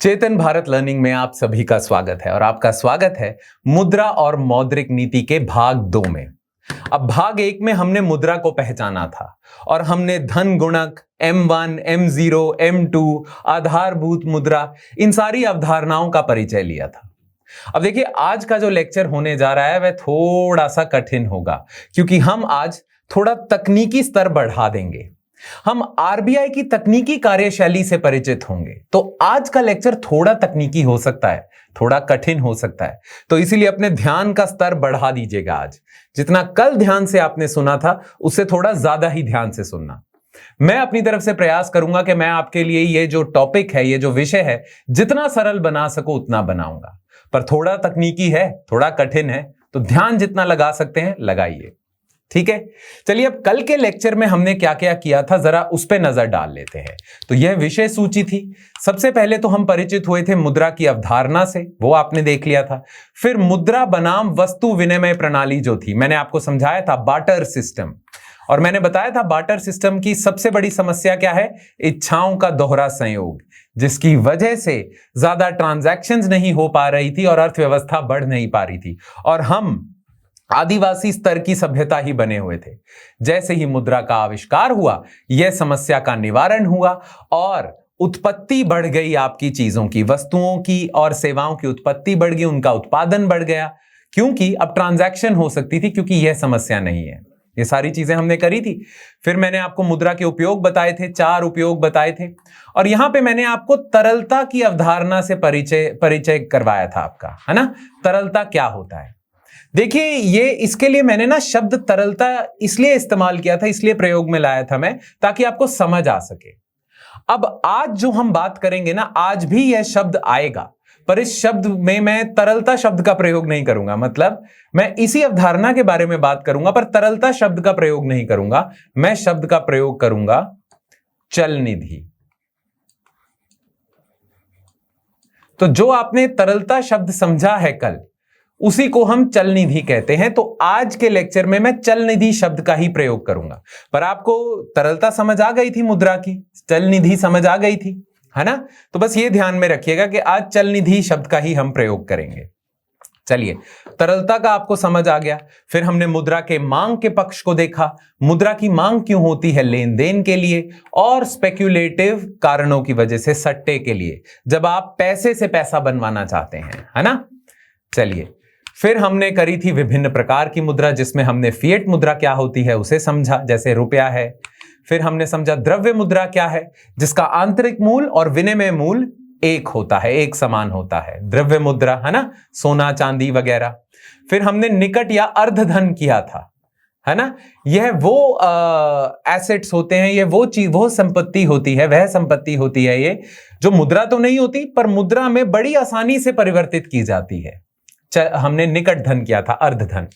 चेतन Bharat learning में आप सभी का स्वागत है और आपका स्वागत है मुद्रा और मौद्रिक नीति के भाग 2 में। अब भाग 1 में हमने मुद्रा को पहचाना था और हमने धन गुणक, M1, M0, M2, आधारभूत मुद्रा, इन सारी अवधारणाओं का परिचय लिया था। अब देखिए, आज का जो लेक्चर होने जा रहा है वह थोड़ा सा कठिन होगा, क्योंकि हम आज थोड़ा तकनीकी स्तर बढ़ा देंगे। हम आरबीआई की तकनीकी कार्यशैली से परिचित होंगे। तो आज का लेक्चर थोड़ा तकनीकी हो सकता है, थोड़ा कठिन हो सकता है, तो इसीलिए अपने ध्यान का स्तर बढ़ा दीजिएगा। आज जितना कल ध्यान से आपने सुना था उससे थोड़ा ज्यादा ही ध्यान से सुनना। मैं अपनी तरफ से प्रयास करूंगा कि मैं आपके लिए ये जो टॉपिक है, ये जो विषय है, जितना सरल बना सकूं उतना बनाऊंगा। पर थोड़ा तकनीकी है, थोड़ा कठिन है, तो ध्यान जितना लगा सकते हैं लगाइए। ठीक है, चलिए अब कल के लेक्चर में हमने क्या क्या किया था जरा उस पे नजर डाल लेते हैं। तो यह विषय सूची थी। सबसे पहले तो हम परिचित हुए थे मुद्रा की अवधारणा से, वो आपने देख लिया था। फिर मुद्रा बनाम वस्तु विनिमय प्रणाली जो थी, मैंने आपको समझाया था बार्टर सिस्टम, और मैंने बताया था बार्टर सिस्टम की सबसे बड़ी समस्या क्या है? इच्छाओं का दोहरा संयोग, जिसकी वजह से ज्यादा ट्रांजैक्शंस नहीं हो पा रही थी और अर्थव्यवस्था बढ़ नहीं पा रही थी, और हम आदिवासी स्तर की सभ्यता ही बने हुए थे। जैसे ही मुद्रा का आविष्कार हुआ, यह समस्या का निवारण हुआ और उत्पत्ति बढ़ गई आपकी चीजों की, वस्तुओं की और सेवाओं की उत्पत्ति बढ़ गई, उनका उत्पादन बढ़ गया, क्योंकि अब ट्रांजैक्शन हो सकती थी, क्योंकि यह समस्या नहीं है। ये सारी चीजें हमने करी थी। फिर मैंने आपको मुद्रा के उपयोग बताए थे, 4 उपयोग बताए थे, और यहां पे मैंने आपको तरलता की अवधारणा से परिचय करवाया था आपका, है ना। तरलता क्या होता है? देखिए, ये इसके लिए मैंने ना शब्द तरलता इसलिए इस्तेमाल किया था, इसलिए प्रयोग में लाया था मैं, ताकि आपको समझ आ सके। अब आज जो हम बात करेंगे ना, आज भी यह शब्द आएगा, पर इस शब्द में मैं तरलता शब्द का प्रयोग नहीं करूंगा। मतलब मैं इसी अवधारणा के बारे में बात करूंगा, पर तरलता शब्द का प्रयोग नहीं करूंगा। मैं शब्द का प्रयोग करूंगा चल निधि। तो जो आपने तरलता शब्द समझा है कल, उसी को हम चल निधि कहते हैं। तो आज के लेक्चर में मैं चल निधि शब्द का ही प्रयोग करूंगा। पर आपको तरलता समझ आ गई थी मुद्रा की, चल निधि समझ आ गई थी, है ना। तो बस ये ध्यान में रखिएगा कि आज चल निधि शब्द का ही हम प्रयोग करेंगे। चलिए, तरलता का आपको समझ आ गया। फिर हमने मुद्रा के मांग के पक्ष को देखा। मुद्रा की मांग क्यों होती है? लेन देन के लिए और स्पेक्युलेटिव कारणों की वजह से, सट्टे के लिए, जब आप पैसे से पैसा बनवाना चाहते हैं, है ना। चलिए, फिर हमने करी थी विभिन्न प्रकार की मुद्रा, जिसमें हमने फिएट मुद्रा क्या होती है उसे समझा, जैसे रुपया है। फिर हमने समझा द्रव्य मुद्रा क्या है, जिसका आंतरिक मूल और विनिमय मूल एक होता है, एक समान होता है, द्रव्य मुद्रा, है ना, सोना चांदी वगैरह। फिर हमने निकट या अर्धधन किया था, है ना। यह वो एसेट्स होते हैं, ये वो चीज, वो संपत्ति होती है, वह संपत्ति होती है ये जो मुद्रा तो नहीं होती, पर मुद्रा में बड़ी आसानी से परिवर्तित की जाती है। हमने निकट धन किया था, अर्धधन।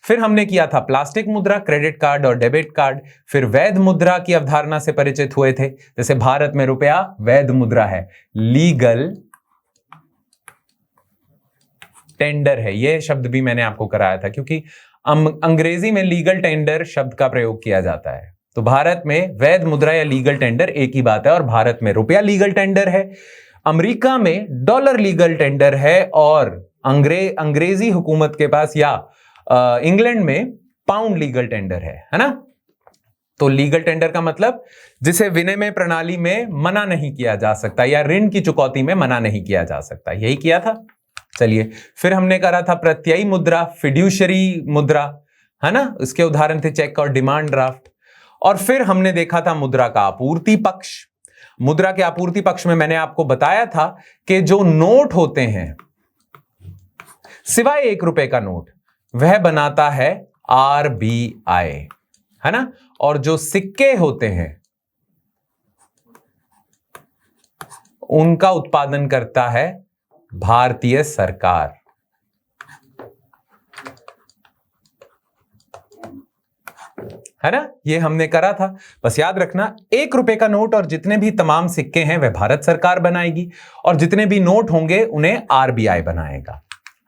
फिर हमने किया था प्लास्टिक मुद्रा, क्रेडिट कार्ड और डेबिट कार्ड। फिर वैध मुद्रा की अवधारणा से परिचित हुए थे। जैसे भारत में रुपया वैध मुद्रा है, लीगल टेंडर है। यह शब्द भी मैंने आपको कराया था, क्योंकि अंग्रेजी में लीगल टेंडर शब्द का प्रयोग किया जाता है। तो भारत में वैध मुद्रा या लीगल टेंडर एक ही बात है, और भारत में रुपया लीगल टेंडर है, अमेरिका में डॉलर लीगल टेंडर है, और अंग्रेजी हुकूमत के पास या इंग्लैंड में पाउंड लीगल टेंडर है ना। तो लीगल टेंडर का मतलब जिसे विनिमय प्रणाली में मना नहीं किया जा सकता, या ऋण की चुकौती में मना नहीं किया जा सकता, यही किया था। चलिए, फिर हमने करा था प्रत्ययी मुद्रा, फिड्यूशरी मुद्रा, है ना। इसके उदाहरण थे चेक और डिमांड ड्राफ्ट। और फिर हमने देखा था मुद्रा का आपूर्ति पक्ष। मुद्रा के आपूर्ति पक्ष में मैंने आपको बताया था कि जो नोट होते हैं, सिवाय 1 रुपए का नोट, वह बनाता है आरबीआई, है ना। और जो सिक्के होते हैं उनका उत्पादन करता है भारतीय सरकार, है ना। ये हमने करा था। बस याद रखना, 1 रुपए का नोट और जितने भी तमाम सिक्के हैं वह भारत सरकार बनाएगी, और जितने भी नोट होंगे उन्हें आरबीआई बनाएगा,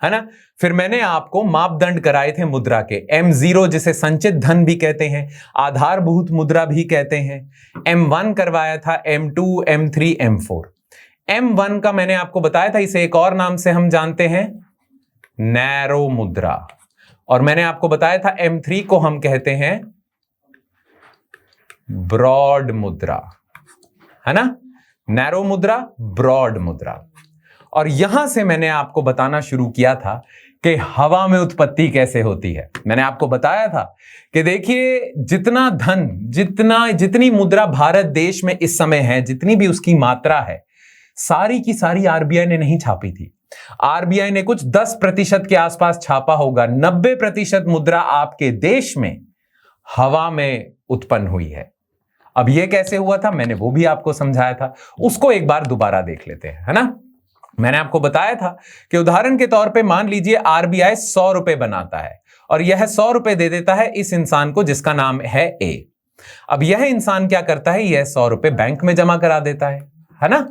है ना। फिर मैंने आपको मापदंड कराए थे मुद्रा के, M0 जिसे संचित धन भी कहते हैं, आधारभूत मुद्रा भी कहते हैं, M1 करवाया था, M2, M3, M4। M1 का मैंने आपको बताया था, इसे एक और नाम से हम जानते हैं नैरो मुद्रा, और मैंने आपको बताया था M3 को हम कहते हैं ब्रॉड मुद्रा, है ना। नैरो मुद्रा, ब्रॉड मुद्रा। और यहां से मैंने आपको बताना शुरू किया था कि हवा में उत्पत्ति कैसे होती है। मैंने आपको बताया था कि देखिए, जितना धन, जितनी मुद्रा भारत देश में इस समय है, जितनी भी उसकी मात्रा है, सारी की सारी आरबीआई ने नहीं छापी थी। आरबीआई ने कुछ 10% के आसपास छापा होगा। 90% मुद्रा आपके देश में हवा में उत्पन्न हुई है। अब यह कैसे हुआ था, मैंने वो भी आपको समझाया था, उसको एक बार दोबारा देख लेते हैं, है ना। मैंने आपको बताया था कि उदाहरण के तौर पे मान लीजिए आरबीआई 100 रुपए बनाता है और यह 100 रुपए दे देता है इस इंसान को जिसका नाम है ए। अब यह इंसान क्या करता है, यह 100 रुपए बैंक में जमा करा देता है ना।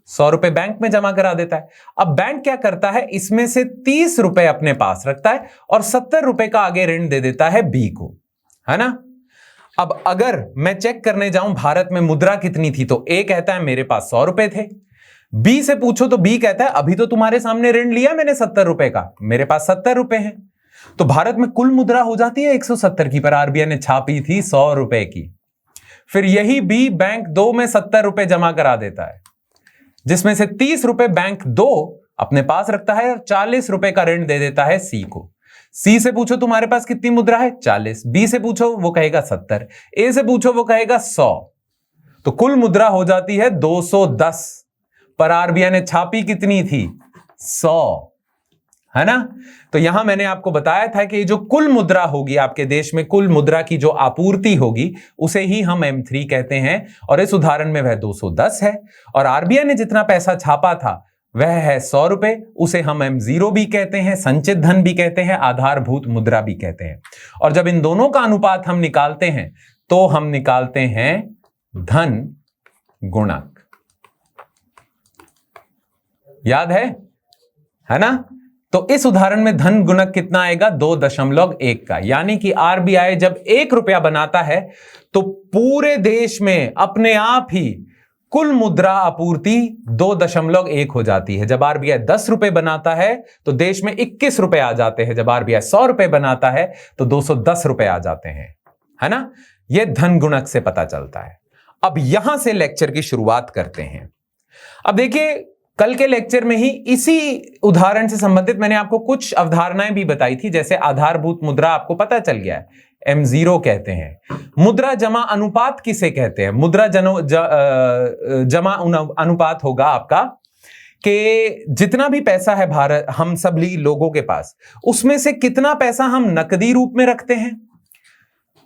100 रुपए बैंक में जमा करा देता है। अब बैंक क्या करता है, इसमें से 30 रुपए अपने पास रखता है और 70 रुपए का आगे ऋण दे देता है बी को, है ना। अब अगर मैं चेक करने जाऊं भारत में मुद्रा कितनी थी, तो ए कहता है मेरे पास 100 रुपए थे। बी से पूछो तो बी कहता है अभी तो तुम्हारे सामने ऋण लिया मैंने 70 रुपए का, मेरे पास 70 रुपए हैं। तो भारत में कुल मुद्रा हो जाती है 170 की, पर आरबीआई ने छापी थी 100 रुपए की। फिर यही बी बैंक 2 में 70 रुपए जमा करा देता है, जिसमें से 30 रुपए बैंक 2 अपने पास रखता है और 40 रुपए का ऋण दे देता है सी को। सी से पूछो तुम्हारे पास कितनी मुद्रा है, 40। बी से पूछो वो कहेगा 70। ए से पूछो वो कहेगा 100। तो कुल मुद्रा हो जाती है 210, पर आरबीआई ने छापी कितनी थी, 100, है ना। तो यहां मैंने आपको बताया था कि जो कुल मुद्रा होगी आपके देश में, कुल मुद्रा की जो आपूर्ति होगी उसे ही हम M3 कहते हैं, और इस उदाहरण में वह 210 है। और आरबीआई ने जितना पैसा छापा था वह है 100 रुपए, उसे हम M0 भी कहते हैं, संचित धन भी कहते हैं, आधारभूत मुद्रा भी कहते हैं। और जब इन दोनों का अनुपात हम निकालते हैं तो हम निकालते हैं धन गुणक। याद है ना। तो इस उदाहरण में धन गुणक कितना आएगा, 2.1 का। यानी कि आरबीआई जब 1 रुपया बनाता है तो पूरे देश में अपने आप ही कुल मुद्रा आपूर्ति 2.1 हो जाती है। जब आरबीआई 10 रुपए बनाता है तो देश में 21 रुपए आ जाते हैं। जब आरबीआई 100 रुपए बनाता है तो 210 रुपए आ जाते हैं, है ना। यह धन गुणक से पता चलता है। अब यहां से लेक्चर की शुरुआत करते हैं। अब देखिए, कल के लेक्चर में ही इसी उदाहरण से संबंधित मैंने आपको कुछ अवधारणाएं भी बताई थी, जैसे आधारभूत मुद्रा आपको पता चल गया है, M0 कहते हैं। मुद्रा जमा अनुपात किसे कहते हैं, मुद्रा जमा अनुपात होगा आपका कि जितना भी पैसा है भारत हम सभी लोगों के पास, उसमें से कितना पैसा हम नकदी रूप में रखते हैं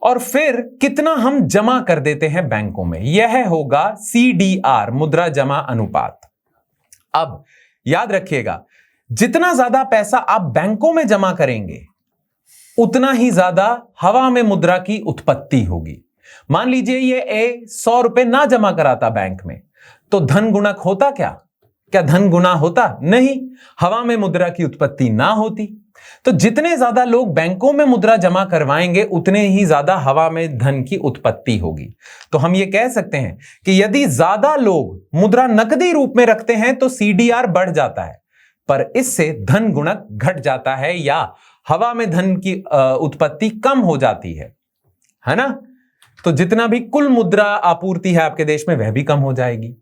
और फिर कितना हम जमा कर देते हैं बैंकों में। यह होगा CDR, मुद्रा जमा अनुपात। अब याद रखिएगा, जितना ज्यादा पैसा आप बैंकों में जमा करेंगे उतना ही ज्यादा हवा में मुद्रा की उत्पत्ति होगी। मान लीजिए ये ए 100 रुपए ना जमा कराता बैंक में, तो धन गुणक होता क्या धन गुना होता? नहीं, हवा में मुद्रा की उत्पत्ति ना होती। तो जितने ज्यादा लोग बैंकों में मुद्रा जमा करवाएंगे उतने ही ज्यादा हवा में धन की उत्पत्ति होगी। तो हम ये कह सकते हैं कि यदि ज्यादा लोग मुद्रा नकदी रूप में रखते हैं तो CDR बढ़ जाता है, पर इससे धन गुणक घट जाता है या हवा में धन की उत्पत्ति कम हो जाती है ना। तो जितना भी कुल मुद्रा आपूर्ति है आपके देश में वह भी कम हो जाएगी।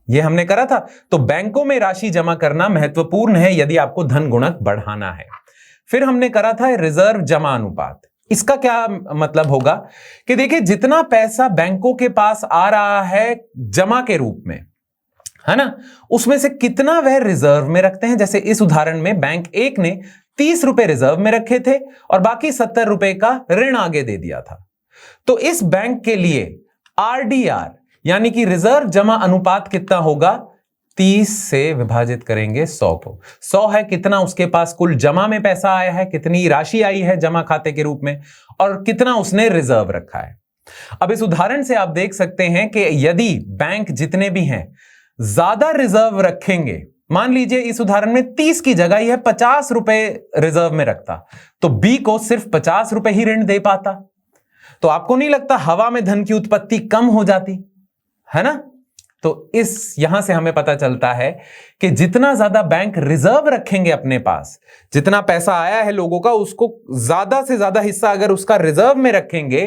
यह हमने करा था। तो बैंकों में राशि जमा करना महत्वपूर्ण है यदि आपको धन गुणक बढ़ाना है। फिर हमने करा था रिजर्व जमा अनुपात। इसका क्या मतलब होगा कि देखिए, जितना पैसा बैंकों के पास आ रहा है जमा के रूप में, है ना, उसमें से कितना वह रिजर्व में रखते हैं। जैसे इस उदाहरण में बैंक 1 ने 30 रुपए रिजर्व में रखे थे और बाकी 70 रुपए का ऋण आगे दे दिया था। तो इस बैंक के लिए RDR यानी कि रिजर्व जमा अनुपात कितना होगा, 30 से विभाजित करेंगे 100 को। 100 है कितना उसके पास कुल जमा में पैसा आया है, कितनी राशि आई है जमा खाते के रूप में, और कितना उसने रिजर्व रखा है। अब इस उदाहरण से आप देख सकते हैं कि यदि बैंक जितने भी हैं ज्यादा रिजर्व रखेंगे, मान लीजिए इस उदाहरण में 30 की जगह यह 50 रुपए रिजर्व में रखता, तो बी को सिर्फ 50 रुपए ही ऋण दे पाता। तो आपको नहीं लगता हवा में धन की उत्पत्ति कम हो जाती है ना। तो यहां से हमें पता चलता है कि जितना ज्यादा बैंक रिजर्व रखेंगे अपने पास, जितना पैसा आया है लोगों का, उसको ज्यादा से ज्यादा हिस्सा अगर उसका रिजर्व में रखेंगे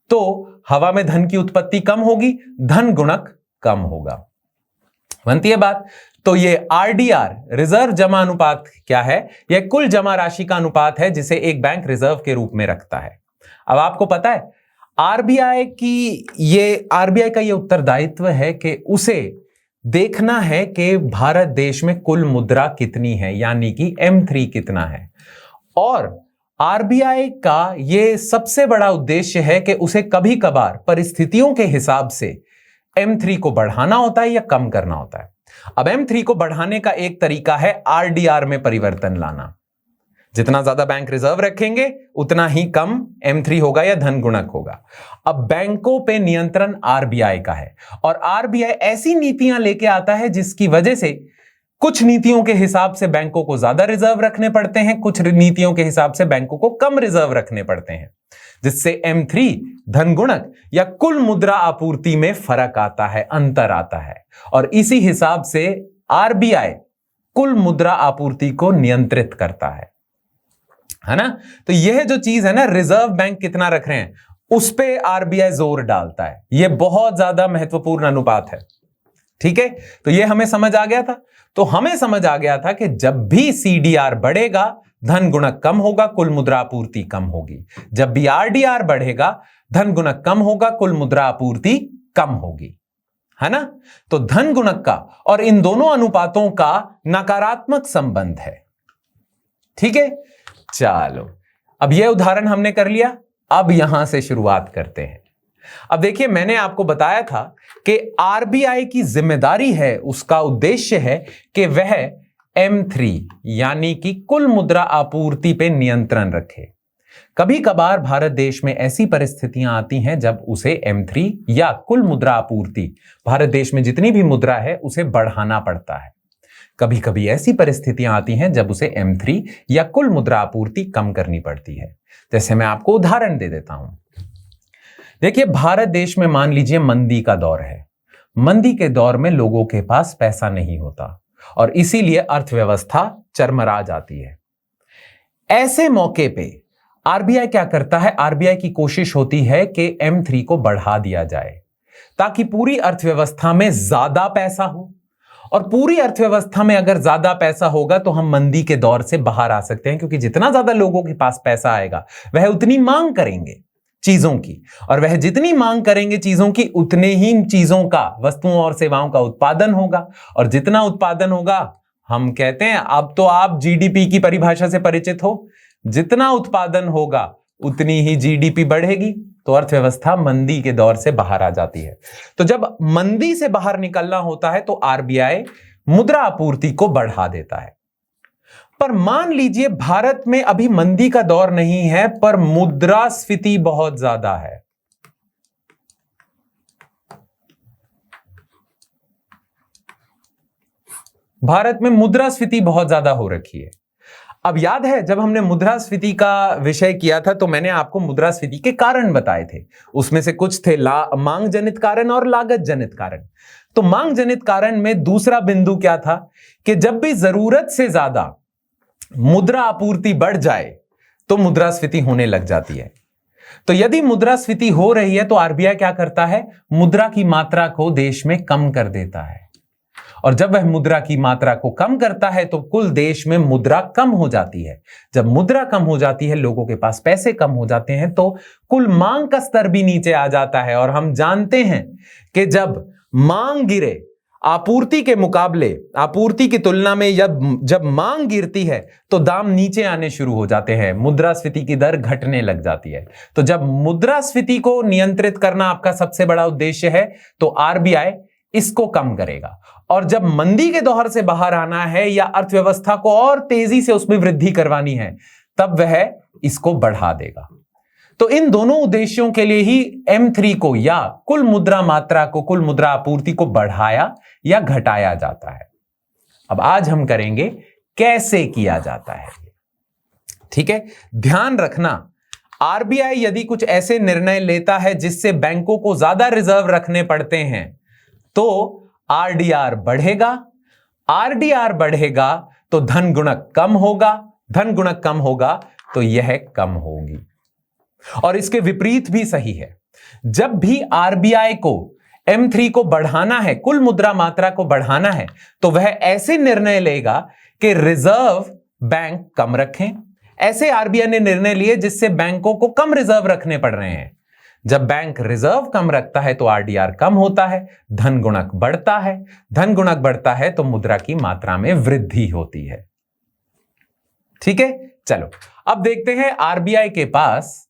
तो हवा में धन की उत्पत्ति कम होगी, धन गुणक कम होगा। बनती है बात। तो ये आरडीआर, रिजर्व जमा अनुपात क्या है? यह कुल जमा राशि का अनुपात है जिसे एक बैंक रिजर्व के रूप में रखता है। अब आपको पता है आरबीआई का ये उत्तरदायित्व है कि उसे देखना है कि भारत देश में कुल मुद्रा कितनी है, यानी कि M3 कितना है। और आरबीआई का ये सबसे बड़ा उद्देश्य है कि उसे कभी कभार परिस्थितियों के हिसाब से M3 को बढ़ाना होता है या कम करना होता है। अब M3 को बढ़ाने का एक तरीका है आरडीआर में परिवर्तन लाना। जितना ज्यादा बैंक रिजर्व रखेंगे उतना ही कम M3 होगा या धन गुणक होगा। अब बैंकों पे नियंत्रण आरबीआई का है और आरबीआई ऐसी नीतियां लेके आता है जिसकी वजह से कुछ नीतियों के हिसाब से बैंकों को ज्यादा रिजर्व रखने पड़ते हैं, कुछ नीतियों के हिसाब से बैंकों को कम रिजर्व रखने पड़ते हैं, जिससे M3 धन गुणक या कुल मुद्रा आपूर्ति में फर्क आता है, अंतर आता है। और इसी हिसाब से आरबीआई कुल मुद्रा आपूर्ति को नियंत्रित करता है ना। तो यह जो चीज है ना, रिजर्व बैंक कितना रख रहे हैं, उस पे आरबीआई जोर डालता है। यह बहुत ज्यादा महत्वपूर्ण अनुपात है। ठीक है, तो यह हमें समझ आ गया था। तो हमें समझ आ गया था कि जब भी सीडीआर बढ़ेगा धन गुणक कम होगा, कुल मुद्रा आपूर्ति कम होगी। जब भी आरडीआर बढ़ेगा धन गुणक कम होगा, कुल मुद्रा आपूर्ति कम होगी, है ना। तो धन गुणक का और इन दोनों अनुपातों का नकारात्मक संबंध है। ठीक है, चलो अब यह उदाहरण हमने कर लिया। अब यहां से शुरुआत करते हैं। अब देखिए, मैंने आपको बताया था कि आरबीआई की जिम्मेदारी है, उसका उद्देश्य है कि वह M3 यानी कि कुल मुद्रा आपूर्ति पे नियंत्रण रखे। कभी कभार भारत देश में ऐसी परिस्थितियां आती हैं जब उसे M3 या कुल मुद्रा आपूर्ति, भारत देश में जितनी भी मुद्रा है उसे बढ़ाना पड़ता है। कभी कभी ऐसी परिस्थितियां आती हैं जब उसे M3 या कुल मुद्रा आपूर्ति कम करनी पड़ती है। जैसे मैं आपको उदाहरण दे देता हूं। देखिए, भारत देश में मान लीजिए मंदी का दौर है। मंदी के दौर में लोगों के पास पैसा नहीं होता और इसीलिए अर्थव्यवस्था चरमरा जाती है। ऐसे मौके पे आरबीआई क्या करता है? आरबीआई की कोशिश होती है कि M3 को बढ़ा दिया जाए ताकि पूरी अर्थव्यवस्था में ज्यादा पैसा हो। और पूरी अर्थव्यवस्था में अगर ज्यादा पैसा होगा तो हम मंदी के दौर से बाहर आ सकते हैं, क्योंकि जितना ज्यादा लोगों के पास पैसा आएगा वह उतनी मांग करेंगे चीजों की, और वह जितनी मांग करेंगे चीजों की उतने ही चीजों का, वस्तुओं और सेवाओं का उत्पादन होगा। और जितना उत्पादन होगा, हम कहते हैं, अब तो आप जीडीपी की परिभाषा से परिचित हो, जितना उत्पादन होगा उतनी ही जीडीपी बढ़ेगी। तो अर्थव्यवस्था मंदी के दौर से बाहर आ जाती है। तो जब मंदी से बाहर निकलना होता है तो आरबीआई मुद्रा आपूर्ति को बढ़ा देता है। पर मान लीजिए भारत में अभी मंदी का दौर नहीं है, पर मुद्रास्फीति बहुत ज्यादा है। भारत में मुद्रास्फीति बहुत ज्यादा हो रखी है। अब याद है जब हमने मुद्रास्फीति का विषय किया था तो मैंने आपको मुद्रास्फीति के कारण बताए थे। उसमें से कुछ थे मांग जनित कारण और लागत जनित कारण। तो मांग जनित कारण में दूसरा बिंदु क्या था कि जब भी जरूरत से ज्यादा मुद्रा आपूर्ति बढ़ जाए तो मुद्रास्फीति होने लग जाती है। तो यदि मुद्रास्फीति हो रही है तो आरबीआई क्या करता है? मुद्रा की मात्रा को देश में कम कर देता है। और जब वह मुद्रा की मात्रा को कम करता है तो कुल देश में मुद्रा कम हो जाती है। जब मुद्रा कम हो जाती है, लोगों के पास पैसे कम हो जाते हैं, तो कुल मांग का स्तर भी नीचे आ जाता है। और हम जानते हैं कि जब मांग गिरे, आपूर्ति के मुकाबले, आपूर्ति की तुलना में जब मांग गिरती है तो दाम नीचे आने शुरू हो जाते हैं, मुद्रास्फीति की दर घटने लग जाती है। तो जब मुद्रास्फीति को नियंत्रित करना आपका सबसे बड़ा उद्देश्य है तो आरबीआई इसको कम करेगा। और जब मंदी के दौर से बाहर आना है या अर्थव्यवस्था को और तेजी से उसमें वृद्धि करवानी है, तब वह इसको बढ़ा देगा। तो इन दोनों उद्देश्यों के लिए ही M3 को या कुल मुद्रा मात्रा को, कुल मुद्रा आपूर्ति को बढ़ाया या घटाया जाता है। अब आज हम करेंगे कैसे किया जाता है। ठीक है, ध्यान रखना, आरबीआई यदि कुछ ऐसे निर्णय लेता है जिससे बैंकों को ज्यादा रिजर्व रखने पड़ते हैं तो आरडीआर बढ़ेगा, आरडीआर बढ़ेगा तो धन गुणक कम होगा, धन गुणक कम होगा तो यह कम होगी। और इसके विपरीत भी सही है। जब भी आरबीआई को M3 को बढ़ाना है, कुल मुद्रा मात्रा को बढ़ाना है, तो वह ऐसे निर्णय लेगा कि रिजर्व बैंक कम रखें। ऐसे आरबीआई ने निर्णय लिए जिससे बैंकों को कम रिजर्व रखने पड़ रहे हैं। जब बैंक रिजर्व कम रखता है तो आरडीआर कम होता है, धन गुणक बढ़ता है, धन गुणक बढ़ता है तो मुद्रा की मात्रा में वृद्धि होती है। ठीक है, चलो अब देखते हैं आरबीआई के पास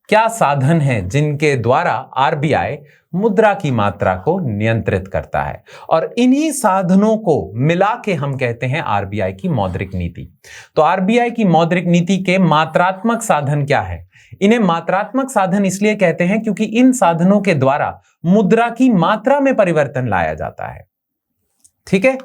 क्या साधन हैं जिनके द्वारा आरबीआई मुद्रा की मात्रा को नियंत्रित करता है, और इन्हीं साधनों को मिला के हम कहते हैं आरबीआई की मौद्रिक नीति। तो आरबीआई की मौद्रिक नीति के मात्रात्मक साधन क्या है? इन्हें मात्रात्मक साधन इसलिए कहते हैं क्योंकि इन साधनों के द्वारा मुद्रा की मात्रा में परिवर्तन लाया जाता है। ठीक है,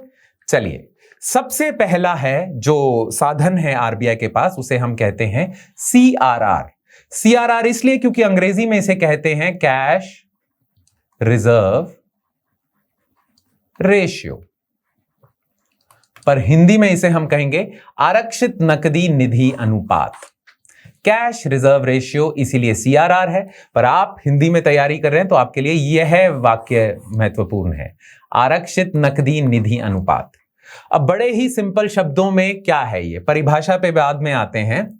चलिए सबसे पहला है जो साधन है आरबीआई के पास, उसे हम कहते हैं सीआरआर। सीआरआर इसलिए क्योंकि अंग्रेजी में इसे कहते हैं कैश रिजर्व रेशियो, पर हिंदी में इसे हम कहेंगे आरक्षित नकदी निधि अनुपात। कैश रिजर्व रेशियो इसीलिए सीआरआर है, पर आप हिंदी में तैयारी कर रहे हैं तो आपके लिए यह वाक्य महत्वपूर्ण है, आरक्षित नकदी निधि अनुपात। अब बड़े ही सिंपल शब्दों में क्या है ये, परिभाषा पे बाद में आते हैं,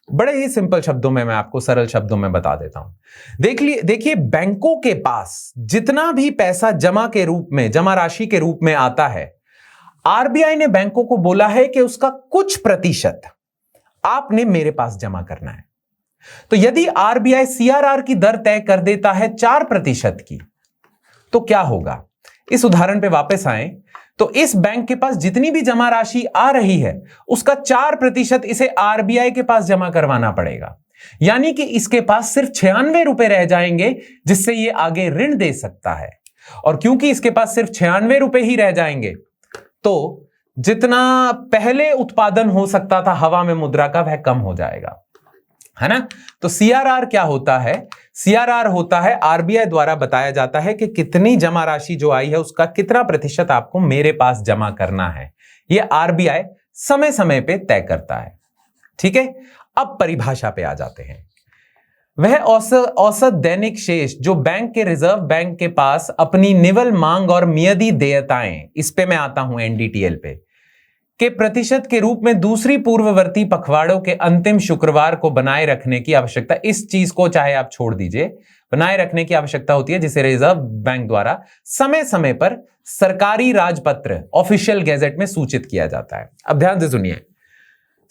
बड़े ही सिंपल शब्दों में मैं आपको सरल शब्दों में बता देता हूं। देखिए बैंकों के पास जितना भी पैसा जमा के रूप में, जमा राशि के रूप में आता है, आरबीआई ने बैंकों को बोला है कि उसका कुछ प्रतिशत आपने मेरे पास जमा करना है। तो यदि आरबीआई सीआरआर की दर तय कर देता है 4% की, तो क्या होगा? इस उदाहरण पे वापस आए तो इस बैंक के पास जितनी भी जमा राशि आ रही है उसका 4% इसे आरबीआई के पास जमा करवाना पड़ेगा, यानी कि इसके पास सिर्फ 96 रुपए रह जाएंगे जिससे ये आगे ऋण दे सकता है। और क्योंकि इसके पास सिर्फ 96 रुपए ही रह जाएंगे तो जितना पहले उत्पादन हो सकता था हवा में मुद्रा का, वह कम हो जाएगा, है ना। तो सीआरआर क्या होता है? सीआरआर होता है आरबीआई द्वारा बताया जाता है कि कितनी जमा राशि जो आई है उसका कितना प्रतिशत आपको मेरे पास जमा करना है। यह आरबीआई समय समय पे तय करता है। ठीक है, अब परिभाषा पे आ जाते हैं। वह औसत दैनिक शेष जो बैंक के रिजर्व बैंक के पास अपनी निवल मांग और मियादी देयताएं, इस पे मैं आता हूं एनडीटीएल पे, के प्रतिशत के रूप में दूसरी पूर्ववर्ती पखवाड़ों के अंतिम शुक्रवार को बनाए रखने की आवश्यकता, इस चीज को चाहे आप छोड़ दीजिए, बनाए रखने की आवश्यकता होती है, जिसे रिजर्व बैंक द्वारा समय समय पर सरकारी राजपत्र ऑफिशियल गैजेट में सूचित किया जाता है। अब ध्यान से सुनिए,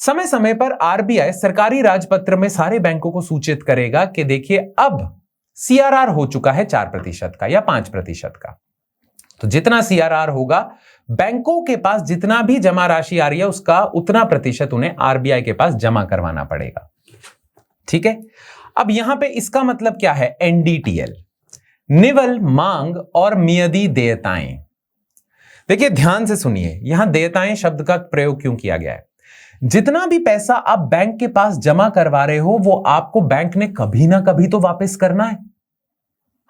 समय समय पर आरबीआई सरकारी राजपत्र में सारे बैंकों को सूचित करेगा कि देखिए अब सीआरआर हो चुका है 4% का या 5% का। तो जितना सीआरआर होगा, बैंकों के पास जितना भी जमा राशि आ रही है उसका उतना प्रतिशत उन्हें आरबीआई के पास जमा करवाना पड़ेगा। ठीक है, अब यहां पे इसका मतलब क्या है? एनडीटीएल, निवल मांग और मियादी देयताएं। देखिए ध्यान से सुनिए, यहां देयताएं शब्द का प्रयोग क्यों किया गया है? जितना भी पैसा आप बैंक के पास जमा करवा रहे हो वो आपको बैंक ने कभी ना कभी तो वापस करना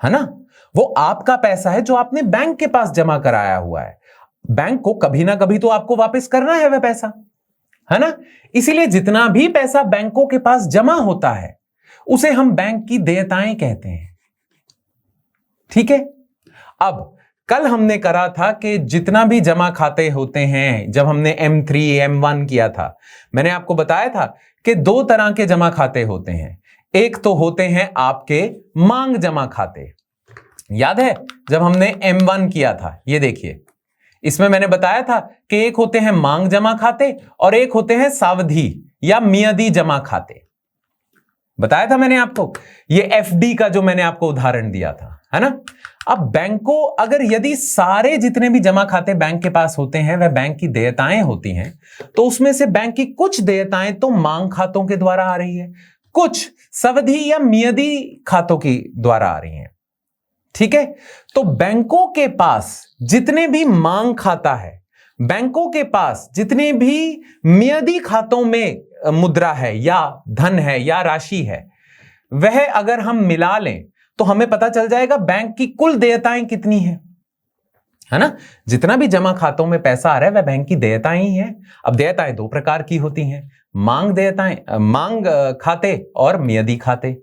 है ना। वो आपका पैसा है जो आपने बैंक के पास जमा कराया हुआ है, बैंक को कभी ना कभी तो आपको वापस करना है वह पैसा, है ना। इसीलिए जितना भी पैसा बैंकों के पास जमा होता है उसे हम बैंक की देयताएं कहते हैं। ठीक है, अब कल हमने करा था कि जितना भी जमा खाते होते हैं, जब हमने M3 M1 किया था, मैंने आपको बताया था कि 2 तरह के जमा खाते होते हैं। एक तो होते हैं आपके मांग जमा खाते, याद है जब हमने M1 किया था, ये देखिए इसमें मैंने बताया था कि एक होते हैं मांग जमा खाते और एक होते हैं सावधि या मियादी जमा खाते, बताया था मैंने आपको। ये एफडी का जो मैंने आपको उदाहरण दिया था, है ना। अब बैंकों, अगर यदि सारे जितने भी जमा खाते बैंक के पास होते हैं वह बैंक की देयताएं होती हैं, तो उसमें से बैंक की कुछ देयताएं तो मांग खातों के द्वारा आ रही है, कुछ सावधि या मियादी खातों की द्वारा आ रही हैं। ठीक है, तो बैंकों के पास जितने भी मांग खाता है, बैंकों के पास जितने भी मियादी खातों में मुद्रा है या धन है या राशि है, वह अगर हम मिला लें तो हमें पता चल जाएगा बैंक की कुल देयताएं कितनी है। है ना। जितना भी जमा खातों में पैसा आ रहा है वह बैंक की देयताएं ही है। अब देयताएं दो प्रकार की होती हैं, मांग देयताएं, मांग खाते और मियादी खाते।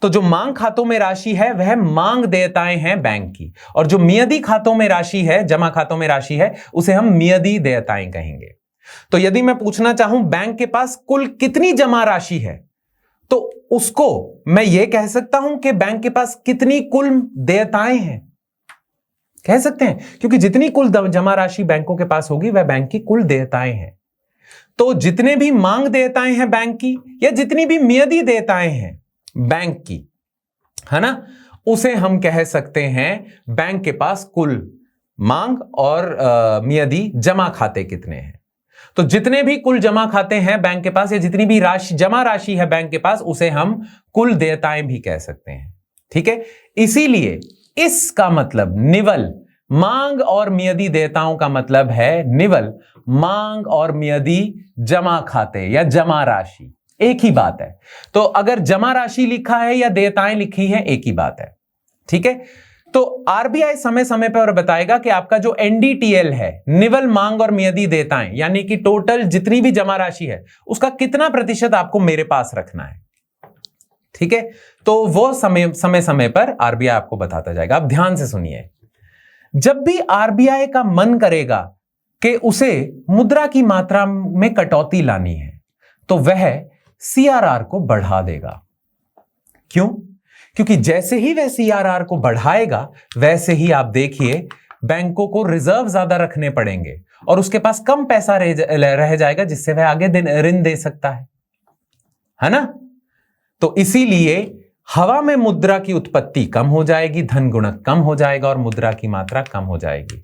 तो जो मांग खातों में राशि है वह मांग देयताएं हैं बैंक की, और जो मियादी खातों में राशि है, जमा खातों में राशि है, उसे हम मियादी देयताएं कहेंगे। तो यदि मैं पूछना चाहूं बैंक के पास कुल कितनी जमा राशि है, तो उसको मैं यह कह सकता हूं कि बैंक के पास कितनी कुल देयताएं हैं, कह सकते हैं, क्योंकि जितनी कुल जमा राशि बैंकों के पास होगी वह बैंक की कुल देयताएं हैं। तो जितने भी मांग देयताएं हैं बैंक की, या जितनी भी मियादी देयताएं हैं बैंक की, है ना, उसे हम कह सकते हैं बैंक के पास कुल मांग और मियादी जमा खाते कितने हैं। तो जितने भी कुल जमा खाते हैं बैंक के पास, या जितनी भी राशि जमा राशि है बैंक के पास, उसे हम कुल देयताएं भी कह सकते हैं। ठीक है, इसीलिए इसका मतलब निवल मांग और मियादी देयताओं का मतलब है निवल मांग और मियादी जमा खाते या जमा राशि, एक ही बात है। तो अगर जमा राशि लिखा है या देयताएं लिखी है, एक ही बात है। ठीक है, तो आरबीआई समय समय पर बताएगा कि आपका जो एनडीटीएल है, निवल मांग और मियादी देयताएं, यानी कि टोटल जितनी भी जमा राशि है उसका कितना प्रतिशत आपको मेरे पास रखना है। ठीक है, तो वो समय समय पर आरबीआई आपको बताता जाएगा। अब ध्यान से सुनिए, जब भी आरबीआई का मन करेगा कि उसे मुद्रा की मात्रा में कटौती लानी है, तो वह सीआरआर को बढ़ा देगा। क्यों? क्योंकि जैसे ही वह सीआरआर को बढ़ाएगा, वैसे ही आप देखिए बैंकों को रिजर्व ज्यादा रखने पड़ेंगे और उसके पास कम पैसा रह जाएगा, जिससे वह आगे ऋण दे सकता है ना। तो इसीलिए हवा में मुद्रा की उत्पत्ति कम हो जाएगी, धन गुणक कम हो जाएगा और मुद्रा की मात्रा कम हो जाएगी।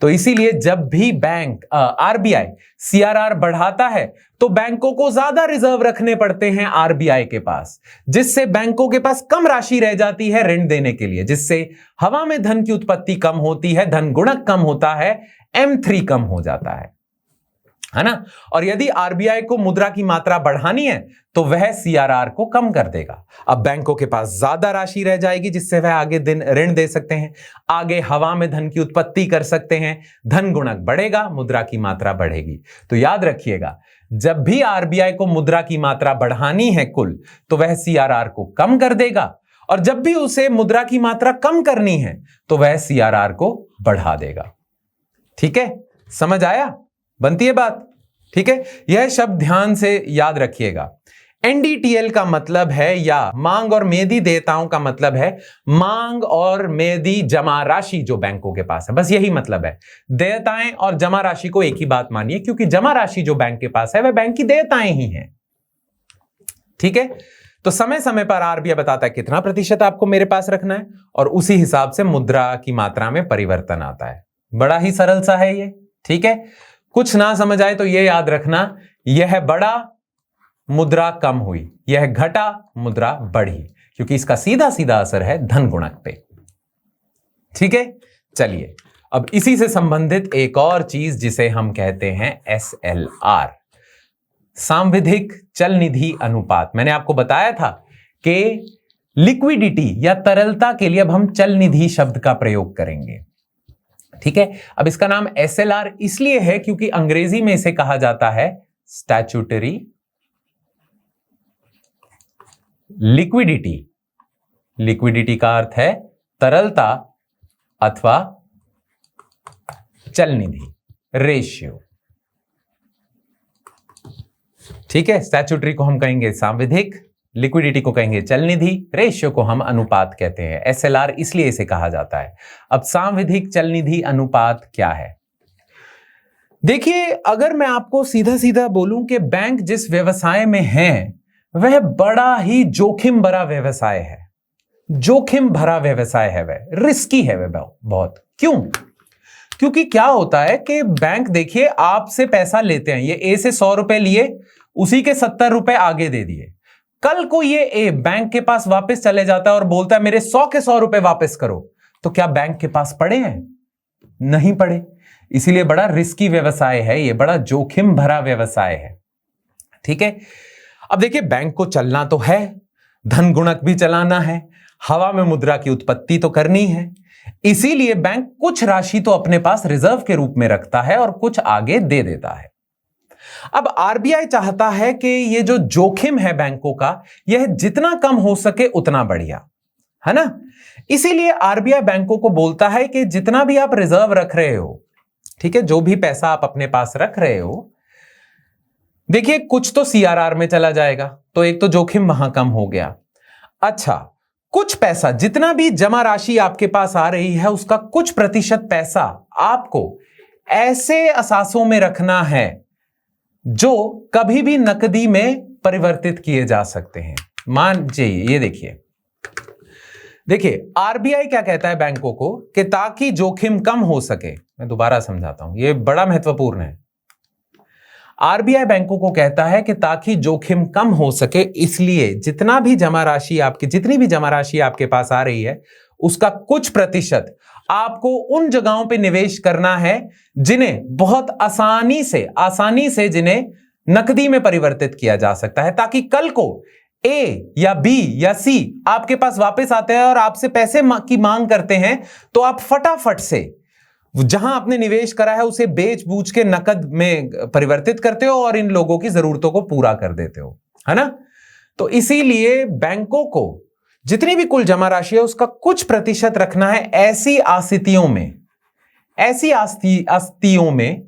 तो इसीलिए जब भी बैंक आरबीआई सीआरआर बढ़ाता है तो बैंकों को ज्यादा रिजर्व रखने पड़ते हैं आरबीआई के पास, जिससे बैंकों के पास कम राशि रह जाती है ऋण देने के लिए, जिससे हवा में धन की उत्पत्ति कम होती है, धन गुणक कम होता है, M3 कम हो जाता है ना। और यदि आरबीआई को मुद्रा की मात्रा बढ़ानी है तो वह सीआरआर को कम कर देगा। अब बैंकों के पास ज्यादा राशि रह जाएगी, जिससे वह आगे ऋण दे सकते हैं, आगे हवा में धन की उत्पत्ति कर सकते हैं, धन गुणक बढ़ेगा, मुद्रा की मात्रा बढ़ेगी। तो याद रखिएगा, जब भी आरबीआई को मुद्रा की मात्रा बढ़ानी है कुल, तो वह सीआरआर को कम कर देगा, और जब भी उसे मुद्रा की मात्रा कम करनी है तो वह सीआरआर को बढ़ा देगा। ठीक है, समझ आया? बनती है बात? ठीक है, यह शब्द ध्यान से याद रखिएगा। एनडीटीएल का मतलब है, या मांग और मेदी देयताओं का मतलब है मांग और मेदी जमा राशि जो बैंकों के पास है, बस यही मतलब है। देयताएं और जमा राशि को एक ही बात मानिए, क्योंकि जमा राशि जो बैंक के पास है वह बैंक की देयताएं ही हैं। ठीक है, तो समय समय पर आरबीआई बताता है कितना प्रतिशत आपको मेरे पास रखना है, और उसी हिसाब से मुद्रा की मात्रा में परिवर्तन आता है। बड़ा ही सरल सा है ये। ठीक है, कुछ ना समझ आए तो यह याद रखना, यह बड़ा मुद्रा कम हुई, यह घटा मुद्रा बढ़ी, क्योंकि इसका सीधा सीधा असर है धन गुणक पे। ठीक है, चलिए अब इसी से संबंधित एक और चीज जिसे हम कहते हैं SLR, सांविधिक चल निधि अनुपात। मैंने आपको बताया था कि लिक्विडिटी या तरलता के लिए अब हम चल निधि शब्द का प्रयोग करेंगे। ठीक है, अब इसका नाम SLR इसलिए है क्योंकि अंग्रेजी में इसे कहा जाता है स्टैट्यूटरी लिक्विडिटी। लिक्विडिटी का अर्थ है तरलता अथवा चल निधि रेशियो। ठीक है, स्टैट्यूटरी को हम कहेंगे सांविधिक, लिक्विडिटी को कहेंगे चल निधि, रेशियो को हम अनुपात कहते हैं। SLR इसलिए इसे कहा जाता है। अब सांविधिक चल निधि अनुपात क्या है? देखिए, अगर मैं आपको सीधा सीधा बोलूं कि बैंक जिस व्यवसाय में है वह बड़ा ही जोखिम भरा व्यवसाय है, जोखिम भरा व्यवसाय है, वह रिस्की है वह बहुत। क्यों? क्योंकि क्या होता है कि बैंक, देखिए, आपसे पैसा लेते हैं, ये ए से 100 रुपए लिए, उसी के 70 रुपए आगे दे दिए। कल को ये ए बैंक के पास वापस चले जाता है और बोलता है मेरे 100 के 100 रुपए वापस करो, तो क्या बैंक के पास पड़े हैं? नहीं पड़े। इसीलिए बड़ा रिस्की व्यवसाय है ये, बड़ा जोखिम भरा व्यवसाय है। ठीक है, अब देखिए, बैंक को चलना तो है, धन गुणक भी चलाना है, हवा में मुद्रा की उत्पत्ति तो करनी है, इसीलिए बैंक कुछ राशि तो अपने पास रिजर्व के रूप में रखता है और कुछ आगे दे देता है। अब आरबीआई चाहता है कि ये जो जोखिम है बैंकों का, यह जितना कम हो सके उतना बढ़िया, है ना। इसीलिए आरबीआई बैंकों को बोलता है कि जितना भी आप रिजर्व रख रहे हो, ठीक है, जो भी पैसा आप अपने पास रख रहे हो, देखिए कुछ तो सीआरआर में चला जाएगा, तो एक तो जोखिम वहां कम हो गया। अच्छा, कुछ पैसा, जितना भी जमा राशि आपके पास आ रही है, उसका कुछ प्रतिशत पैसा आपको ऐसे असासों में रखना है जो कभी भी नकदी में परिवर्तित किए जा सकते हैं। मान जाइए, ये देखिए आरबीआई क्या कहता है बैंकों को कि ताकि जोखिम कम हो सके, मैं दोबारा समझाता हूं, ये बड़ा महत्वपूर्ण है। आरबीआई बैंकों को कहता है कि ताकि जोखिम कम हो सके, इसलिए जितना भी जमा राशि आपकी, जितनी भी जमा राशि आपके पास आ रही है, उसका कुछ प्रतिशत आपको उन जगहों पे निवेश करना है जिन्हें बहुत आसानी से जिन्हें नकदी में परिवर्तित किया जा सकता है, ताकि कल को ए या बी या सी आपके पास वापस आते हैं और आपसे पैसे की मांग करते हैं, तो आप फटाफट से जहां आपने निवेश करा है उसे बेच बूझ के नकद में परिवर्तित करते हो और इन लोगों की जरूरतों को पूरा कर देते हो, है ना। तो इसीलिए बैंकों को जितनी भी कुल जमा राशि है उसका कुछ प्रतिशत रखना है ऐसी आस्तियों में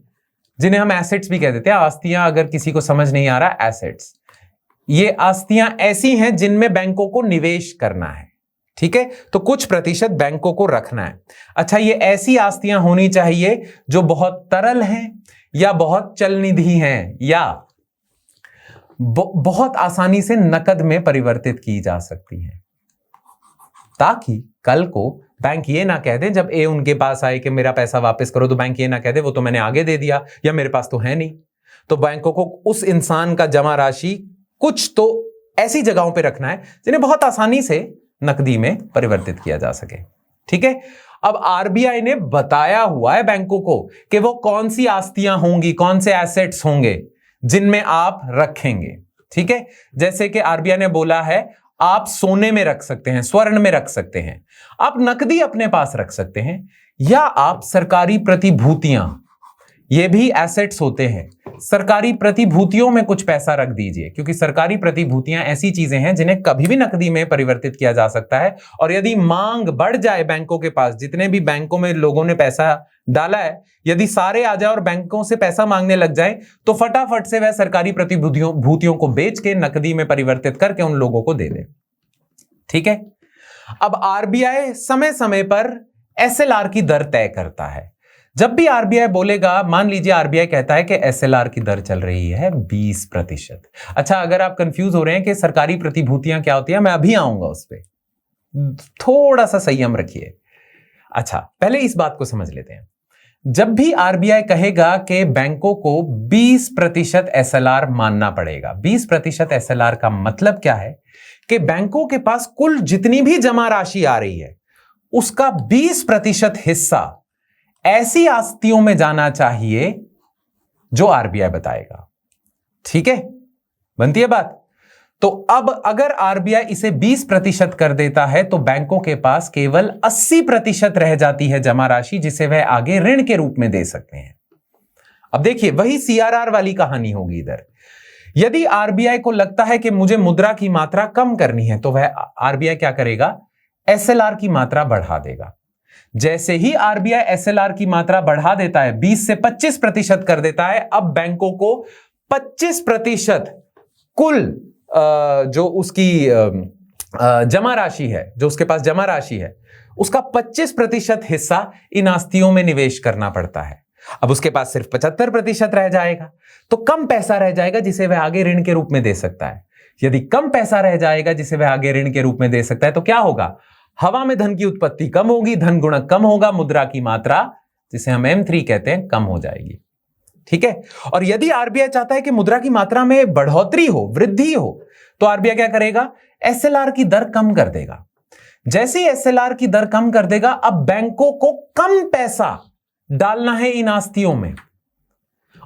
जिन्हें हम एसेट्स भी कह देते हैं। आस्तियां अगर किसी को समझ नहीं आ रहा, एसेट्स, ये आस्तियां ऐसी हैं जिनमें बैंकों को निवेश करना है, ठीक है। तो कुछ प्रतिशत बैंकों को रखना है। अच्छा, ये ऐसी आस्तियां होनी चाहिए जो बहुत तरल हैं या बहुत चलनिधि हैं या बहुत आसानी से नकद में परिवर्तित की जा सकती हैं, ताकि कल को बैंक ये ना कह दे, जब ए उनके पास आए कि मेरा पैसा वापस करो, तो बैंक ये ना कह दे वो तो मैंने आगे दे दिया या मेरे पास तो है नहीं। तो बैंकों को उस इंसान का जमा राशि कुछ तो ऐसी जगहों पे रखना है जिन्हें बहुत आसानी से नकदी में परिवर्तित किया जा सके, ठीक है। अब आरबीआई ने बताया हुआ है बैंकों को कि वो कौन सी आस्तियां होंगी, कौन से एसेट्स होंगे जिनमें आप रखेंगे, ठीक है। जैसे कि आरबीआई ने बोला है आप सोने में रख सकते हैं, स्वर्ण में रख सकते हैं, आप नकदी अपने पास रख सकते हैं, या आप सरकारी प्रतिभूतियां, ये भी एसेट्स होते हैं, सरकारी प्रतिभूतियों में कुछ पैसा रख दीजिए, क्योंकि सरकारी प्रतिभूतियां ऐसी चीजें हैं जिन्हें कभी भी नकदी में परिवर्तित किया जा सकता है। और यदि मांग बढ़ जाए बैंकों के पास, जितने भी बैंकों में लोगों ने पैसा डाला है, यदि सारे आ जाए और बैंकों से पैसा मांगने लग जाए, तो फटाफट से वह सरकारी प्रतिभूतियों को बेच के नकदी में परिवर्तित करके उन लोगों को दे दे, ठीक है। अब आरबीआई समय समय पर एसएलआर की दर तय करता है। जब भी आरबीआई बोलेगा, मान लीजिए आरबीआई कहता है कि एसएलआर की दर चल रही है 20%। अच्छा, अगर आप कंफ्यूज हो रहे हैं कि सरकारी प्रतिभूतियां क्या होती है, मैं अभी आऊंगा उस पर, थोड़ा सा संयम रखिए। अच्छा, पहले इस बात को समझ लेते हैं। जब भी आरबीआई कहेगा कि बैंकों को 20% एसएलआर मानना पड़ेगा, 20% एसएलआर का मतलब क्या है कि बैंकों के पास कुल जितनी भी जमा राशि आ रही है उसका 20% हिस्सा ऐसी आस्तियों में जाना चाहिए जो आरबीआई बताएगा, ठीक है, बनती है बात। तो अब अगर आरबीआई इसे 20% कर देता है तो बैंकों के पास केवल 80% रह जाती है जमा राशि, जिसे वह आगे ऋण के रूप में दे सकते हैं। अब देखिए, वही सीआरआर वाली कहानी होगी इधर। यदि आरबीआई को लगता है कि मुझे मुद्रा की मात्रा कम करनी है, तो वह आरबीआई क्या करेगा, एसएलआर की मात्रा बढ़ा देगा। जैसे ही आरबीआई एसएलआर की मात्रा बढ़ा देता है, 20 से 25% कर देता है, अब बैंकों को 25% कुल जो उसकी जमा राशि है, जो उसके पास जमा राशि है, उसका 25% हिस्सा इन आस्तियों में निवेश करना पड़ता है। अब उसके पास सिर्फ 75% रह जाएगा, तो कम पैसा रह जाएगा जिसे वह आगे ऋण के रूप में दे सकता है। यदि कम पैसा रह जाएगा जिसे वह आगे ऋण के रूप में दे सकता है, तो क्या होगा, हवा में धन की उत्पत्ति कम होगी, धन गुणक कम होगा, मुद्रा की मात्रा, जिसे हम M3 कहते हैं, कम हो जाएगी, ठीक है। और यदि आरबीआई चाहता है कि मुद्रा की मात्रा में बढ़ोतरी हो, वृद्धि हो, तो आरबीआई क्या करेगा, एसएलआर की दर कम कर देगा। जैसे ही एसएलआर की दर कम कर देगा, अब बैंकों को कम पैसा डालना है इन आस्तियों में,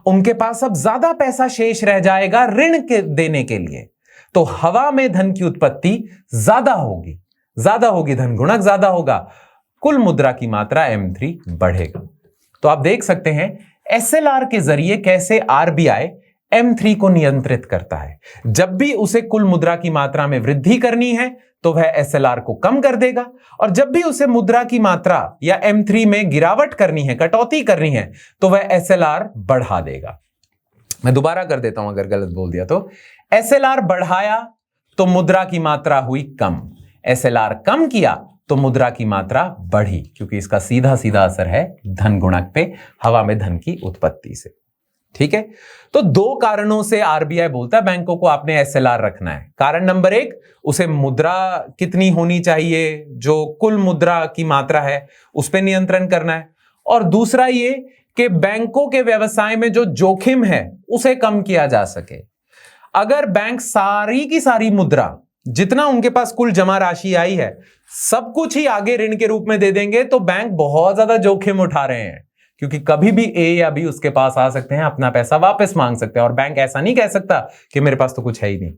उनके पास अब ज्यादा पैसा शेष रह जाएगा ऋण के देने के लिए, तो हवा में धन की उत्पत्ति ज्यादा होगी, धन गुणक ज्यादा होगा, कुल मुद्रा की मात्रा M3 बढ़ेगा। तो आप देख सकते हैं SLR के जरिए कैसे RBI M3 को नियंत्रित करता है। जब भी उसे कुल मुद्रा की मात्रा में वृद्धि करनी है तो वह SLR को कम कर देगा, और जब भी उसे मुद्रा की मात्रा या M3 में गिरावट करनी है, कटौती करनी है, तो वह SLR बढ़ा देगा। मैं दोबारा कर देता हूं अगर गलत बोल दिया तो। SLR बढ़ाया तो मुद्रा की मात्रा हुई कम, SLR कम किया तो मुद्रा की मात्रा बढ़ी, क्योंकि इसका सीधा सीधा असर है धन गुणक पे, हवा में धन की उत्पत्ति से। ठीक है, तो दो कारणों से आरबीआई बोलता है बैंकों को आपने SLR रखना है। कारण नंबर एक, उसे मुद्रा कितनी होनी चाहिए, जो कुल मुद्रा की मात्रा है उस पर नियंत्रण करना है, और दूसरा ये कि बैंकों के व्यवसाय में जो जोखिम है उसे कम किया जा सके। अगर बैंक सारी की सारी मुद्रा, जितना उनके पास कुल जमा राशि आई है, सब कुछ ही आगे ऋण के रूप में दे देंगे तो बैंक बहुत ज्यादा जोखिम उठा रहे हैं, क्योंकि कभी भी ए या बी उसके पास आ सकते हैं, अपना पैसा वापस मांग सकते हैं, और बैंक ऐसा नहीं कह सकता कि मेरे पास तो कुछ है ही नहीं,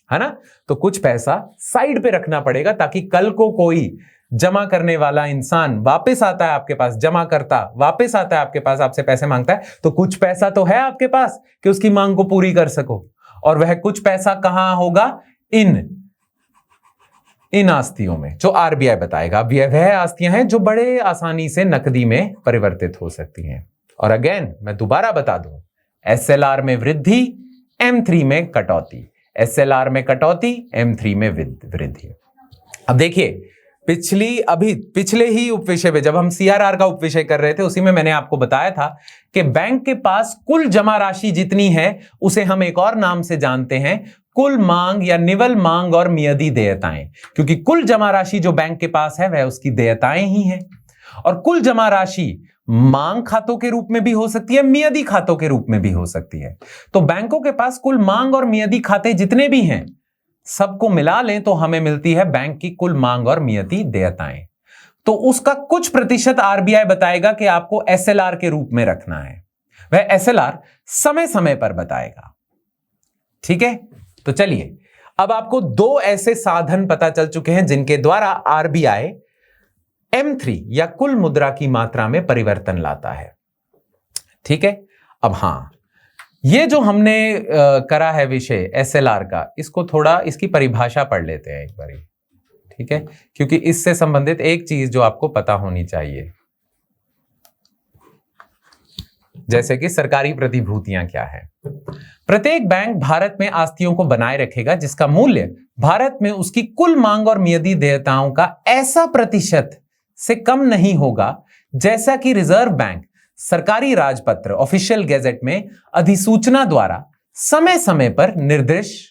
है ना। तो कुछ पैसा साइड पे रखना पड़ेगा ताकि कल को कोई जमा करने वाला इंसान वापस आता है आपके पास, जमा करता वापस आता है आपके पास, आपसे पैसे मांगता है, तो कुछ पैसा तो है आपके पास कि उसकी मांग को पूरी कर सको। और वह कुछ पैसा कहां होगा, इन आस्तियों में, जो आरबीआई बताएगा। वह आस्तियां हैं जो बड़े आसानी से नकदी में परिवर्तित हो सकती हैं। और अगेन मैं दोबारा बता दूं, SLR में वृद्धि, M3 में कटौती, SLR में कटौती, M3 में वृद्धि। अब देखिए, पिछले ही उपविषय में जब हम CRR का उपविषय कर रहे थे, उसी में मैंने आपको बताया था कि बैंक के पास कुल जमा राशि जितनी है उसे हम एक और नाम से जानते हैं, कुल मांग या निवल मांग और मियादी देयताएं, क्योंकि कुल जमा राशि जो बैंक के पास है वह उसकी देयताएं ही हैं। और कुल जमा राशि मांग खातों के रूप में भी हो सकती है, मियादी खातों के रूप में भी हो सकती है। तो बैंकों के पास कुल मांग और मियादी खाते जितने भी हैं, सबको मिला लें तो हमें मिलती है बैंक की कुल मांग और मियादी देयताएं। तो उसका कुछ प्रतिशत आरबीआई बताएगा कि आपको SLR के रूप में रखना है। वह SLR समय समय पर बताएगा। ठीक है, तो चलिए, अब आपको दो ऐसे साधन पता चल चुके हैं जिनके द्वारा आरबीआई M3 या कुल मुद्रा की मात्रा में परिवर्तन लाता है। ठीक है, अब हां, ये जो हमने करा है विषय SLR का, इसको थोड़ा इसकी परिभाषा पढ़ लेते हैं एक बार। ठीक है, क्योंकि इससे संबंधित एक चीज जो आपको पता होनी चाहिए, जैसे कि सरकारी प्रतिभूतियां क्या है। प्रत्येक बैंक भारत में आस्तियों को बनाए रखेगा जिसका मूल्य भारत में उसकी कुल मांग और मियादी देयताओं का ऐसा प्रतिशत से कम नहीं होगा जैसा कि रिजर्व बैंक सरकारी राजपत्र ऑफिशियल गैजेट में अधिसूचना द्वारा समय समय पर निर्देश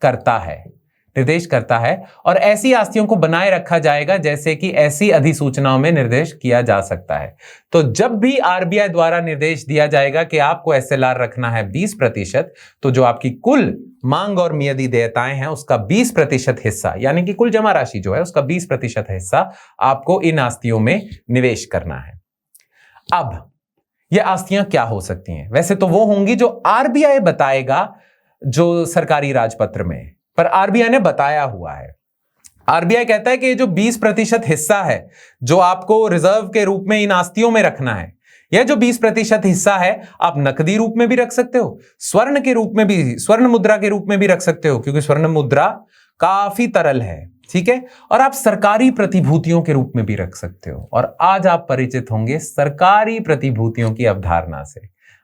करता है, और ऐसी आस्तियों को बनाए रखा जाएगा जैसे कि ऐसी अधिसूचनाओं में निर्देश किया जा सकता है। तो जब भी आरबीआई द्वारा निर्देश दिया जाएगा कि आपको SLR रखना है 20%, तो जो आपकी कुल मांग और मियादी देयताएं हैं उसका 20% हिस्सा, यानी कि कुल जमा राशि जो है उसका 20% हिस्सा आपको इन आस्तियों में निवेश करना है। अब ये आस्तियां क्या हो सकती हैं? वैसे तो वो होंगी जो आरबीआई बताएगा जो सरकारी राजपत्र में, पर आरबीआई ने बताया हुआ है। आरबीआई कहता है कि ये जो 20% हिस्सा है जो आपको रिजर्व के रूप में इन आस्तियों में रखना है, यह जो 20% हिस्सा है आप नकदी रूप में भी रख सकते हो, स्वर्ण के रूप में भी, स्वर्ण मुद्रा के रूप में भी रख सकते हो, क्योंकि स्वर्ण मुद्रा काफी तरल है। ठीक है, और आप सरकारी प्रतिभूतियों के रूप में भी रख सकते हो। और आज आप परिचित होंगे सरकारी प्रतिभूतियों की अवधारणा से।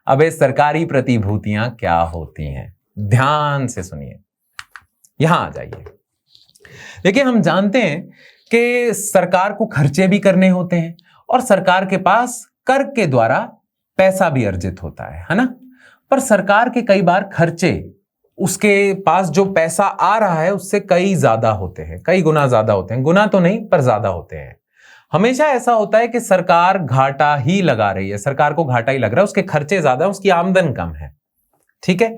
अब ये सरकारी प्रतिभूतियां क्या होती हैं, ध्यान से सुनिए, यहां आ जाइए। देखिए, हम जानते हैं कि सरकार को खर्चे भी करने होते हैं और सरकार के पास कर के द्वारा पैसा भी अर्जित होता है ना। पर सरकार के कई बार खर्चे उसके पास जो पैसा आ रहा है उससे कई ज्यादा होते हैं, कई गुना ज्यादा होते हैं, गुना तो नहीं पर ज्यादा होते हैं। हमेशा ऐसा होता है कि सरकार घाटा ही लगा रही है, सरकार को घाटा ही लग रहा है, उसके खर्चे ज्यादा है, उसकी आमदन कम है। ठीक है,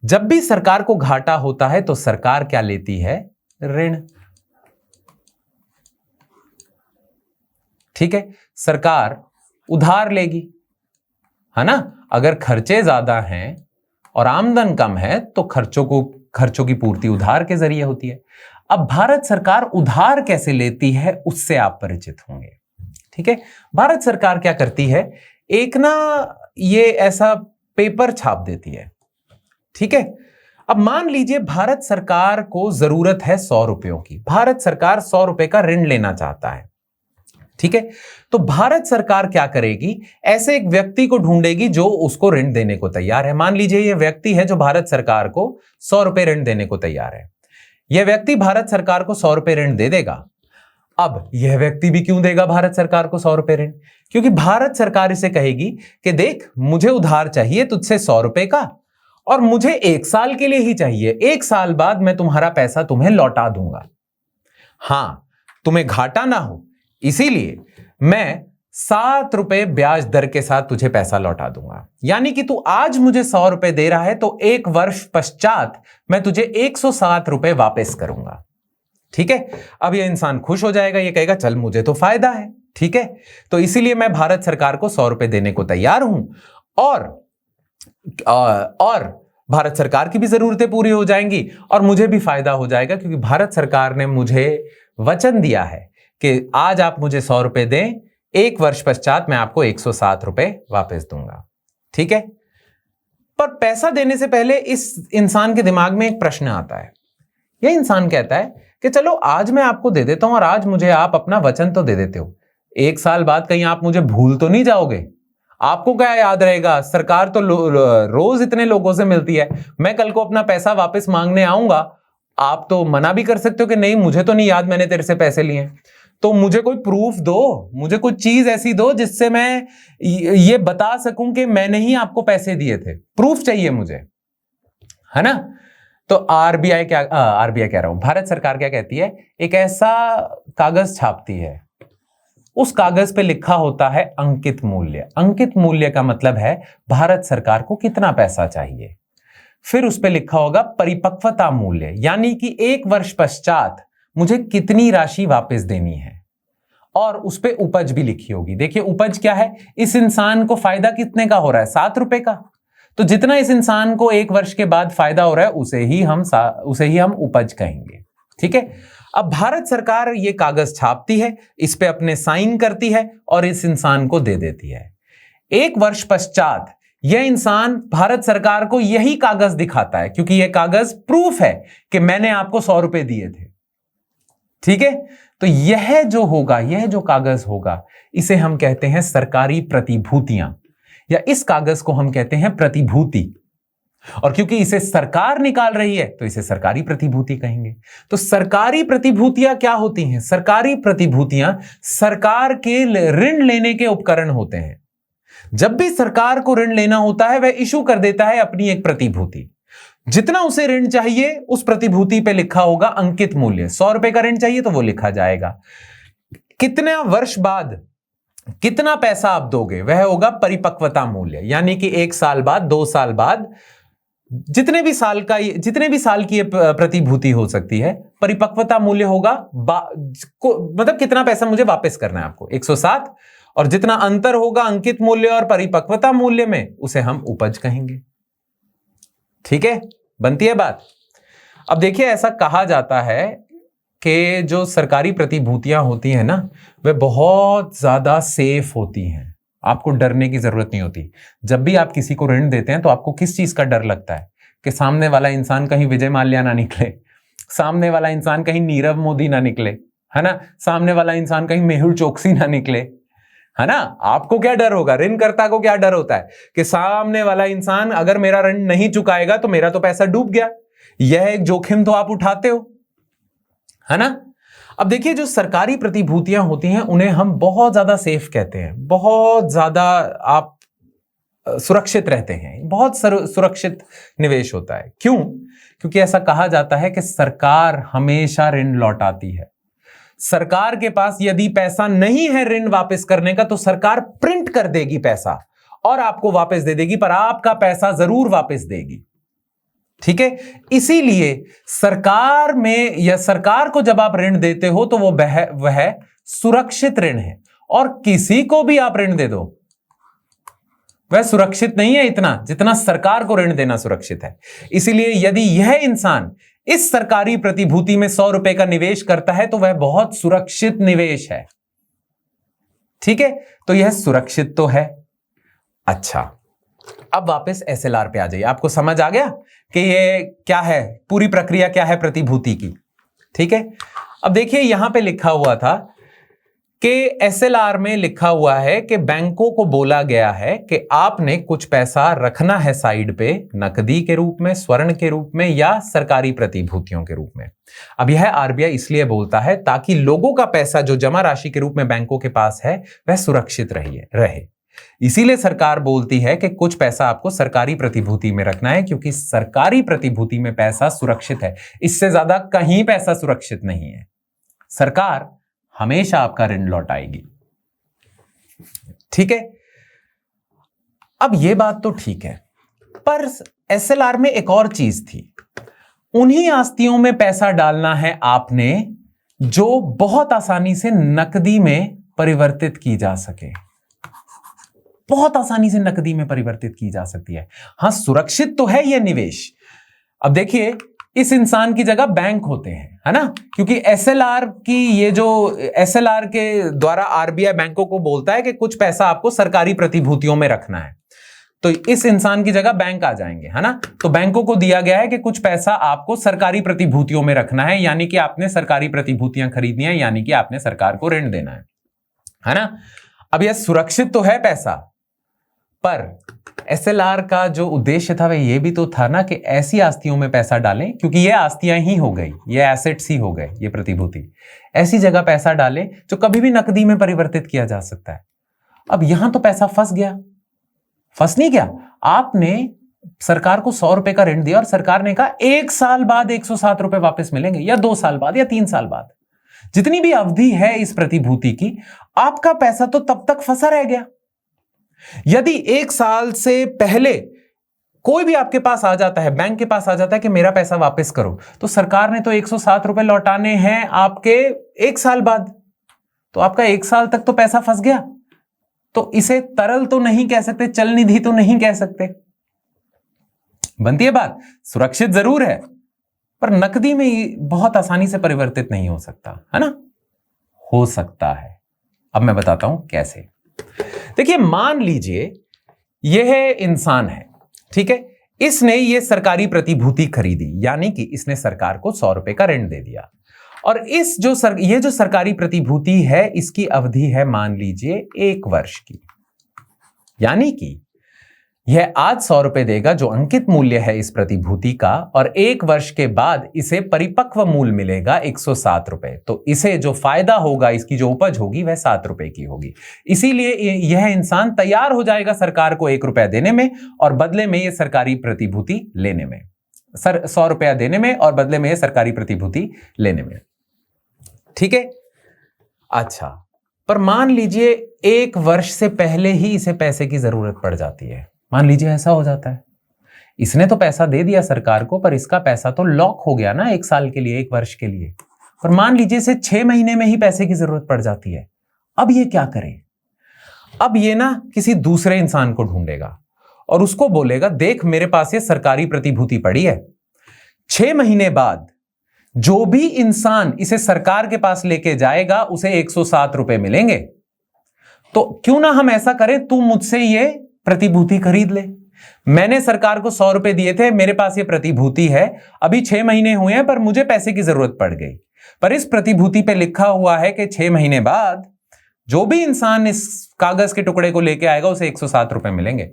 जब भी सरकार को घाटा होता है तो सरकार क्या लेती है, ऋण। ठीक है, सरकार उधार लेगी, है ना। अगर खर्चे ज्यादा हैं और आमदन कम है तो खर्चों की पूर्ति उधार के जरिए होती है। अब भारत सरकार उधार कैसे लेती है उससे आप परिचित होंगे। ठीक है। भारत सरकार क्या करती है, एक ना ये ऐसा पेपर छाप देती है, ठीक है। अब मान लीजिए भारत सरकार को जरूरत है 100 रुपयों की, भारत सरकार 100 रुपए का ऋण लेना चाहता है, ठीक है। तो भारत सरकार क्या करेगी, ऐसे एक व्यक्ति को ढूंढेगी जो उसको ऋण देने को तैयार है। मान लीजिए यह व्यक्ति है जो भारत सरकार को 100 रुपए ऋण देने को तैयार है। यह व्यक्ति भारत सरकार को 100 रुपए ऋण दे देगा। अब यह व्यक्ति भी क्यों देगा भारत सरकार को 100 रुपए ऋण, क्योंकि भारत सरकार इसे कहेगी कि देख मुझे उधार चाहिए तुझसे 100 रुपए का, और मुझे 1 साल के लिए ही चाहिए, 1 साल बाद मैं तुम्हारा पैसा तुम्हें लौटा दूंगा। हां, तुम्हें घाटा ना हो इसीलिए मैं 7 रुपए ब्याज दर के साथ तुझे पैसा लौटा दूंगा। यानी कि तू आज मुझे 100 रुपए दे रहा है तो 1 वर्ष पश्चात मैं तुझे 107 रुपए वापस करूंगा, ठीक है। अब यह इंसान खुश हो जाएगा, ये कहेगा चल मुझे तो फायदा है, ठीक है। तो इसीलिए मैं भारत सरकार को 100 रुपए देने को तैयार हूं, और भारत सरकार की भी जरूरतें पूरी हो जाएंगी और मुझे भी फायदा हो जाएगा, क्योंकि भारत सरकार ने मुझे वचन दिया है कि आज आप मुझे 100 रुपए दें, 1 वर्ष पश्चात मैं आपको 107 रुपए वापस दूंगा, ठीक है। पर पैसा देने से पहले इस इंसान के दिमाग में एक प्रश्न आता है। यह इंसान कहता है कि चलो आज मैं आपको दे देता हूं और आज मुझे आप अपना वचन तो दे देते हो, 1 साल बाद कहीं आप मुझे भूल तो नहीं जाओगे? आपको क्या याद रहेगा, सरकार तो रोज इतने लोगों से मिलती है, मैं कल को अपना पैसा वापस मांगने आऊंगा, आप तो मना भी कर सकते हो कि नहीं मुझे तो नहीं याद मैंने तेरे से पैसे लिए। तो मुझे कोई प्रूफ दो, मुझे कोई चीज ऐसी दो जिससे मैं ये बता सकूं कि मैंने ही आपको पैसे दिए थे, प्रूफ चाहिए मुझे, है ना। तो आरबीआई कह रहा हूं, भारत सरकार क्या कहती है, एक ऐसा कागज छापती है, उस कागज पे लिखा होता है अंकित मूल्य। अंकित मूल्य का मतलब है भारत सरकार को कितना पैसा चाहिए। फिर उस पे लिखा होगा परिपक्वता मूल्य, यानी कि 1 वर्ष पश्चात मुझे कितनी राशि वापस देनी है, और उस पे उपज भी लिखी होगी। देखिए उपज क्या है, इस इंसान को फायदा कितने का हो रहा है, 7 रुपए का। तो जितना इस इंसान को 1 वर्ष के बाद फायदा हो रहा है उसे ही हम उपज कहेंगे, ठीक है। अब भारत सरकार ये कागज छापती है, इस पे अपने साइन करती है और इस इंसान को दे देती है। 1 वर्ष पश्चात यह इंसान भारत सरकार को यही कागज दिखाता है, क्योंकि यह कागज प्रूफ है कि मैंने आपको 100 रुपए दिए थे, ठीक है। तो यह जो कागज होगा इसे हम कहते हैं सरकारी प्रतिभूतियां, या इस कागज को हम कहते हैं प्रतिभूति। और क्योंकि इसे सरकार निकाल रही है तो इसे सरकारी प्रतिभूति कहेंगे। तो सरकारी प्रतिभूतियां क्या होती हैं? सरकारी प्रतिभूतियां सरकार के ऋण लेने के उपकरण होते हैं। जब भी सरकार को ऋण लेना होता है वह इशू कर देता है अपनी एक प्रतिभूति। जितना उसे ऋण चाहिए उस प्रतिभूति पे लिखा होगा अंकित मूल्य। 100 रुपए का ऋण चाहिए तो वो लिखा जाएगा। कितने वर्ष बाद कितना पैसा आप दोगे वह होगा परिपक्वता मूल्य, यानी कि 1 साल बाद, 2 साल बाद, जितने भी साल की प्रतिभूति हो सकती है, परिपक्वता मूल्य होगा मतलब कितना पैसा मुझे वापस करना है आपको, 107, और जितना अंतर होगा अंकित मूल्य और परिपक्वता मूल्य में उसे हम उपज कहेंगे, ठीक है। बनती है बात। अब देखिए ऐसा कहा जाता है कि जो सरकारी प्रतिभूतियां होती हैं ना वे बहुत ज्यादा सेफ होती हैं, आपको डरने की जरूरत नहीं होती। जब भी आप किसी को ऋण देते हैं तो आपको किस चीज का डर लगता है कि सामने वाला इंसान कहीं विजय माल्या ना निकले, सामने वाला इंसान कहीं नीरव मोदी ना निकले, है ना, सामने वाला इंसान कहीं मेहुल चोकसी ना निकले, है ना। आपको क्या डर होगा, ऋणकर्ता को क्या डर होता है कि सामने वाला इंसान अगर मेरा ऋण नहीं चुकाएगा तो मेरा तो पैसा डूब गया। यह एक जोखिम तो आप उठाते हो, है ना। अब देखिए जो सरकारी प्रतिभूतियां होती हैं उन्हें हम बहुत ज्यादा सेफ कहते हैं, बहुत ज्यादा आप सुरक्षित रहते हैं, बहुत सुरक्षित निवेश होता है। क्यों? क्योंकि ऐसा कहा जाता है कि सरकार हमेशा ऋण लौटाती है। सरकार के पास यदि पैसा नहीं है ऋण वापस करने का तो सरकार प्रिंट कर देगी पैसा और आपको वापस दे देगी, पर आपका पैसा जरूर वापस देगी, ठीक है। इसीलिए सरकार में या सरकार को जब आप ऋण देते हो तो वह सुरक्षित ऋण है, और किसी को भी आप ऋण दे दो वह सुरक्षित नहीं है इतना जितना सरकार को ऋण देना सुरक्षित है। इसीलिए यदि यह इंसान इस सरकारी प्रतिभूति में 100 रुपए का निवेश करता है तो वह बहुत सुरक्षित निवेश है, ठीक है, तो यह सुरक्षित तो है। अच्छा, अब वापस एसएलआर पे आ जाइए। आपको समझ आ गया कि ये क्या है, पूरी प्रक्रिया क्या है प्रतिभूति की। ठीक है, अब देखिए यहां पे लिखा हुआ था कि एसएलआर में लिखा हुआ है कि बैंकों को बोला गया है कि आपने कुछ पैसा रखना है साइड पे, नकदी के रूप में, स्वर्ण के रूप में या सरकारी प्रतिभूतियों के रूप में। अब यह आरबीआई इसलिए बोलता है ताकि लोगों का पैसा जो जमा राशि के रूप में बैंकों के पास है वह सुरक्षित रहे। इसीलिए सरकार बोलती है कि कुछ पैसा आपको सरकारी प्रतिभूति में रखना है, क्योंकि सरकारी प्रतिभूति में पैसा सुरक्षित है। इससे ज्यादा कहीं पैसा सुरक्षित नहीं है। सरकार हमेशा आपका ऋण लौटाएगी। ठीक है, अब यह बात तो ठीक है, पर एसएलआर में एक और चीज थी। उन्हीं आस्तियों में पैसा डालना है आपने जो बहुत आसानी से नकदी में परिवर्तित की जा सके, बहुत आसानी से नकदी में परिवर्तित की जा सकती है। हां, सुरक्षित तो है यह निवेश। अब देखिए, इस इंसान की जगह बैंक होते हैं, है ना, क्योंकि एसएलआर की ये जो एसएलआर के द्वारा आरबीआई बैंकों को बोलता है कि कुछ पैसा आपको सरकारी प्रतिभूतियों में रखना है, तो इस इंसान की जगह बैंक आ जाएंगे, है ना। तो बैंकों को दिया गया है कि कुछ पैसा आपको सरकारी प्रतिभूतियों में रखना है, यानी कि आपने सरकारी प्रतिभूतियां खरीदनी है, यानी कि आपने सरकार को ऋण देना है ना। अब यह सुरक्षित तो है पैसा, पर एसएलआर का जो उद्देश्य था वह यह भी तो था ना कि ऐसी आस्तियों में पैसा डालें, क्योंकि ये आस्तियां ही हो गई, ये एसेट्स ही हो गए, ये प्रतिभूति, ऐसी जगह पैसा डालें जो कभी भी नकदी में परिवर्तित किया जा सकता है। अब यहां तो पैसा फंस गया, फंस नहीं गया। आपने सरकार को 100 रुपए का ऋण दिया और सरकार ने कहा 1 साल बाद 107 रुपए वापस मिलेंगे, या 2 साल बाद या 3 साल बाद, जितनी भी अवधि है इस प्रतिभूति की, आपका पैसा तो तब तक फंसा रह गया। यदि 1 साल से पहले कोई भी आपके पास आ जाता है, बैंक के पास आ जाता है कि मेरा पैसा वापस करो, तो सरकार ने तो 107 रुपए लौटाने हैं आपके 1 साल बाद, तो आपका 1 साल तक तो पैसा फंस गया। तो इसे तरल तो नहीं कह सकते, चल निधि तो नहीं कह सकते। बनती है बात, सुरक्षित जरूर है, पर नकदी में बहुत आसानी से परिवर्तित नहीं हो सकता, है ना। हो सकता है, अब मैं बताता हूं कैसे। देखिए, मान लीजिए यह इंसान है, ठीक है, इसने ये सरकारी प्रतिभूति खरीदी, यानी कि इसने सरकार को 100 रुपए का ऋण दे दिया, और ये जो सरकारी प्रतिभूति है इसकी अवधि है मान लीजिए 1 वर्ष की, यानी कि यह आज 100 रुपए देगा जो अंकित मूल्य है इस प्रतिभूति का, और 1 वर्ष के बाद इसे परिपक्व मूल्य मिलेगा 107 रुपए। तो इसे जो फायदा होगा, इसकी जो उपज होगी वह 7 रुपए की होगी। इसीलिए यह इंसान तैयार हो जाएगा सरकार को 1 रुपया देने में और बदले में यह सरकारी प्रतिभूति लेने में, 100 रुपया देने में और बदले में यह सरकारी प्रतिभूति लेने में। ठीक है, अच्छा, पर मान लीजिए 1 वर्ष से पहले ही इसे पैसे की जरूरत पड़ जाती है। मान लीजिए ऐसा हो जाता है, इसने तो पैसा दे दिया सरकार को, पर इसका पैसा तो लॉक हो गया ना 1 साल के लिए, 1 वर्ष के लिए। पर मान लीजिए इसे 6 महीने में ही पैसे की जरूरत पड़ जाती है। अब ये क्या करे? अब ये ना किसी दूसरे इंसान को ढूंढेगा और उसको बोलेगा, देख मेरे पास ये सरकारी प्रतिभूति पड़ी है, 6 महीने बाद जो भी इंसान इसे सरकार के पास लेके जाएगा उसे 107 रुपए मिलेंगे। तो क्यों ना हम ऐसा करें, तू मुझसे ये प्रतिभूति खरीद ले। मैंने सरकार को 100 रुपए दिए थे, मेरे पास ये प्रतिभूति है, अभी 6 महीने हुए हैं पर मुझे पैसे की जरूरत पड़ गई, पर इस प्रतिभूति पे लिखा हुआ है कि 6 महीने बाद जो भी इंसान इस कागज के टुकड़े को लेके आएगा उसे 107 रुपए मिलेंगे।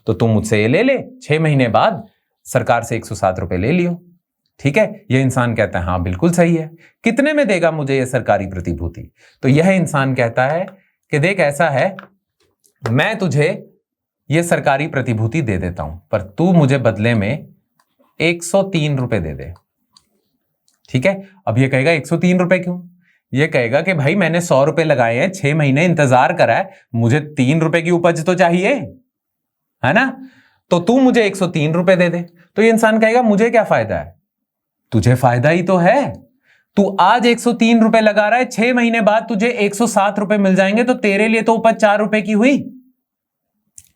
तो तुम मुझसे ये ले ले, 6 महीने बाद सरकार से 107 रुपए ले लियो। ठीक है, यह इंसान कहता है हाँ बिल्कुल सही है, कितने में देगा मुझे यह सरकारी प्रतिभूति? तो यह इंसान कहता है कि देख ऐसा है, मैं तुझे यह सरकारी प्रतिभूति दे देता हूं, पर तू मुझे बदले में 103 रुपए दे दे। ठीक है, अब यह कहेगा 103 रुपए क्यों? यह कहेगा कि भाई मैंने 100 रुपए लगाए हैं, 6 महीने इंतजार करा है, मुझे 3 रुपए की उपज तो चाहिए, है ना, तो तू मुझे 103 रुपए दे दे। तो ये इंसान कहेगा मुझे क्या फायदा है? तुझे फायदा ही तो है, तू आज 103 रुपए लगा रहा है, 6 महीने बाद तुझे 107 रुपए मिल जाएंगे, तो तेरे लिए तो उपज 4 रुपए की हुई,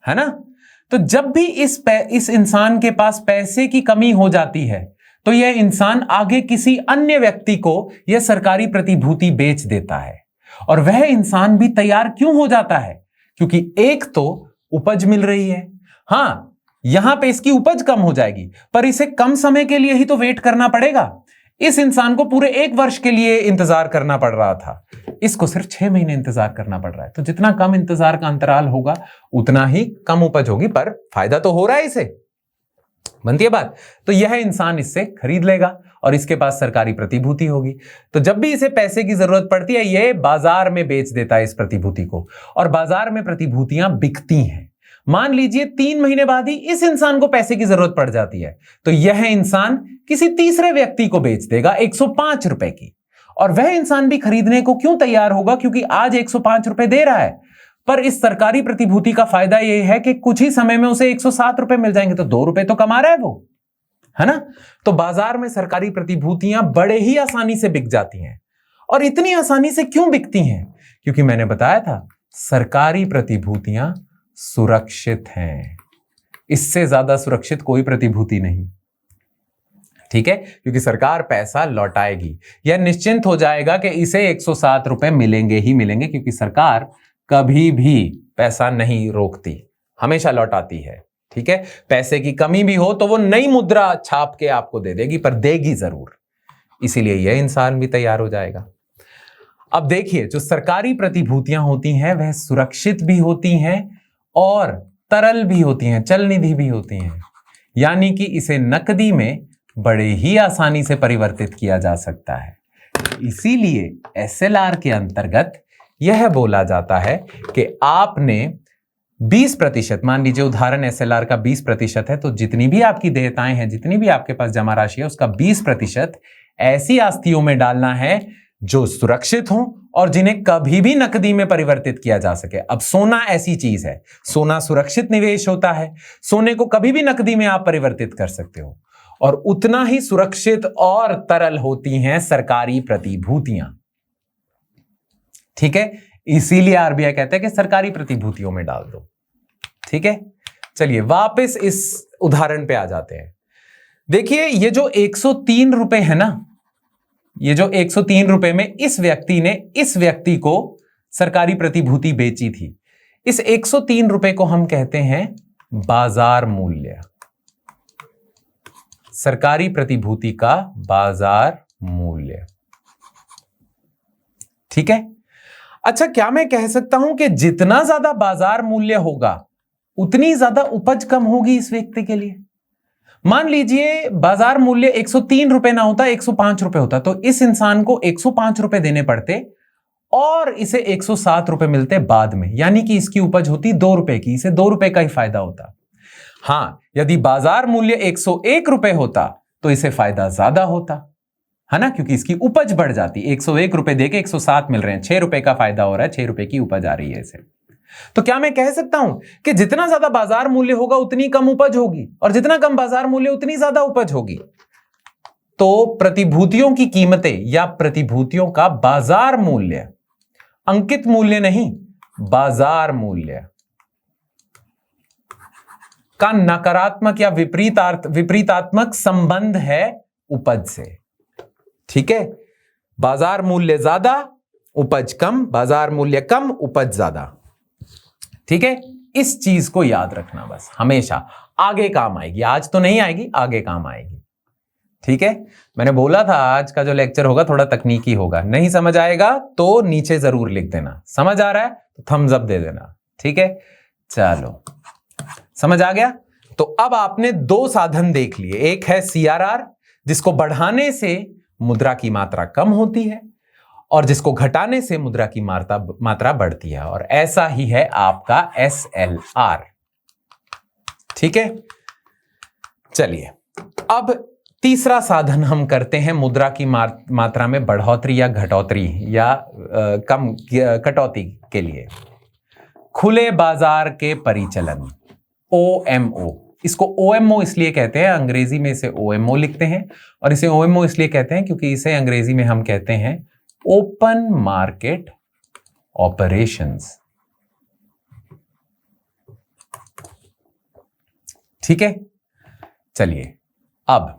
है ना। तो जब भी इस इंसान के पास पैसे की कमी हो जाती है तो यह इंसान आगे किसी अन्य व्यक्ति को यह सरकारी प्रतिभूति बेच देता है, और वह इंसान भी तैयार क्यों हो जाता है? क्योंकि एक तो उपज मिल रही है, हां यहां पे इसकी उपज कम हो जाएगी, पर इसे कम समय के लिए ही तो वेट करना पड़ेगा। इस इंसान को पूरे 1 वर्ष के लिए इंतजार करना पड़ रहा था, इसको सिर्फ 6 महीने इंतजार करना पड़ रहा है। तो जितना कम इंतजार का अंतराल होगा उतना ही कम उपज होगी, पर फायदा तो हो रहा है इसे। बनती है बात? तो यह इंसान इससे खरीद लेगा और इसके पास सरकारी प्रतिभूति होगी। तो जब भी इसे पैसे की जरूरत पड़ती है, यह बाजार में बेच देता है इस प्रतिभूति को, और बाजार में प्रतिभूतियां बिकती हैं। मान लीजिए 3 महीने बाद ही इस इंसान को पैसे की जरूरत पड़ जाती है, तो यह इंसान किसी तीसरे व्यक्ति को बेच देगा 105 रुपए की। और वह इंसान भी खरीदने को क्यों तैयार होगा? क्योंकि आज 105 रुपए दे रहा है, पर इस सरकारी प्रतिभूति का फायदा यह है कि कुछ ही समय में उसे 107 रुपए मिल जाएंगे, तो 2 रुपए तो कमा रहा है वो, है ना? तो बाजार में सरकारी प्रतिभूतियां बड़े ही आसानी से बिक जाती हैं। और इतनी आसानी से क्यों बिकती हैं? क्योंकि मैंने बताया था सरकारी प्रतिभूतियां सुरक्षित हैं। इससे ज्यादा सुरक्षित कोई प्रतिभूति नहीं, ठीक है? क्योंकि सरकार पैसा लौटाएगी, यह निश्चिंत हो जाएगा कि इसे 107 रुपए मिलेंगे ही मिलेंगे, क्योंकि सरकार कभी भी पैसा नहीं रोकती, हमेशा लौटाती है, ठीक है? पैसे की कमी भी हो तो वो नई मुद्रा छाप के आपको दे देगी, पर देगी जरूर। इसीलिए यह इंसान भी तैयार हो जाएगा। अब देखिए, जो सरकारी प्रतिभूतियां होती हैं वह सुरक्षित भी होती हैं और तरल भी होती हैं, चल निधि भी होती हैं, यानी कि इसे नकदी में बड़े ही आसानी से परिवर्तित किया जा सकता है। इसीलिए एसएलआर के अंतर्गत यह बोला जाता है कि आपने 20%, मान लीजिए उदाहरण एसएलआर का 20% है, तो जितनी भी आपकी देयताएं हैं, जितनी भी आपके पास जमा राशि है, उसका 20% ऐसी आस्तियों में डालना है जो सुरक्षित हों और जिन्हें कभी भी नकदी में परिवर्तित किया जा सके। अब सोना ऐसी चीज है, सोना सुरक्षित निवेश होता है, सोने को कभी भी नकदी में आप परिवर्तित कर सकते हो, और उतना ही सुरक्षित और तरल होती हैं सरकारी प्रतिभूतियां, ठीक है? इसीलिए आरबीआई कहता है कि सरकारी प्रतिभूतियों में डाल दो, ठीक है? चलिए वापस इस उदाहरण पे आ जाते हैं। देखिए, ये जो 103 रुपए है ना, ये जो 103 रुपए में इस व्यक्ति ने इस व्यक्ति को सरकारी प्रतिभूति बेची थी, इस 103 रुपए को हम कहते हैं बाजार मूल्य, सरकारी प्रतिभूति का बाजार मूल्य, ठीक है? अच्छा, क्या मैं कह सकता हूं कि जितना ज्यादा बाजार मूल्य होगा उतनी ज्यादा उपज कम होगी इस व्यक्ति के लिए? मान लीजिए बाजार मूल्य 103 रुपए ना होता, 105 रुपए होता, तो इस इंसान को 105 रुपए देने पड़ते और इसे 107 रुपए मिलते बाद में, यानी कि इसकी उपज होती 2 रुपए की, इसे 2 रुपए का ही फायदा होता। हां, यदि बाजार मूल्य 101 रुपए होता तो इसे फायदा ज्यादा होता, है ना? क्योंकि इसकी उपज बढ़ जाती, 101 रुपए देके 107 मिल रहे हैं, 6 रुपए का फायदा हो रहा है, 6 रुपए की उपज आ रही है इसे। तो क्या मैं कह सकता हूं कि जितना ज्यादा बाजार मूल्य होगा उतनी कम उपज होगी, और जितना कम बाजार मूल्य उतनी ज्यादा उपज होगी? तो प्रतिभूतियों की कीमतें या प्रतिभूतियों का बाजार मूल्य, अंकित मूल्य नहीं, बाजार मूल्य का नकारात्मक या विपरीतात्मक संबंध है उपज से, ठीक है? बाजार मूल्य ज्यादा, उपज कम, बाजार मूल्य कम, उपज ज्यादा, ठीक है? इस चीज को याद रखना बस, हमेशा आगे काम आएगी, आज तो नहीं आएगी, आगे काम आएगी, ठीक है? मैंने बोला था आज का जो लेक्चर होगा थोड़ा तकनीकी होगा, नहीं समझ आएगा तो नीचे जरूर लिख देना, समझ आ रहा है तो थम्स अप दे देना, ठीक है? चलो, समझ आ गया? तो अब आपने 2 साधन देख लिए, एक है सीआरआर जिसको बढ़ाने से मुद्रा की मात्रा कम होती है और जिसको घटाने से मुद्रा की मात्रा बढ़ती है, और ऐसा ही है आपका एसएलआर, ठीक है? चलिए, अब तीसरा साधन हम करते हैं मुद्रा की मात्रा में बढ़ोतरी या घटोतरी या कम कटौती के लिए। खुले बाजार के परिचलन, ओएमओ, इसको ओएमओ इसलिए कहते हैं, अंग्रेजी में इसे ओएमओ लिखते हैं, और इसे ओएमओ इसलिए कहते हैं क्योंकि इसे अंग्रेजी में हम कहते हैं ओपन मार्केट ऑपरेशंस, ठीक है? चलिए, अब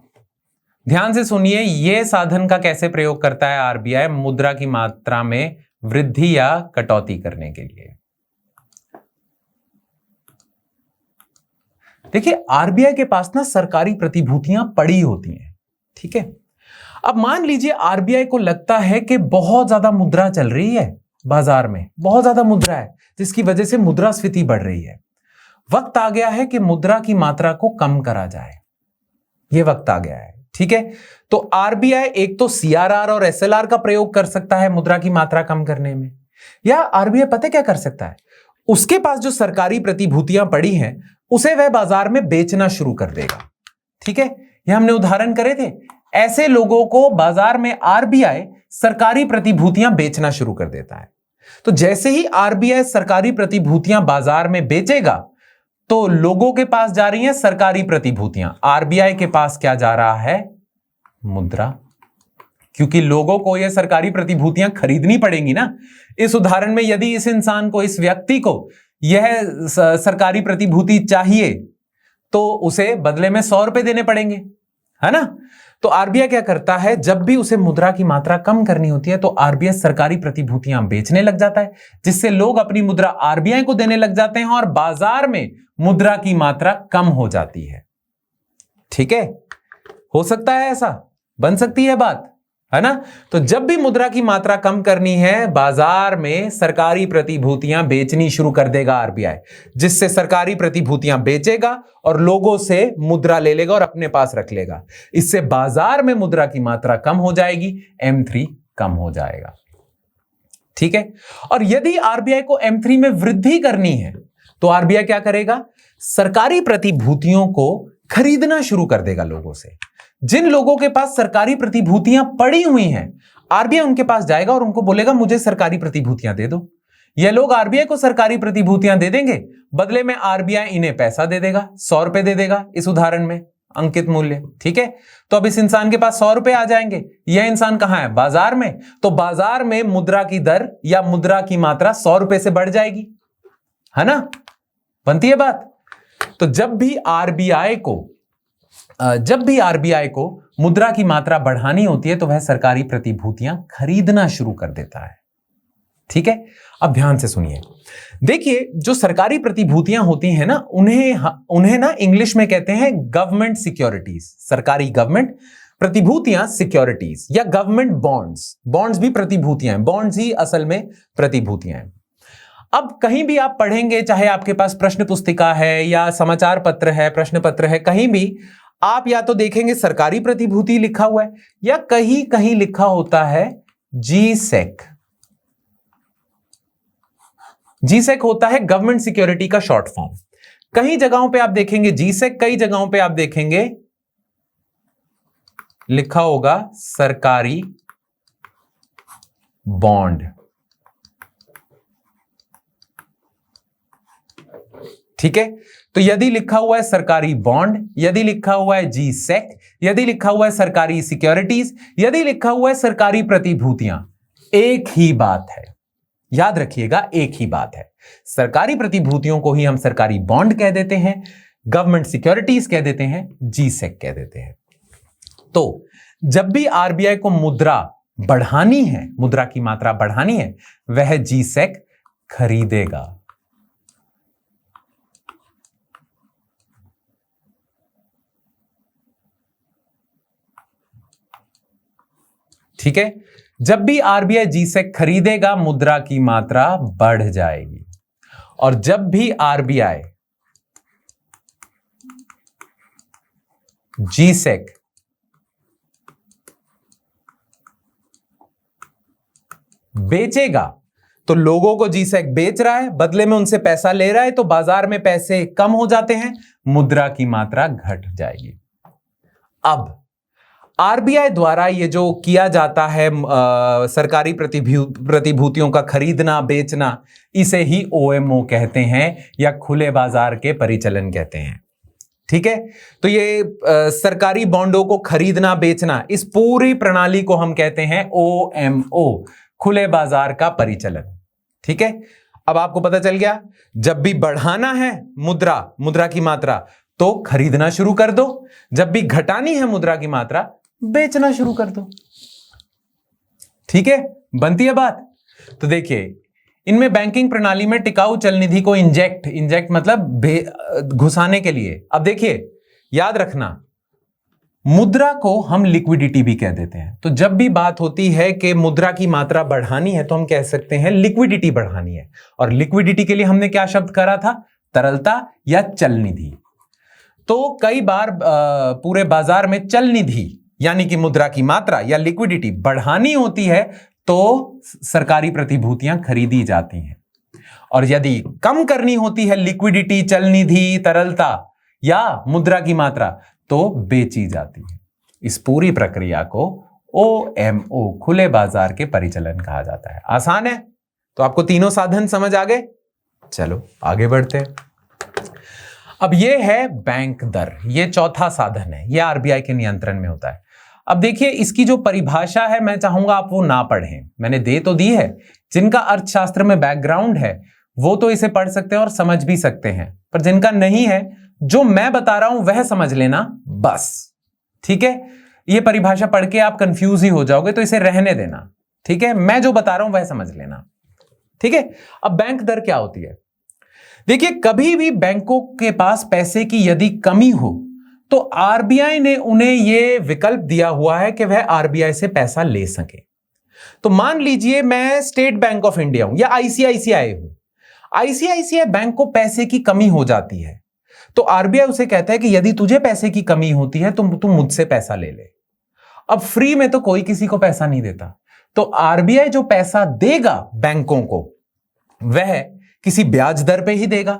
ध्यान से सुनिए, यह साधन का कैसे प्रयोग करता है आरबीआई मुद्रा की मात्रा में वृद्धि या कटौती करने के लिए। देखिए आरबीआई के पास ना सरकारी प्रतिभूतियां पड़ी होती हैं, ठीक है। अब मान लीजिए आरबीआई को लगता है कि बहुत ज्यादा मुद्रा चल रही है बाजार में, बहुत ज्यादा मुद्रा है जिसकी वजह से मुद्रास्फीति बढ़ रही है। वक्त आ गया है कि मुद्रा की मात्रा को कम करा जाए, यह वक्त आ गया है, ठीक है। तो आरबीआई एक तो सीआरआर और एसएलआर का प्रयोग कर सकता है मुद्रा की मात्रा कम करने में, या आरबीआई पता क्या कर सकता है, उसके पास जो सरकारी प्रतिभूतियां पड़ी हैं उसे वह बाजार में बेचना शुरू कर देगा, ठीक है। यह हमने उदाहरण करे थे। ऐसे लोगों को बाजार में आरबीआई सरकारी प्रतिभूतियां बेचना शुरू कर देता है। तो जैसे ही आरबीआई सरकारी प्रतिभूतियां बाजार में बेचेगा तो लोगों के पास जा रही हैं सरकारी प्रतिभूतियां, आरबीआई के पास क्या जा रहा है, मुद्रा, क्योंकि लोगों को यह सरकारी प्रतिभूतियां खरीदनी पड़ेंगी ना। इस उदाहरण में यदि इस इंसान को, इस व्यक्ति को यह सरकारी प्रतिभूति चाहिए तो उसे बदले में 100 रुपए देने पड़ेंगे, है ना। तो आरबीआई क्या करता है, जब भी उसे मुद्रा की मात्रा कम करनी होती है तो आरबीआई सरकारी प्रतिभूतियां बेचने लग जाता है, जिससे लोग अपनी मुद्रा आरबीआई को देने लग जाते हैं और बाजार में मुद्रा की मात्रा कम हो जाती है, ठीक है। हो सकता है ऐसा, बन सकती है बात, है ना। तो जब भी मुद्रा की मात्रा कम करनी है बाजार में सरकारी प्रतिभूतियां बेचनी शुरू कर देगा आरबीआई, जिससे सरकारी प्रतिभूतियां बेचेगा और लोगों से मुद्रा ले लेगा और अपने पास रख लेगा। इससे बाजार में मुद्रा की मात्रा कम हो जाएगी, M3 कम हो जाएगा, ठीक है। और यदि आरबीआई को M3 में वृद्धि करनी है तो आरबीआई क्या करेगा, सरकारी प्रतिभूतियों को खरीदना शुरू कर देगा लोगों से। जिन लोगों के पास सरकारी प्रतिभूतियां पड़ी हुई हैं आरबीआई उनके पास जाएगा और उनको बोलेगा मुझे सरकारी प्रतिभूतियां दे दो। ये लोग आरबीआई को सरकारी प्रतिभूतियां दे देंगे, बदले में आरबीआई इन्हें पैसा दे देगा, 100 रुपए दे देगा इस उदाहरण में अंकित मूल्य, ठीक है। तो अब इस इंसान के पास 100 रुपए आ जाएंगे। यह इंसान कहां है, बाजार में। तो बाजार में मुद्रा की दर या मुद्रा की मात्रा 100 रुपए से बढ़ जाएगी, है ना, बनती है बात। तो जब भी आरबीआई को मुद्रा की मात्रा बढ़ानी होती है तो वह सरकारी प्रतिभूतियां खरीदना शुरू कर देता है, ठीक है। अब ध्यान से सुनिए, देखिए जो सरकारी प्रतिभूतियां होती हैं ना उन्हें ना इंग्लिश में कहते हैं गवर्नमेंट सिक्योरिटीज। सरकारी गवर्नमेंट प्रतिभूतियां सिक्योरिटीज या गवर्नमेंट बॉन्ड्स। बॉन्ड्स भी प्रतिभूतियां हैं, बॉन्ड्स ही असल में प्रतिभूतियां हैं। अब कहीं भी आप पढ़ेंगे, चाहे आपके पास प्रश्न पुस्तिका है या समाचार पत्र है, प्रश्न पत्र है, कहीं भी आप या तो देखेंगे सरकारी प्रतिभूति लिखा हुआ है या कहीं कहीं लिखा होता है जीसेक। जीसेक होता है गवर्नमेंट सिक्योरिटी का शॉर्ट फॉर्म। कई जगहों पे आप देखेंगे जीसेक, कई जगहों पे आप देखेंगे लिखा होगा सरकारी बॉन्ड, ठीक है। तो यदि लिखा हुआ है सरकारी बॉन्ड, यदि लिखा हुआ है जीसेक, यदि लिखा हुआ है सरकारी सिक्योरिटीज, यदि लिखा हुआ है सरकारी प्रतिभूतियां, एक ही बात है, याद रखिएगा एक ही बात है। सरकारी प्रतिभूतियों को ही हम सरकारी बॉन्ड कह देते हैं, गवर्नमेंट सिक्योरिटीज कह देते हैं, जीसेक कह देते हैं। तो जब भी आरबीआई को मुद्रा बढ़ानी है, मुद्रा की मात्रा बढ़ानी है, वह जीसेक खरीदेगा। ठीक है, जब भी आरबीआई जीसेक खरीदेगा मुद्रा की मात्रा बढ़ जाएगी, और जब भी आरबीआई जीसेक बेचेगा तो लोगों को जीसेक बेच रहा है, बदले में उनसे पैसा ले रहा है, तो बाजार में पैसे कम हो जाते हैं, मुद्रा की मात्रा घट जाएगी। अब आरबीआई द्वारा ये जो किया जाता है सरकारी प्रतिभूतियों का खरीदना बेचना, इसे ही ओएमओ कहते हैं या खुले बाजार के परिचालन कहते हैं। ठीक है, तो ये सरकारी बॉन्डों को खरीदना बेचना, इस पूरी प्रणाली को हम कहते हैं ओएमओ, खुले बाजार का परिचालन। ठीक है, अब आपको पता चल गया, जब भी बढ़ाना है मुद्रा की मात्रा तो खरीदना शुरू कर दो, जब भी घटानी है मुद्रा की मात्रा बेचना शुरू कर दो। ठीक है, बनती है बात। तो देखिए, इनमें बैंकिंग प्रणाली में टिकाऊ चल निधि को इंजेक्ट मतलब घुसाने के लिए। अब देखिए, याद रखना, मुद्रा को हम लिक्विडिटी भी कह देते हैं। तो जब भी बात होती है कि मुद्रा की मात्रा बढ़ानी है तो हम कह सकते हैं लिक्विडिटी बढ़ानी है। और लिक्विडिटी के लिए हमने क्या शब्द करा था? तरलता या चल निधि। तो कई बार पूरे बाजार में चल निधि यानी कि मुद्रा की मात्रा या लिक्विडिटी बढ़ानी होती है तो सरकारी प्रतिभूतियां खरीदी जाती हैं, और यदि कम करनी होती है लिक्विडिटी, चल निधि, तरलता या मुद्रा की मात्रा तो बेची जाती है। इस पूरी प्रक्रिया को OMO खुले बाजार के परिचालन कहा जाता है। आसान है? तो आपको तीनों साधन समझ आ गए? चलो आगे बढ़ते हैं। अब ये है बैंक दर, ये चौथा साधन है, ये RBI के नियंत्रण में होता है। अब देखिए, इसकी जो परिभाषा है मैं चाहूंगा आप वो ना पढ़ें, मैंने दे तो दी है। जिनका अर्थशास्त्र में बैकग्राउंड है वो तो इसे पढ़ सकते हैं और समझ भी सकते हैं, पर जिनका नहीं है, जो मैं बता रहा हूं वह समझ लेना बस। ठीक है, ये परिभाषा पढ़ के आप कंफ्यूज ही हो जाओगे तो इसे रहने देना। ठीक है, मैं जो बता रहा हूं वह समझ लेना। ठीक है, अब बैंक दर क्या होती है? देखिए, कभी भी बैंकों के पास पैसे की यदि कमी हो तो RBI ने उन्हें यह विकल्प दिया हुआ है कि वह RBI से पैसा ले सके। तो मान लीजिए मैं स्टेट बैंक ऑफ इंडिया हूं या ICICI हूं। ICICI बैंक को पैसे की कमी हो जाती है तो RBI उसे कहता है कि यदि तुझे पैसे की कमी होती है तो तुम मुझसे पैसा ले ले। अब फ्री में तो कोई किसी को पैसा नहीं देता, तो RBI जो पैसा देगा बैंकों को वह किसी ब्याज दर पे ही देगा।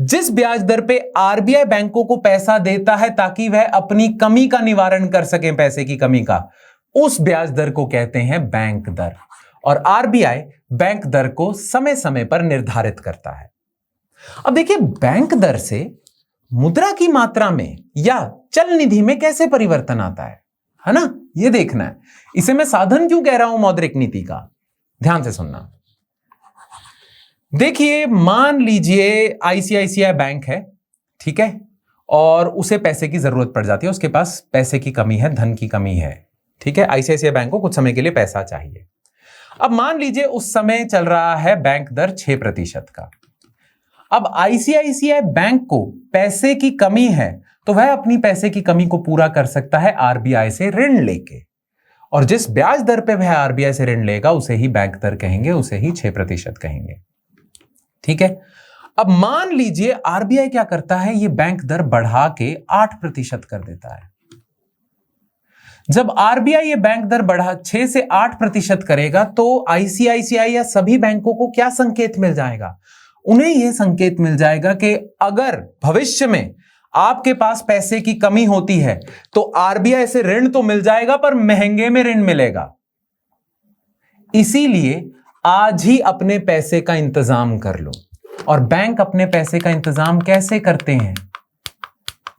जिस ब्याज दर पे RBI बैंकों को पैसा देता है ताकि वह अपनी कमी का निवारण कर सके, पैसे की कमी का, उस ब्याज दर को कहते हैं बैंक दर। और RBI बैंक दर को समय समय पर निर्धारित करता है। अब देखिए, बैंक दर से मुद्रा की मात्रा में या चल निधि में कैसे परिवर्तन आता है ना? यह देखना है। इसे मैं साधन क्यों कह रहा हूं मौद्रिक नीति का, ध्यान से सुनना। देखिए, मान लीजिए ICICI बैंक है, ठीक है, और उसे पैसे की जरूरत पड़ जाती है, उसके पास पैसे की कमी है, धन की कमी है। ठीक है, ICICI बैंक को कुछ समय के लिए पैसा चाहिए। अब मान लीजिए उस समय चल रहा है बैंक दर 6% का। अब ICICI बैंक को पैसे की कमी है तो वह अपनी पैसे की कमी को पूरा कर सकता है RBI से ऋण लेके, और जिस ब्याज दर पे वह RBI से ऋण लेगा उसे ही बैंक दर कहेंगे, उसे ही 6% कहेंगे। ठीक है, अब मान लीजिए RBI क्या करता है, ये बैंक दर बढ़ा के 8% कर देता है। जब RBI ये बैंक दर बढ़ा 6 से 8% करेगा तो ICICI या सभी बैंकों को क्या संकेत मिल जाएगा? उन्हें यह संकेत मिल जाएगा कि अगर भविष्य में आपके पास पैसे की कमी होती है तो RBI से ऋण तो मिल जाएगा पर महंगे में ऋण मिलेगा, इसीलिए आज ही अपने पैसे का इंतजाम कर लो। और बैंक अपने पैसे का इंतजाम कैसे करते हैं?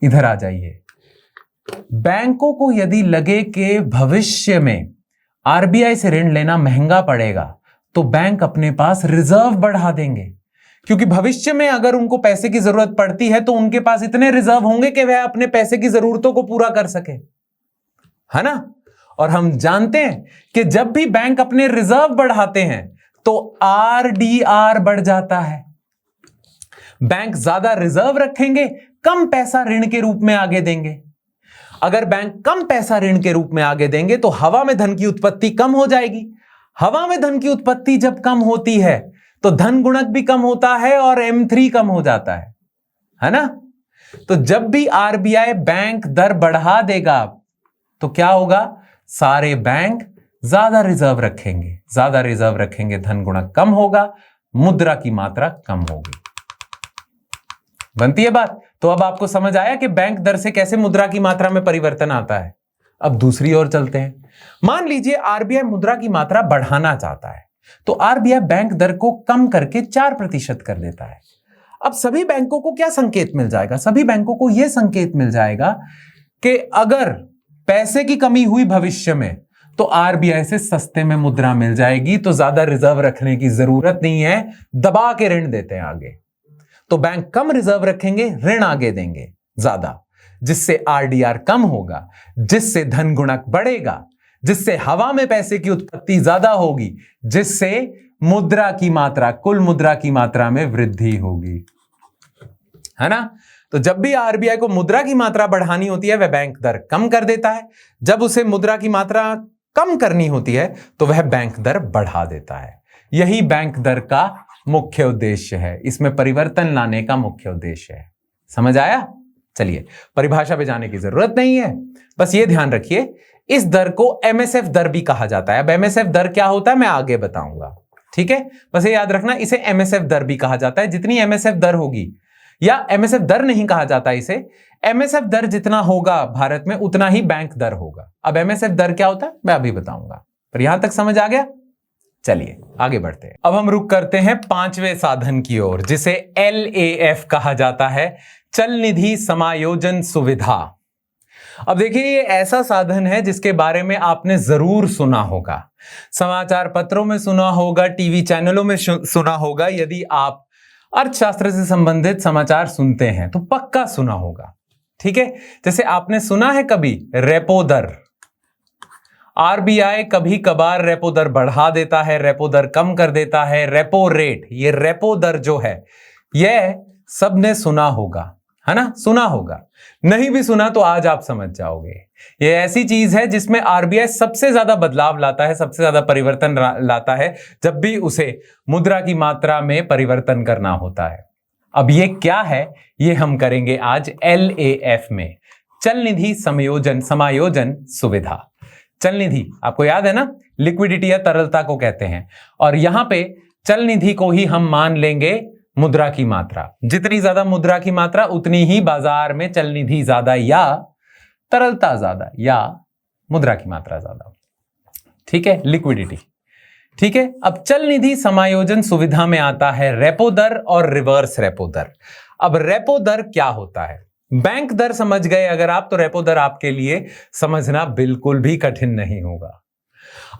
इधर आ जाइए। बैंकों को यदि लगे कि भविष्य में RBI से ऋण लेना महंगा पड़ेगा तो बैंक अपने पास रिजर्व बढ़ा देंगे, क्योंकि भविष्य में अगर उनको पैसे की जरूरत पड़ती है तो उनके पास इतने रिजर्व होंगे कि वह अपने पैसे की जरूरतों को पूरा कर सके, है ना? और हम जानते हैं कि जब भी बैंक अपने रिजर्व बढ़ाते हैं तो RDR बढ़ जाता है। बैंक ज्यादा रिजर्व रखेंगे, कम पैसा ऋण के रूप में आगे देंगे। अगर बैंक कम पैसा ऋण के रूप में आगे देंगे तो हवा में धन की उत्पत्ति कम हो जाएगी। हवा में धन की उत्पत्ति जब कम होती है तो धन गुणक भी कम होता है और M3 कम हो जाता है ना? तो जब भी RBI बैंक दर बढ़ा देगा तो क्या होगा? सारे बैंक ज्यादा रिजर्व रखेंगे, ज्यादा रिजर्व रखेंगे, धन गुणक कम होगा, मुद्रा की मात्रा कम होगी। बनती है बात? तो अब आपको समझ आया कि बैंक दर से कैसे मुद्रा की मात्रा में परिवर्तन आता है। अब दूसरी ओर चलते हैं। मान लीजिए RBI मुद्रा की मात्रा बढ़ाना चाहता है तो RBI बैंक दर को कम करके 4% कर देता है। अब सभी बैंकों को क्या संकेत मिल जाएगा? सभी बैंकों को यह संकेत मिल जाएगा कि अगर पैसे की कमी हुई भविष्य में तो RBI से सस्ते में मुद्रा मिल जाएगी, तो ज्यादा रिजर्व रखने की जरूरत नहीं है, दबा के ऋण देते हैं आगे। तो बैंक कम रिजर्व रखेंगे, ऋण आगे देंगे ज्यादा, जिससे RDR कम होगा, जिससे धन गुणक बढ़ेगा, जिससे हवा में पैसे की उत्पत्ति ज्यादा होगी, जिससे मुद्रा की मात्रा, कुल मुद्रा की मात्रा में वृद्धि होगी, है ना। तो जब भी आरबीआई को मुद्रा की मात्रा बढ़ानी होती है वह बैंक दर कम कर देता है, जब उसे मुद्रा की मात्रा कम करनी होती है तो वह बैंक दर बढ़ा देता है। यही बैंक दर का मुख्य उद्देश्य है, इसमें परिवर्तन लाने का मुख्य उद्देश्य है। समझ आया? चलिए, परिभाषा पे जाने की जरूरत नहीं है, बस ये ध्यान रखिए इस दर को एमएसएफ दर भी कहा जाता है। अब एमएसएफ दर क्या होता है मैं आगे बताऊंगा, ठीक है। बस ये याद रखना, इसे एमएसएफ दर भी कहा जाता है। जितनी एमएसएफ दर होगी, या एमएसएफ दर नहीं कहा जाता इसे, एमएसएफ दर जितना होगा भारत में उतना ही बैंक दर होगा। अब एमएसएफ दर क्या होता है मैं अभी बताऊंगा, पर यहां तक समझ आ गया? चलिए आगे बढ़ते हैं। अब हम रुक करते हैं पांचवें साधन की ओर, जिसे LAF कहा जाता है, चल निधि समायोजन सुविधा। अब देखिए, ये ऐसा साधन है जिसके बारे में आपने जरूर सुना होगा, समाचार पत्रों में सुना होगा, टीवी चैनलों में सुना होगा। यदि आप अर्थशास्त्र से संबंधित समाचार सुनते हैं तो पक्का सुना होगा, ठीक है। जैसे आपने सुना है कभी रेपो दर, आरबीआई कभी कभार रेपो दर बढ़ा देता है, रेपो दर कम कर देता है, रेपो रेट, ये रेपो दर जो है यह सबने सुना होगा, है ना, सुना होगा। नहीं भी सुना तो आज आप समझ जाओगे। ये ऐसी चीज है जिसमें आरबीआई सबसे ज्यादा बदलाव लाता है, सबसे ज्यादा परिवर्तन लाता है जब भी उसे मुद्रा की मात्रा में परिवर्तन करना होता है। अब ये क्या है, ये हम करेंगे आज LAF में, चल निधि समायोजन सुविधा। चल निधि आपको याद है ना, लिक्विडिटी या तरलता को कहते हैं, और यहां पे चल निधि को ही हम मान लेंगे मुद्रा की मात्रा। जितनी ज्यादा मुद्रा की मात्रा उतनी ही बाजार में चल निधि ज्यादा या तरलता ज्यादा या मुद्रा की मात्रा ज्यादा, ठीक है, लिक्विडिटी, ठीक है। अब चल निधि समायोजन सुविधा में आता है रेपो दर और रिवर्स रेपो दर। अब रेपो दर क्या होता है? बैंक दर समझ गए अगर आप, तो रेपो दर आपके लिए समझना बिल्कुल भी कठिन नहीं होगा।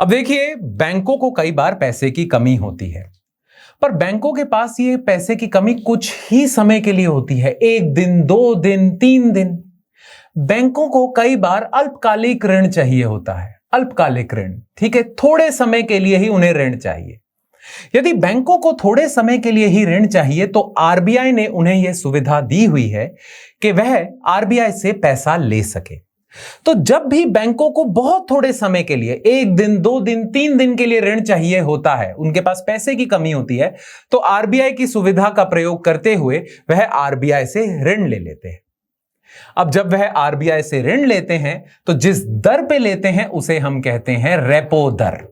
अब देखिए, बैंकों को कई बार पैसे की कमी होती है, पर बैंकों के पास ये पैसे की कमी कुछ ही समय के लिए होती है, 1 दिन, 2 दिन, 3 दिन। बैंकों को कई बार अल्पकालिक ऋण चाहिए होता है, अल्पकालिक ऋण, ठीक है, थोड़े समय के लिए ही उन्हें ऋण चाहिए। यदि बैंकों को थोड़े समय के लिए ही ऋण चाहिए तो आरबीआई ने उन्हें यह सुविधा दी हुई है कि वह आरबीआई से पैसा ले सके। तो जब भी बैंकों को बहुत थोड़े समय के लिए, 1 दिन, 2 दिन, 3 दिन के लिए ऋण चाहिए होता है, उनके पास पैसे की कमी होती है, तो आरबीआई की सुविधा का प्रयोग करते हुए वह आरबीआई से ऋण ले लेते हैं। अब जब वह आरबीआई से ऋण लेते हैं तो जिस दर पे लेते हैं उसे हम कहते हैं रेपो दर,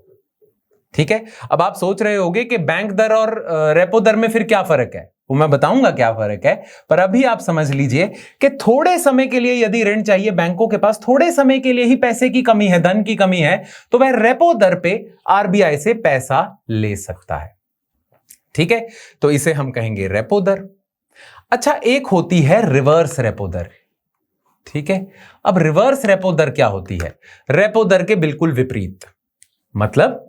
ठीक है। अब आप सोच रहे होंगे कि बैंक दर और रेपो दर में फिर क्या फर्क है, वो मैं बताऊंगा क्या फर्क है, पर अभी आप समझ लीजिए कि थोड़े समय के लिए यदि ऋण चाहिए, बैंकों के पास थोड़े समय के लिए ही पैसे की कमी है, धन की कमी है, तो वह रेपो दर पे आरबीआई से पैसा ले सकता है, ठीक है। तो इसे हम कहेंगे रेपो दर। अच्छा, एक होती है रिवर्स रेपो दर, ठीक है। अब रिवर्स रेपो दर क्या होती है? रेपो दर के बिल्कुल विपरीत। मतलब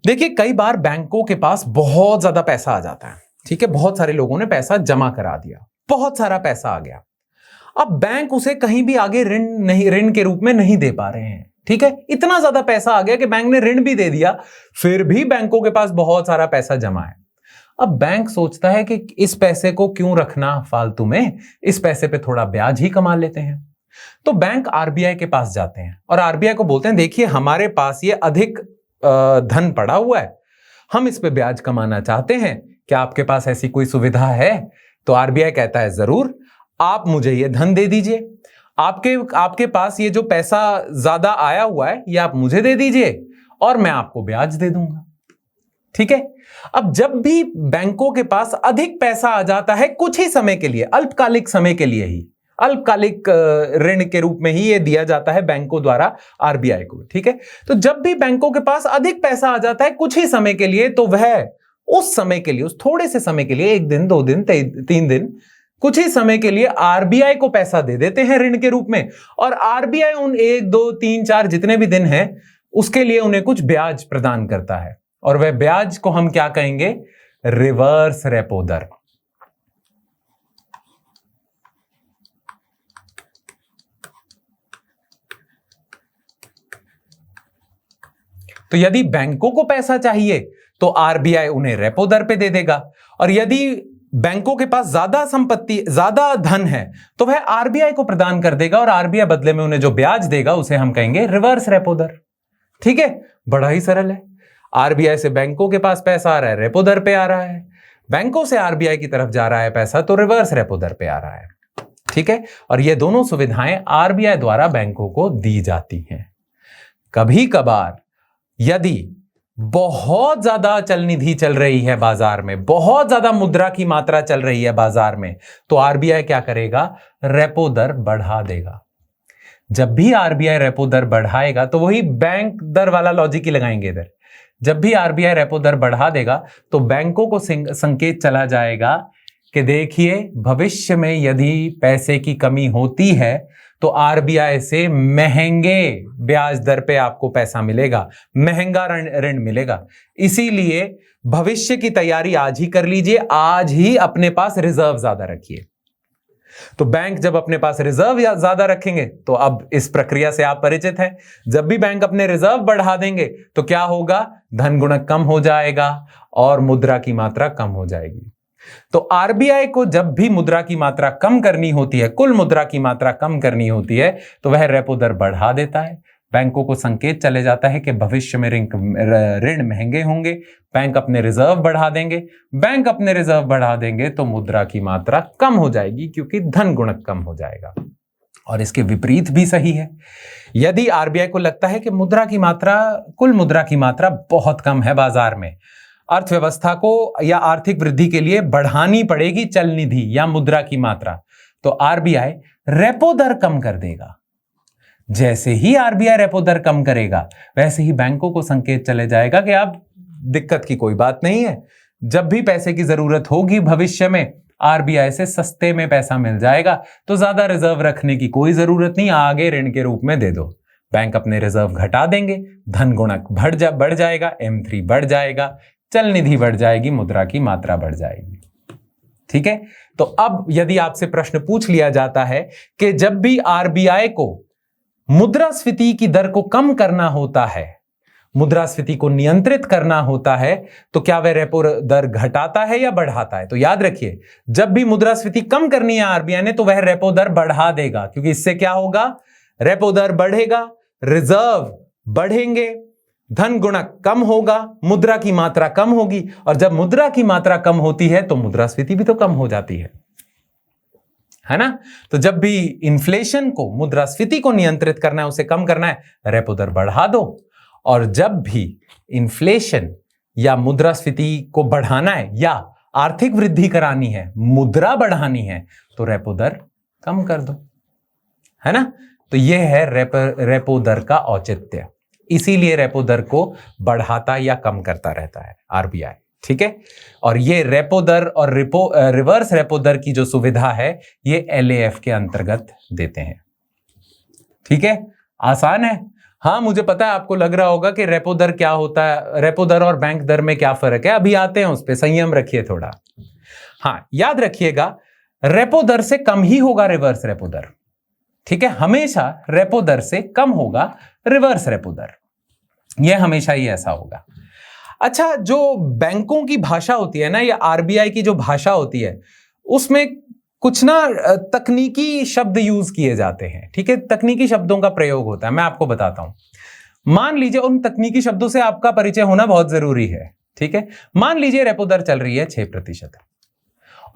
देखिए, कई बार बैंकों के पास बहुत ज्यादा पैसा आ जाता है, ठीक है, बहुत सारे लोगों ने पैसा जमा करा दिया, बहुत सारा पैसा आ गया। अब बैंक उसे कहीं भी आगे ऋण के रूप में नहीं दे पा रहे हैं, ठीक है। इतना ज्यादा पैसा आ गया कि बैंक ने ऋण भी दे दिया, फिर भी बैंकों के पास बहुत सारा पैसा जमा है। अब बैंक सोचता है कि इस पैसे को क्यों रखना फालतू में, इस पैसे पे थोड़ा ब्याज ही कमा लेते हैं। तो बैंक आरबीआई के पास जाते हैं और आरबीआई को बोलते हैं, देखिए हमारे पास ये अधिक धन पड़ा हुआ है, हम इस पे ब्याज कमाना चाहते हैं, क्या आपके पास ऐसी कोई सुविधा है? तो आरबीआई कहता है, जरूर, आप मुझे ये धन दे दीजिए, आपके पास ये जो पैसा ज्यादा आया हुआ है ये आप मुझे दे दीजिए और मैं आपको ब्याज दे दूंगा, ठीक है। अब जब भी बैंकों के पास अधिक पैसा आ जाता है कुछ ही समय के लिए, अल्पकालिक समय के लिए ही, अल्पकालिक ऋण के रूप में ही ये दिया जाता है बैंकों द्वारा आरबीआई को, ठीक है। तो जब भी बैंकों के पास अधिक पैसा आ जाता है कुछ ही समय के लिए, तो वह उस समय के लिए, उस थोड़े से समय के लिए, 1 दिन, 2 दिन, 3 दिन, कुछ ही समय के लिए आरबीआई को पैसा दे देते हैं ऋण के रूप में, और आरबीआई उन 1, 2, 3, 4 जितने भी दिन हैं उसके लिए उन्हें कुछ ब्याज प्रदान करता है, और वह ब्याज को हम क्या कहेंगे? रिवर्स रेपो दर। तो यदि बैंकों को पैसा चाहिए तो आरबीआई उन्हें रेपो दर पे दे देगा, और यदि बैंकों के पास ज्यादा संपत्ति, ज्यादा धन है तो वह आरबीआई को प्रदान कर देगा, और आरबीआई बदले में उन्हें जो ब्याज देगा उसे हम कहेंगे रिवर्स रेपो दर। ठीक है, बड़ा ही सरल है। आरबीआई से बैंकों के पास पैसा आ रहा है, रेपो दर पे आ रहा है। बैंकों से आरबीआई की तरफ जा रहा है पैसा, तो रिवर्स रेपो दर पे आ रहा है। ठीक है, और ये दोनों सुविधाएं आरबीआई द्वारा बैंकों को दी जाती हैं। कभी कभार यदि बहुत ज्यादा अचल निधि चल रही है बाजार में, बहुत ज्यादा मुद्रा की मात्रा चल रही है बाजार में, तो आरबीआई क्या करेगा? रेपो दर बढ़ा देगा। जब भी आरबीआई रेपो दर बढ़ाएगा, तो वही बैंक दर वाला लॉजिक ही लगाएंगे इधर। जब भी आरबीआई रेपो दर बढ़ा देगा तो बैंकों को संकेत चला जाएगा कि देखिए, भविष्य में यदि पैसे की कमी होती है तो आरबीआई से महंगे ब्याज दर पे आपको पैसा मिलेगा, महंगा ऋण मिलेगा। इसीलिए भविष्य की तैयारी आज ही कर लीजिए, आज ही अपने पास रिजर्व ज्यादा रखिए। तो बैंक जब अपने पास रिजर्व ज्यादा रखेंगे, तो अब इस प्रक्रिया से आप परिचित हैं, जब भी बैंक अपने रिजर्व बढ़ा देंगे तो क्या होगा? धन गुणक कम हो जाएगा और मुद्रा की मात्रा कम हो जाएगी। तो आरबीआई को जब भी मुद्रा की मात्रा कम करनी होती है, कुल मुद्रा की मात्रा कम करनी होती है, तो वह रेपो दर बढ़ा देता है। बैंकों को संकेत चले जाता है कि भविष्य में ऋण महंगे होंगे, बैंक अपने रिजर्व बढ़ा देंगे। बैंक अपने रिजर्व बढ़ा देंगे तो मुद्रा की मात्रा कम हो जाएगी, क्योंकि धन गुणक कम हो जाएगा। और इसके विपरीत भी सही है। यदि आरबीआई को लगता है कि मुद्रा की मात्रा, कुल मुद्रा की मात्रा बहुत कम है बाजार में, अर्थव्यवस्था को या आर्थिक वृद्धि के लिए बढ़ानी पड़ेगी चल निधि या मुद्रा की मात्रा, तो आरबीआई रेपो दर कम कर देगा। जैसे ही आरबीआई रेपो दर कम करेगा, वैसे ही बैंकों को संकेत चले जाएगा कि अब दिक्कत की कोई बात नहीं है, जब भी पैसे की जरूरत होगी भविष्य में, आरबीआई से सस्ते में पैसा मिल जाएगा, तो ज्यादा रिजर्व रखने की कोई जरूरत नहीं, आगे ऋण के रूप में दे दो। बैंक अपने रिजर्व घटा देंगे, धन गुणक बढ़ जाएगा, M3 बढ़ जाएगा, चल निधि बढ़ जाएगी, मुद्रा की मात्रा बढ़ जाएगी। ठीक है, तो अब यदि आपसे प्रश्न पूछ लिया जाता है कि जब भी आरबीआई को मुद्रास्फीति की दर को कम करना होता है, मुद्रास्फीति को नियंत्रित करना होता है, तो क्या वह रेपो दर घटाता है या बढ़ाता है? तो याद रखिए, जब भी मुद्रास्फीति कम करनी है आरबीआई ने, तो वह रेपो दर बढ़ा देगा, क्योंकि इससे क्या होगा? रेपो दर बढ़ेगा, रिजर्व बढ़ेंगे, धन गुणक कम होगा, मुद्रा की मात्रा कम होगी, और जब मुद्रा की मात्रा कम होती है तो मुद्रास्फीति भी तो कम हो जाती है ना? तो जब भी इन्फ्लेशन को, मुद्रास्फीति को नियंत्रित करना है, उसे कम करना है, रेपो दर बढ़ा दो। और जब भी इन्फ्लेशन या मुद्रास्फीति को बढ़ाना है या आर्थिक वृद्धि करानी है, मुद्रा बढ़ानी है, तो रेपो दर कम कर दो, है ना? तो यह है रेपो दर का औचित्य। इसीलिए रेपो दर को बढ़ाता या कम करता रहता है आरबीआई। ठीक है, और ये रेपो दर और रिवर्स रेपो दर की जो सुविधा है, ये एलएएफ के अंतर्गत देते हैं। ठीक है, आसान है। हाँ, मुझे पता है आपको लग रहा होगा कि रेपो दर क्या होता है, रेपो दर और बैंक दर में क्या फर्क है। अभी आते हैं उस पर, संयम रखिए थोड़ा। हाँ, याद रखिएगा, रेपो दर से कम ही होगा रिवर्स रेपो दर। ठीक है, हमेशा रेपो दर से कम होगा रिवर्स रेपो दर, यह हमेशा ही ऐसा होगा। अच्छा, जो बैंकों की भाषा होती है ना, या आरबीआई की जो भाषा होती है, उसमें कुछ ना तकनीकी शब्द यूज किए जाते हैं। ठीक है, तकनीकी शब्दों का प्रयोग होता है, मैं आपको बताता हूं। मान लीजिए, उन तकनीकी शब्दों से आपका परिचय होना बहुत जरूरी है। ठीक है, मान लीजिए रेपो दर चल रही है 6%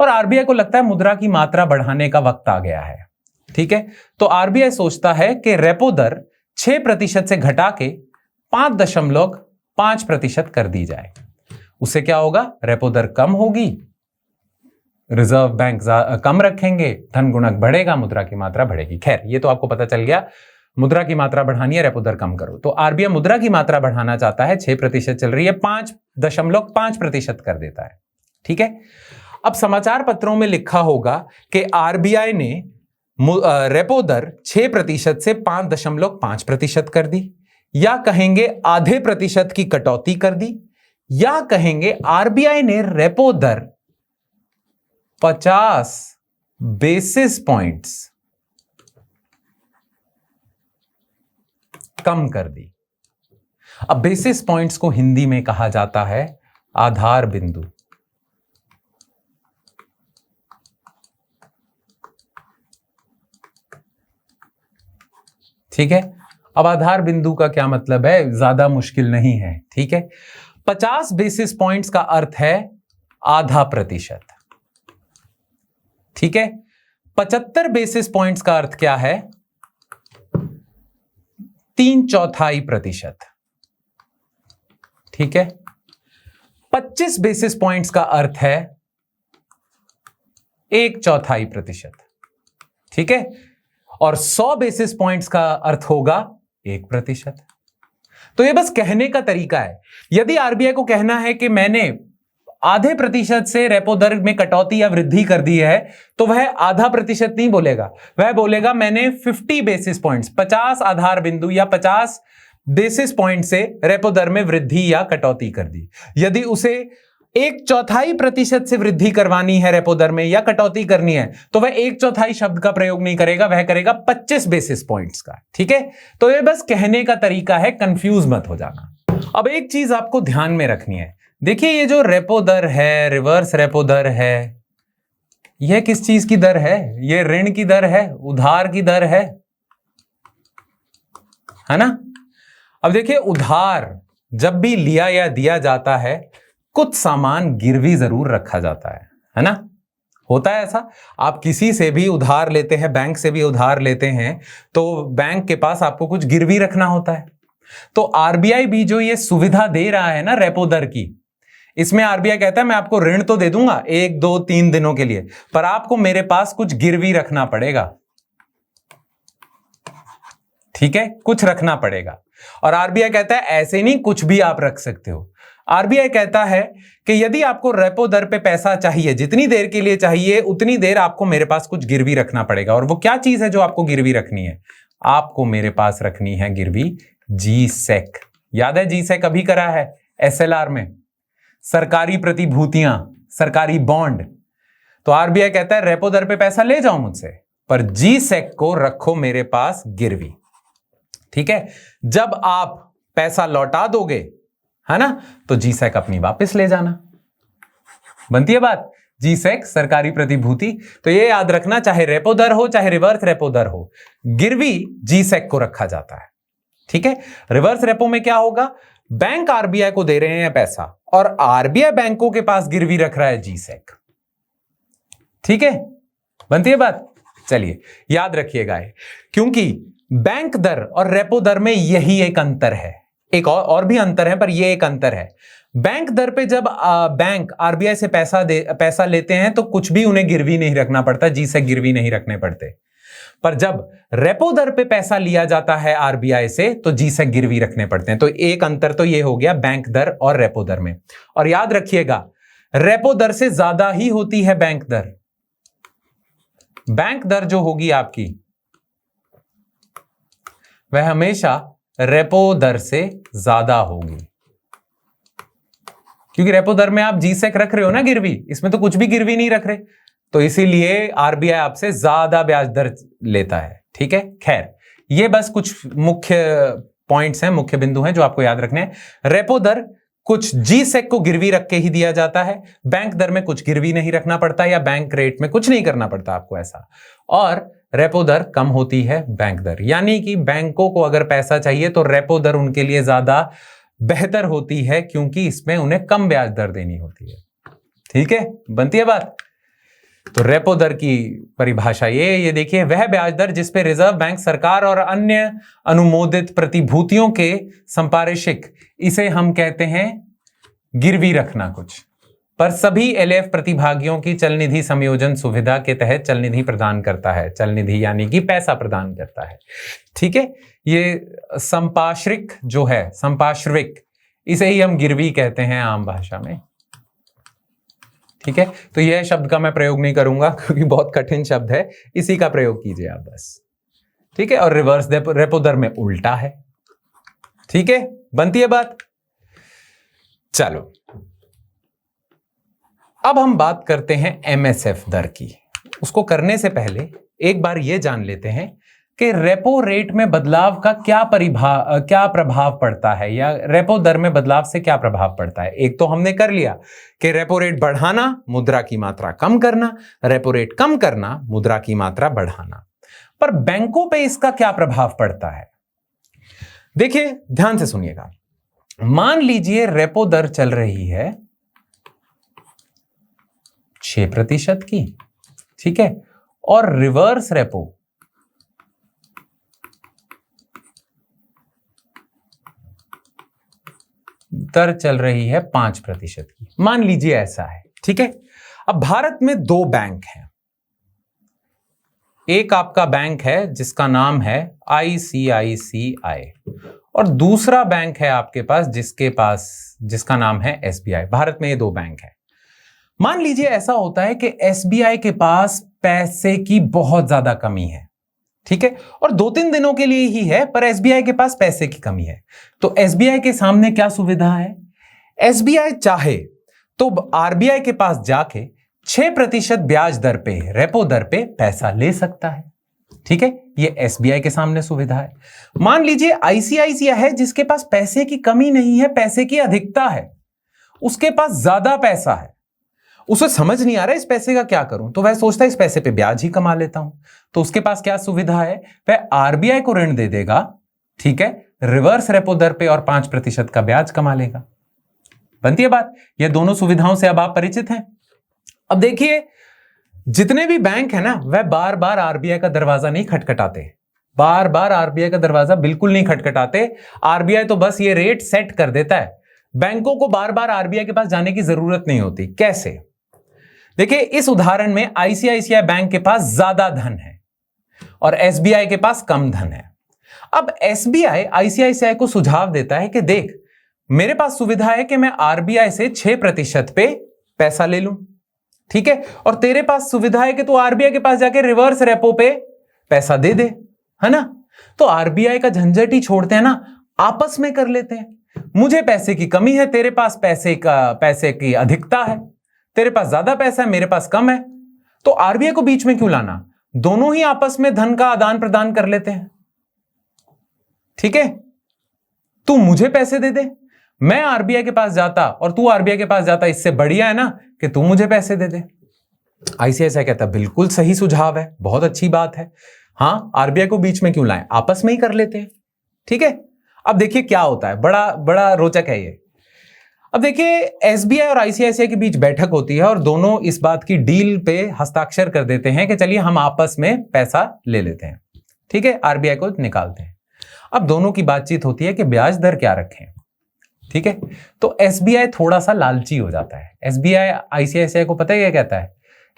और आरबीआई को लगता है मुद्रा की मात्रा बढ़ाने का वक्त आ गया है। ठीक है, तो आरबीआई सोचता है कि रेपो दर 6% से घटा के 5.5% कर दी जाए। उससे क्या होगा? रेपो दर कम होगी, रिजर्व बैंक कम रखेंगे, धन गुणक बढ़ेगा, मुद्रा की मात्रा बढ़ेगी। खैर, ये तो आपको पता चल गया, मुद्रा की मात्रा बढ़ानी है, रेपो दर कम करो। तो आरबीआई मुद्रा की मात्रा बढ़ाना चाहता है, 6% चल रही है, 5.5% कर देता है। ठीक है, अब समाचार पत्रों में लिखा होगा कि आरबीआई ने रेपो दर 6% से 5.5% कर दी, या कहेंगे आधे प्रतिशत की कटौती कर दी, या कहेंगे आरबीआई ने रेपो दर 50 बेसिस पॉइंट्स कम कर दी। अब बेसिस पॉइंट्स को हिंदी में कहा जाता है आधार बिंदु। ठीक है, अब आधार बिंदु का क्या मतलब है, ज्यादा मुश्किल नहीं है। ठीक है, 50 बेसिस पॉइंट्स का अर्थ है आधा प्रतिशत। ठीक है, 75 बेसिस पॉइंट्स का अर्थ क्या है, 3/4%। ठीक है, 25 बेसिस पॉइंट्स का अर्थ है 1/4%। ठीक है, और 100 बेसिस पॉइंट्स का अर्थ होगा 1%। तो ये बस कहने का तरीका है। यदि आरबीआई को कहना है कि मैंने आधे प्रतिशत से रेपो दर में कटौती या वृद्धि कर दी है, तो वह आधा प्रतिशत नहीं बोलेगा, वह बोलेगा मैंने 50 बेसिस पॉइंट्स, 50 आधार बिंदु या 50 बेसिस पॉइंट से रेपो दर में वृद्धि या कटौती कर दी। यदि उसे 1/4% से वृद्धि करवानी है रेपो दर में या कटौती करनी है, तो वह 1/4 शब्द का प्रयोग नहीं करेगा, वह करेगा 25 बेसिस पॉइंट्स का। ठीक है, तो यह बस कहने का तरीका है, कंफ्यूज मत हो जाना। अब एक चीज आपको ध्यान में रखनी है, देखिए ये जो रेपो दर है, रिवर्स रेपो दर है, यह किस चीज की दर है, यह ऋण की दर है, उधार की दर है ना। अब देखिए उधार जब भी लिया या दिया जाता है, कुछ सामान गिरवी जरूर रखा जाता है ना, होता है ऐसा। आप किसी से भी उधार लेते हैं, बैंक से भी उधार लेते हैं, तो बैंक के पास आपको कुछ गिरवी रखना होता है। तो आरबीआई भी जो ये सुविधा दे रहा है ना रेपो दर की, इसमें आरबीआई कहता है मैं आपको ऋण तो दे दूंगा 1, 2, 3 दिनों के लिए, पर आपको मेरे पास कुछ गिरवी रखना पड़ेगा। ठीक है, कुछ रखना पड़ेगा। और आरबीआई कहता है ऐसे नहीं, कुछ भी आप रख सकते हो। आरबीआई कहता है कि यदि आपको रेपो दर पे पैसा चाहिए, जितनी देर के लिए चाहिए उतनी देर आपको मेरे पास कुछ गिरवी रखना पड़ेगा। और वो क्या चीज है जो आपको गिरवी रखनी है, आपको मेरे पास रखनी है गिरवी जी सेक। याद है जी सेक अभी करा है एसएलआर में, सरकारी प्रतिभूतियां, सरकारी बॉन्ड। तो आरबीआई कहता है रेपो दर पे पैसा ले जाओ मुझसे, पर जी सेक को रखो मेरे पास गिरवी। ठीक है, जब आप पैसा लौटा दोगे है ना, तो जी सेक अपनी वापस ले जाना। बनती है बात, जी सेक सरकारी प्रतिभूति। तो ये याद रखना, चाहे रेपो दर हो चाहे रिवर्स रेपो दर हो, गिरवी जी सेक को रखा जाता है। ठीक है, रिवर्स रेपो में क्या होगा, बैंक आरबीआई को दे रहे हैं पैसा और आरबीआई बैंकों के पास गिरवी रख रहा है जी सेक। ठीक है, बनती है बात। चलिए याद रखिएगा, क्योंकि बैंक दर और रेपो दर में यही एक अंतर है, एक और भी अंतर है, पर यह एक अंतर है। बैंक दर पे जब बैंक आरबीआई से पैसा लेते हैं तो कुछ भी उन्हें गिरवी नहीं रखना पड़ता, जी सेक गिरवी नहीं रखने पड़ते। पर जब रेपो दर पे पैसा लिया जाता है आरबीआई से, तो जी सेक गिरवी रखने पड़ते हैं। तो एक अंतर तो ये हो गया बैंक दर और रेपो दर में। और याद रखिएगा, रेपो दर से ज्यादा ही होती है बैंक दर। बैंक दर जो होगी आपकी, वह हमेशा रेपो दर से ज्यादा होगी, क्योंकि रेपो दर में आप जी सेक रख रहे हो ना गिरवी, इसमें तो कुछ भी गिरवी नहीं रख रहे, तो इसीलिए आरबीआई आपसे ज्यादा ब्याज दर लेता है। ठीक है, खैर ये बस कुछ मुख्य पॉइंट्स हैं, मुख्य बिंदु हैं जो आपको याद रखने हैं। रेपो दर कुछ जी सेक को गिरवी रख के ही दिया जाता है, बैंक दर में कुछ गिरवी नहीं रखना पड़ता या बैंक रेट में कुछ नहीं करना पड़ता आपको ऐसा। और रेपो दर कम होती है बैंक दर, यानी कि बैंकों को अगर पैसा चाहिए तो रेपो दर उनके लिए ज्यादा बेहतर होती है, क्योंकि इसमें उन्हें कम ब्याज दर देनी होती है। ठीक है, बनती है बात। तो रेपो दर की परिभाषा ये देखिए, वह ब्याज दर जिस पे रिजर्व बैंक, सरकार और अन्य अनुमोदित प्रतिभूतियों के संपार्श्विक, इसे हम कहते हैं गिरवी रखना कुछ, पर सभी एलएफ प्रतिभागियों की चल निधि संयोजन सुविधा के तहत चल निधि प्रदान करता है। चल निधि यानी कि पैसा प्रदान करता है। ठीक है, ये संपार्श्विक जो है, संपार्श्विक, इसे ही हम गिरवी कहते हैं आम भाषा में। ठीक है, तो यह शब्द का मैं प्रयोग नहीं करूंगा क्योंकि बहुत कठिन शब्द है, इसी का प्रयोग कीजिए आप बस। ठीक है, और रिवर्स रेपो दर में उल्टा है। ठीक है, बनती है बात। चलो अब हम बात करते हैं एमएसएफ दर की। उसको करने से पहले एक बार यह जान लेते हैं, कि रेपो रेट में बदलाव का क्या प्रभाव पड़ता है, या रेपो दर में बदलाव से क्या प्रभाव पड़ता है। एक तो हमने कर लिया कि रेपो रेट बढ़ाना, मुद्रा की मात्रा कम करना, रेपो रेट कम करना, मुद्रा की मात्रा बढ़ाना। पर बैंकों पे इसका क्या प्रभाव पड़ता है, देखिए ध्यान से सुनिएगा। मान लीजिए रेपो दर चल रही है 6% की, ठीक है, और रिवर्स रेपो दर चल रही है 5% की, मान लीजिए ऐसा है, ठीक है। अब भारत में दो बैंक हैं, एक आपका बैंक है जिसका नाम है ICICI और दूसरा बैंक है आपके पास जिसका नाम है SBI। भारत में ये दो बैंक है। मान लीजिए ऐसा होता है कि SBI के पास पैसे की बहुत ज्यादा कमी है, ठीक है, और 2-3 दिनों के लिए ही है, पर SBI के पास पैसे की कमी है। तो SBI के सामने क्या सुविधा है, SBI चाहे तो RBI के पास जाके 6% ब्याज दर पे, रेपो दर पे पैसा ले सकता है, ठीक है, ये SBI के सामने सुविधा है। मान लीजिए ICICI है जिसके पास पैसे की कमी नहीं है, पैसे की अधिकता है, उसके पास ज्यादा पैसा है, उसे समझ नहीं आ रहा है इस पैसे का क्या करूं, तो वह सोचता है इस पैसे पे ब्याज ही कमा लेता हूं। तो उसके पास क्या सुविधा है, वह RBI को ऋण दे देगा, ठीक है, रिवर्स रेपो दर पे और 5% का ब्याज कमा लेगा। बनती है बात। ये दोनों सुविधाओं से अब आप परिचित हैं। अब देखिए जितने भी बैंक है ना, वह बार बार RBI का दरवाजा नहीं खटखटाते, बार बार RBI का दरवाजा बिल्कुल नहीं खटखटाते। RBI तो बस ये रेट सेट कर देता है, बैंकों को बार बार RBI के पास जाने की जरूरत नहीं होती। कैसे, देखिए इस उदाहरण में ICICI बैंक के पास ज्यादा धन है और SBI के पास कम धन है। अब SBI ICICI को सुझाव देता है कि देख, मेरे पास सुविधा है कि मैं RBI से 6% पे पैसा ले लूं, ठीक है, और तेरे पास सुविधा है कि तू RBI के पास जाके रिवर्स रेपो पे पैसा दे दे, है ना। तो RBI का झंझट ही छोड़ते हैं ना, आपस में कर लेते हैं। मुझे पैसे की कमी है, तेरे पास पैसे की अधिकता है, तेरे पास ज्यादा पैसा है, मेरे पास कम है, तो RBI को बीच में क्यों लाना, दोनों ही आपस में धन का आदान प्रदान कर लेते हैं, ठीक है। तू मुझे पैसे दे दे, मैं RBI के पास जाता और तू RBI के पास जाता, इससे बढ़िया है ना कि तू मुझे पैसे दे दे। ICICI कहता बिल्कुल सही सुझाव है, बहुत अच्छी बात है, हाँ RBI को बीच में क्यों लाएं, आपस में ही कर लेते हैं, ठीक है। अब देखिए क्या होता है, बड़ा बड़ा रोचक है ये। अब देखिए SBI और ICICI के बीच बैठक होती है और दोनों इस बात की डील पे हस्ताक्षर कर देते हैं कि चलिए हम आपस में पैसा ले लेते हैं, ठीक है, RBI को निकालते हैं। अब दोनों की बातचीत होती है कि ब्याज दर क्या रखें, ठीक है। तो SBI थोड़ा सा लालची हो जाता है। SBI ICICI को पता है क्या कहता है,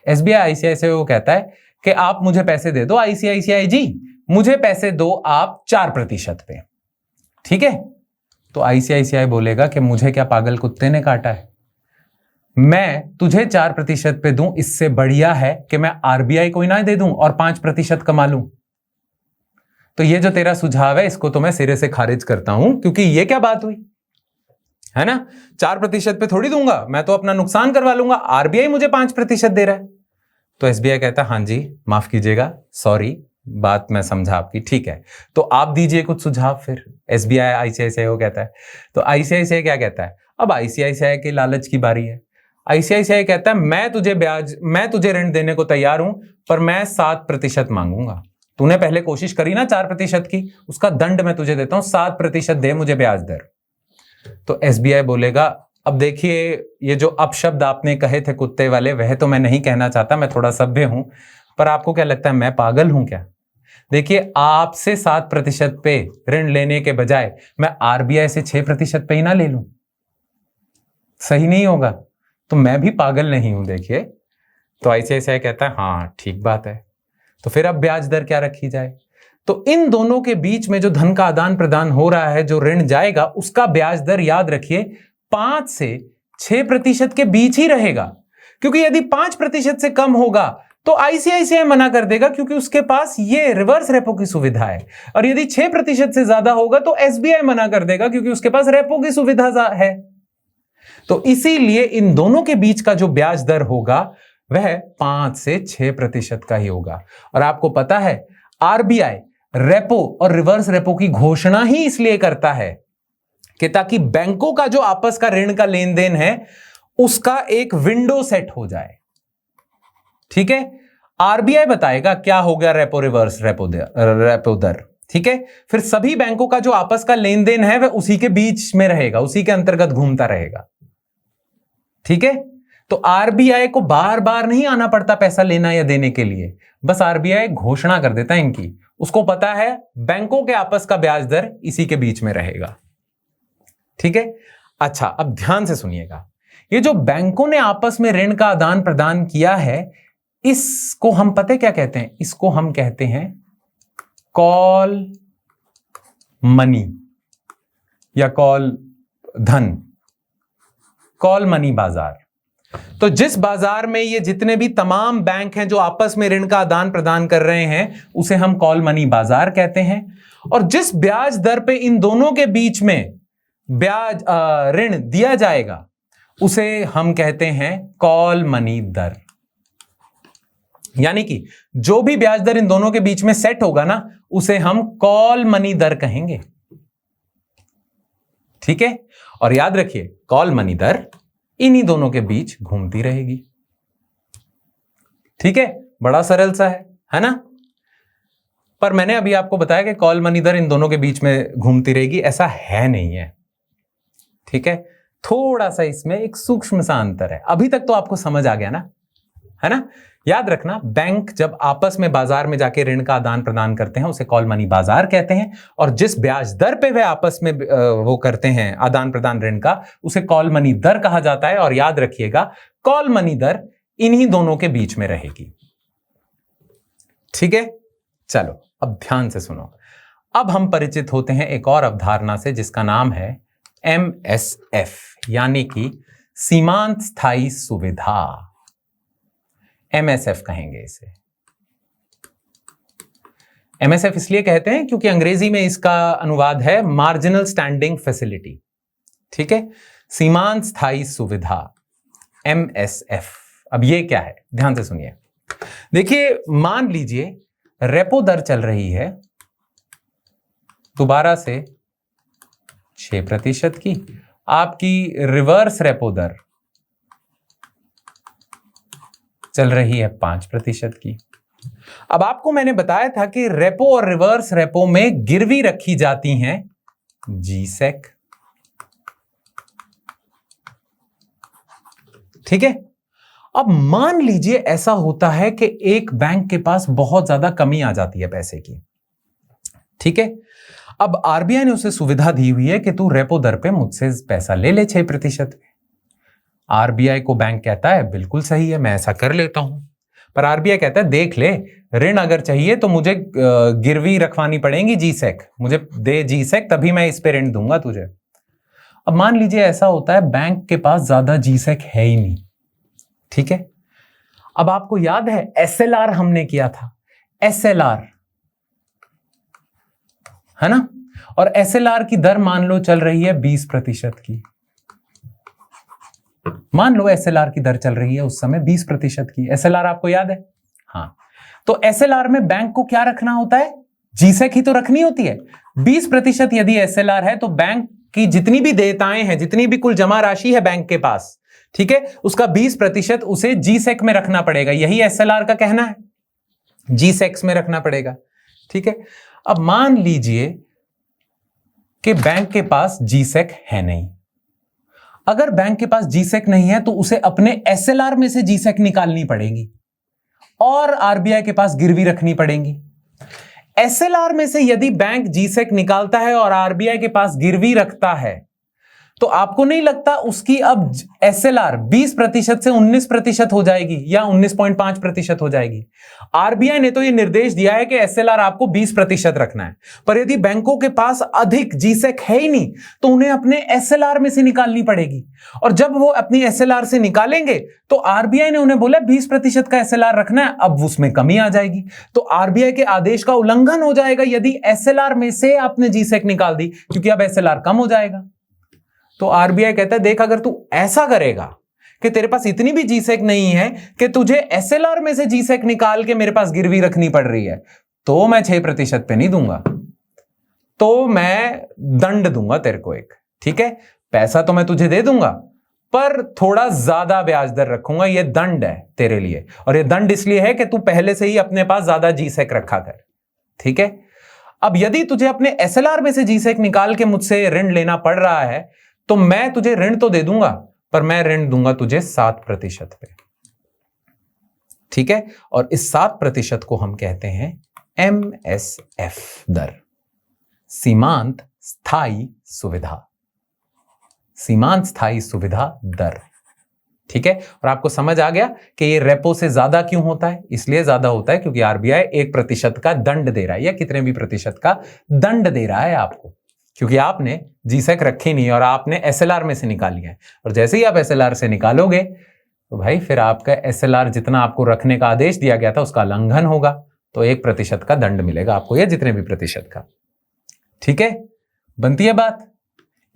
SBI ICICI को कहता है कि आप मुझे पैसे दे दो, ICICI जी मुझे पैसे दो आप 4% पे, ठीक है। तो ICICI बोलेगा कि मुझे क्या पागल कुत्ते ने काटा है, मैं तुझे 4% पे दूं, इससे बढ़िया है कि मैं RBI को ही ना दे दूं और 5% कमा लूं। तो ये जो तेरा सुझाव है इसको तो मैं सिरे से खारिज करता हूं, क्योंकि ये क्या बात हुई, है ना, 4% पे थोड़ी दूंगा, मैं तो अपना नुकसान करवा लूंगा, RBI मुझे 5% दे रहा है। तो SBI कहता हाँ जी माफ कीजिएगा, सॉरी, बात मैं समझा आपकी, ठीक है, तो आप दीजिए कुछ सुझाव। फिर SBI ICICI को कहता है, तो ICICI क्या कहता है, अब ICICI के लालच की बारी है। ICICI कहता है मैं तुझे ऋण देने को तैयार हूं, पर मैं 7% मांगूंगा। तूने पहले कोशिश करी ना 4% की, उसका दंड मैं तुझे देता हूं, 7% दे मुझे ब्याज दर। तो SBI बोलेगा अब देखिए ये जो अपशब्द आपने कहे थे कुत्ते वाले, वह तो मैं नहीं कहना चाहता, मैं थोड़ा सभ्य हूं, पर आपको क्या लगता है मैं पागल हूं क्या। देखिए आपसे 7% पे ऋण लेने के बजाय मैं RBI से 6% पे ही ना ले लूं, सही नहीं होगा, तो मैं भी पागल नहीं हूं। देखिए तो ICICI कहता है हाँ ठीक बात है, तो फिर अब ब्याज दर क्या रखी जाए। तो इन दोनों के बीच में जो धन का आदान प्रदान हो रहा है, जो ऋण जाएगा, उसका ब्याज दर याद रखिए 5 से 6% के बीच ही रहेगा, क्योंकि यदि 5% से कम होगा तो ICICI मना कर देगा, क्योंकि उसके पास ये रिवर्स रेपो की सुविधा है, और यदि 6% से ज्यादा होगा तो SBI मना कर देगा, क्योंकि उसके पास रेपो की सुविधा है। तो इसीलिए इन दोनों के बीच का जो ब्याज दर होगा वह 5 से 6% का ही होगा। और आपको पता है RBI रेपो और रिवर्स रेपो की घोषणा ही इसलिए करता है कि ताकि बैंकों का जो आपस का ऋण का लेन देन है उसका एक विंडो सेट हो जाए। ठीक है, आरबीआई बताएगा क्या हो गया रेपो रिवर्स रेपो दर। ठीक है, फिर सभी बैंकों का जो आपस का लेन देन है वह उसी के बीच में रहेगा, उसी के अंतर्गत घूमता रहेगा। ठीक है, तो आरबीआई को बार बार नहीं आना पड़ता पैसा लेना या देने के लिए, बस आरबीआई घोषणा कर देता है इनकी, उसको पता है बैंकों के आपस का ब्याज दर इसी के बीच में रहेगा। ठीक है, अच्छा अब ध्यान से सुनिएगा, ये जो बैंकों ने आपस में ऋण का आदान प्रदान किया है इसको हम पता क्या कहते हैं, इसको हम कहते हैं कॉल मनी या कॉल धन, कॉल मनी बाजार। तो जिस बाजार में ये जितने भी तमाम बैंक हैं जो आपस में ऋण का आदान प्रदान कर रहे हैं उसे हम कॉल मनी बाजार कहते हैं। और जिस ब्याज दर पे इन दोनों के बीच में ब्याज ऋण दिया जाएगा उसे हम कहते हैं कॉल मनी दर। यानी कि जो भी ब्याज दर इन दोनों के बीच में सेट होगा ना उसे हम कॉल मनी दर कहेंगे। ठीक है, और याद रखिए कॉल मनी दर इन्हीं दोनों के बीच घूमती रहेगी। ठीक है, बड़ा सरल सा है ना। पर मैंने अभी आपको बताया कि कॉल मनी दर इन दोनों के बीच में घूमती रहेगी, ऐसा है नहीं है। ठीक है, थोड़ा सा इसमें एक सूक्ष्म सा अंतर है। अभी तक तो आपको समझ आ गया ना, है ना। याद रखना, बैंक जब आपस में बाजार में जाके ऋण का आदान प्रदान करते हैं उसे कॉल मनी बाजार कहते हैं, और जिस ब्याज दर पे वे आपस में वो करते हैं आदान प्रदान ऋण का उसे कॉल मनी दर कहा जाता है। और याद रखिएगा कॉल मनी दर इन्हीं दोनों के बीच में रहेगी। ठीक है, चलो अब ध्यान से सुनो। अब हम परिचित होते हैं एक और अवधारणा से जिसका नाम है MSF, यानी कि सीमांत स्थायी सुविधा। MSF कहेंगे इसे। MSF इसलिए कहते हैं क्योंकि अंग्रेजी में इसका अनुवाद है मार्जिनल स्टैंडिंग फैसिलिटी। ठीक है, सीमांत स्थायी सुविधा MSF। अब ये क्या है, ध्यान से सुनिए। देखिए, मान लीजिए रेपो दर चल रही है दोबारा से 6% की, आपकी रिवर्स रेपो दर चल रही है 5% की। अब आपको मैंने बताया था कि रेपो और रिवर्स रेपो में गिरवी रखी जाती हैं G-Sec। ठीक है, अब मान लीजिए ऐसा होता है कि एक बैंक के पास बहुत ज्यादा कमी आ जाती है पैसे की। ठीक है, अब आरबीआई ने उसे सुविधा दी हुई है कि तू रेपो दर पे मुझसे पैसा ले ले 6%। आरबीआई को बैंक कहता है बिल्कुल सही है, मैं ऐसा कर लेता हूं। पर आरबीआई कहता है देख ले, ऋण अगर चाहिए तो मुझे गिरवी रखवानी पड़ेगी G-Sec, मुझे दे G-Sec तभी मैं इस पे ऋण दूंगा तुझे। अब मान लीजिए ऐसा होता है बैंक के पास ज्यादा G-Sec है ही नहीं। ठीक है, अब आपको याद है SLR हमने किया था, SLR है ना, और SLR की दर मान लो चल रही है 20% की। मान लो SLR की दर चल रही है उस समय 20% की। SLR आपको याद है? हाँ, तो SLR में बैंक को क्या रखना होता है? G-Sec ही तो रखनी होती है। 20% यदि SLR है तो बैंक की जितनी भी देयताएं हैं, जितनी भी कुल जमा राशि है बैंक के पास, ठीक है, उसका 20% उसे G-Sec में रखना पड़ेगा। यही SLR का कहना है, G-Sec में रखना पड़ेगा। ठीक है, अब मान लीजिए कि बैंक के पास G-Sec है नहीं। अगर बैंक के पास G-Sec नहीं है तो उसे अपने SLR में से G-Sec निकालनी पड़ेगी और आरबीआई के पास गिरवी रखनी पड़ेगी। SLR में से यदि बैंक G-Sec निकालता है और आरबीआई के पास गिरवी रखता है तो आपको नहीं लगता उसकी अब SLR 20% से 19% हो जाएगी या 19.5% हो जाएगी? आरबीआई ने तो यह निर्देश दिया है कि SLR आपको 20% रखना है, पर यदि बैंकों के पास अधिक G-Sec है ही नहीं तो उन्हें अपने SLR में से निकालनी पड़ेगी। और जब वो अपनी SLR से निकालेंगे तो आरबीआई ने उन्हें बोला 20% का SLR रखना है, अब उसमें कमी आ जाएगी तो आरबीआई के आदेश का उल्लंघन हो जाएगा यदि SLR में से आपने G-Sec निकाल दी, क्योंकि अब SLR कम हो जाएगा। तो आरबीआई कहता है देख, अगर तू ऐसा करेगा कि तेरे पास इतनी भी G-Sec नहीं है कि तुझे SLR में से G-Sec निकाल के मेरे पास गिरवी रखनी पड़ रही है, तो मैं 6% पे नहीं दूंगा, तो मैं दंड दूंगा तेरे को एक, ठीक है। पैसा तो मैं तुझे दे दूंगा पर थोड़ा ज्यादा ब्याज दर रखूंगा, ये दंड है तेरे लिए। और ये दंड इसलिए है कि तू पहले से ही अपने पास ज्यादा जीसेक रखा कर, ठीक है। अब यदि तुझे अपने एसएलआर में से जीसेक निकाल के मुझसे ऋण लेना पड़ रहा है तो मैं तुझे ऋण तो दे दूंगा पर मैं ऋण दूंगा तुझे 7% पे, ठीक है। और इस 7% को हम कहते हैं MSF दर, सीमांत स्थायी सुविधा, सीमांत स्थायी सुविधा दर, ठीक है। और आपको समझ आ गया कि ये रेपो से ज्यादा क्यों होता है। इसलिए ज्यादा होता है क्योंकि आरबीआई 1% का दंड दे रहा है, या कितने भी प्रतिशत का दंड दे रहा है आपको, क्योंकि आपने जीसेक रखी नहीं और आपने एसएलआर में से निकाली है। और जैसे ही आप एसएलआर से निकालोगे तो भाई फिर आपका एसएलआर जितना आपको रखने का आदेश दिया गया था उसका उल्लंघन होगा, तो 1% का दंड मिलेगा आपको, या जितने भी प्रतिशत का, ठीक है। बनती है बात।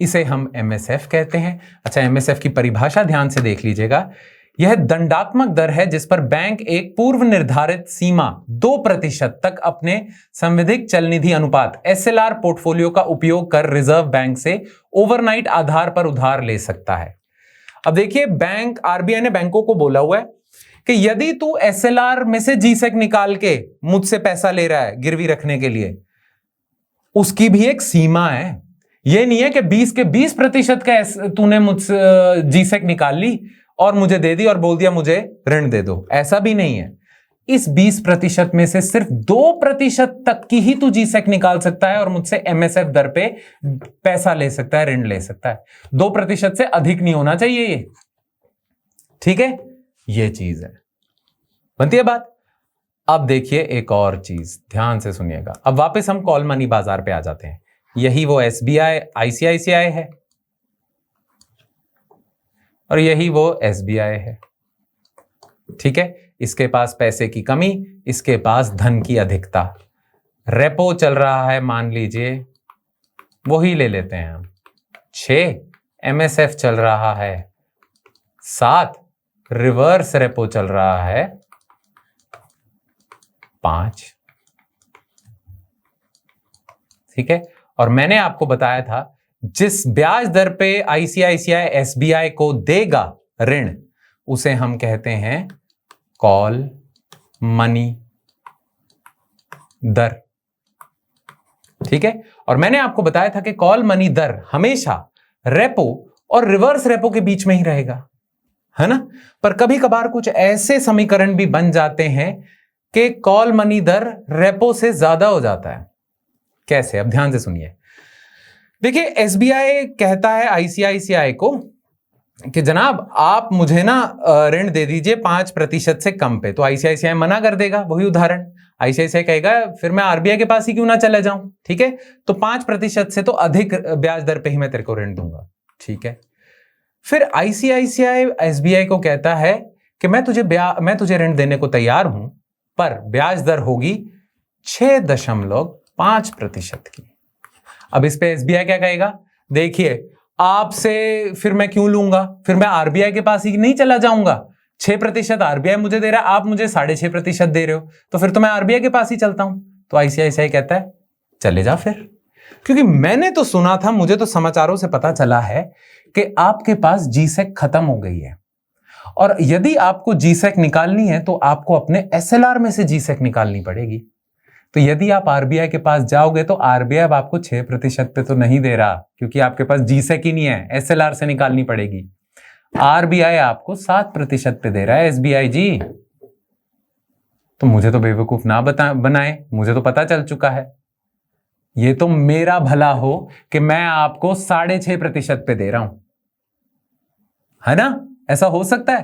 इसे हम एमएसएफ कहते हैं। अच्छा, एमएसएफ की परिभाषा ध्यान से देख लीजिएगा। यह दंडात्मक दर है जिस पर बैंक एक पूर्व निर्धारित सीमा 2% तक अपने संविधिक चल निधि अनुपात एसएलआर पोर्टफोलियो का उपयोग कर रिजर्व बैंक से ओवरनाइट आधार पर उधार ले सकता है। अब देखिए, बैंक, आरबीआई ने बैंकों को बोला हुआ है कि यदि तू एसएलआर में से जीसेक निकाल के मुझसे पैसा ले रहा है गिरवी रखने के लिए, उसकी भी एक सीमा है। यह नहीं है कि 20 के 20% का तूने मुझसे जीसेक निकाल ली और मुझे दे दी और बोल दिया मुझे ऋण दे दो, ऐसा भी नहीं है। इस 20% में से सिर्फ 2% तक की ही तू जीसेक निकाल सकता है और मुझसे एमएसएफ दर पे पैसा ले सकता है, ऋण ले सकता है। 2% से अधिक नहीं होना चाहिए ये, ठीक है। ये चीज है, बनती है बात। अब देखिए एक और चीज, ध्यान से सुनिएगा। अब वापस हम कॉल मनी बाजार पे आ जाते हैं। यही वो एसबीआई आईसीआईसीआई है और यही वो एसबीआई है, ठीक है। इसके पास पैसे की कमी, इसके पास धन की अधिकता। रेपो चल रहा है, मान लीजिए वही ले लेते हैं हम 6, एमएसएफ चल रहा है 7, रिवर्स रेपो चल रहा है 5, ठीक है। और मैंने आपको बताया था जिस ब्याज दर पे आईसीआईसीआई एसबीआई को देगा ऋण, उसे हम कहते हैं कॉल मनी दर, ठीक है। और मैंने आपको बताया था कि कॉल मनी दर हमेशा रेपो और रिवर्स रेपो के बीच में ही रहेगा, है ना। पर कभी कभार कुछ ऐसे समीकरण भी बन जाते हैं कि कॉल मनी दर रेपो से ज्यादा हो जाता है। कैसे? अब ध्यान से सुनिए। देखिए, एसबीआई कहता है आईसीआईसीआई को कि जनाब आप मुझे ना ऋण दे दीजिए 5% से कम पे, तो आईसीआईसीआई मना कर देगा। वही उदाहरण, आईसीआईसीआई कहेगा फिर मैं आरबीआई के पास ही क्यों ना चले जाऊं, ठीक है। तो 5% से तो अधिक ब्याज दर पे ही मैं तेरे को ऋण दूंगा, ठीक है। फिर आईसीआईसीआई एसबीआई को कहता है कि मैं तुझे ऋण देने को तैयार हूं, पर ब्याज दर होगी 6.5% की। अब इस पे एसबीआई क्या कहेगा? देखिए, आपसे फिर मैं क्यों लूंगा, फिर मैं आरबीआई के पास ही नहीं चला जाऊंगा। 6% आरबीआई मुझे दे रहा है, आप मुझे 6.5% दे रहे हो, तो फिर तो मैं आरबीआई के पास ही चलता हूं। तो आईसीआईसीआई कहता है चले जा फिर, क्योंकि मैंने तो सुना था, मुझे तो समाचारों से पता चला है कि आपके पास जीसेक खत्म हो गई है, और यदि आपको जीसेक निकालनी है तो आपको अपने एसएलआर में से जीसेक निकालनी पड़ेगी। तो यदि आप आरबीआई के पास जाओगे तो आरबीआई अब आपको 6% पे तो नहीं दे रहा, क्योंकि आपके पास जीसेक ही नहीं है, एसएलआर से निकालनी पड़ेगी। आरबीआई आपको 7% पे दे रहा है एसबीआई जी। तो मुझे तो बेवकूफ ना बनाए, मुझे तो पता चल चुका है। ये तो मेरा भला हो कि मैं आपको 6.5% पे दे रहा हूं, है ना। ऐसा हो सकता है।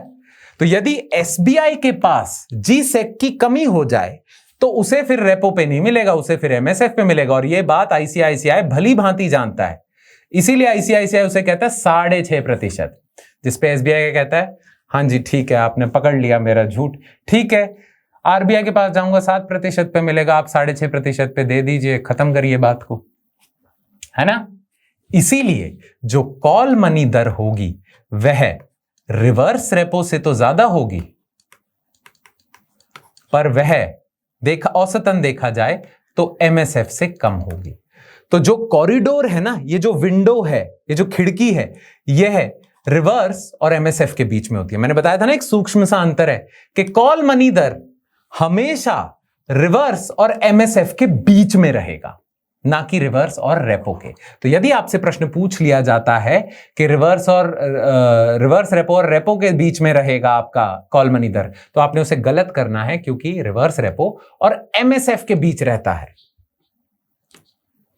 तो यदि एसबीआई के पास जीसेक की कमी हो जाए तो उसे फिर रेपो पे नहीं मिलेगा, उसे फिर एमएसएफ पे मिलेगा। और ये बात आईसीआईसीआई भली भांति जानता है, इसीलिए आईसीआईसीआई उसे कहता है 6.5%, जिसपे एसबीआई क्या कहता है, हाँ जी ठीक है, आपने पकड़ लिया मेरा झूठ, ठीक है, आरबीआई के पास जाऊंगा 7% पे मिलेगा, आप 6.5% पे दे दीजिए, खत्म करिए बात को, है ना। इसीलिए जो कॉल मनी दर होगी वह रिवर्स रेपो से तो ज्यादा होगी, पर वह औसतन देखा जाए तो एमएसएफ से कम होगी। तो जो कॉरिडोर है ना, ये जो विंडो है, ये जो खिड़की है, यह है रिवर्स और एमएसएफ के बीच में होती है। मैंने बताया था ना एक सूक्ष्म सा अंतर है कि कॉल मनी दर हमेशा रिवर्स और एमएसएफ के बीच में रहेगा, ना कि रिवर्स और रेपो के। तो यदि आपसे प्रश्न पूछ लिया जाता है कि रिवर्स रेपो और रेपो के बीच में रहेगा आपका कॉल मनी दर, तो आपने उसे गलत करना है, क्योंकि रिवर्स रेपो और एमएसएफ के बीच रहता है।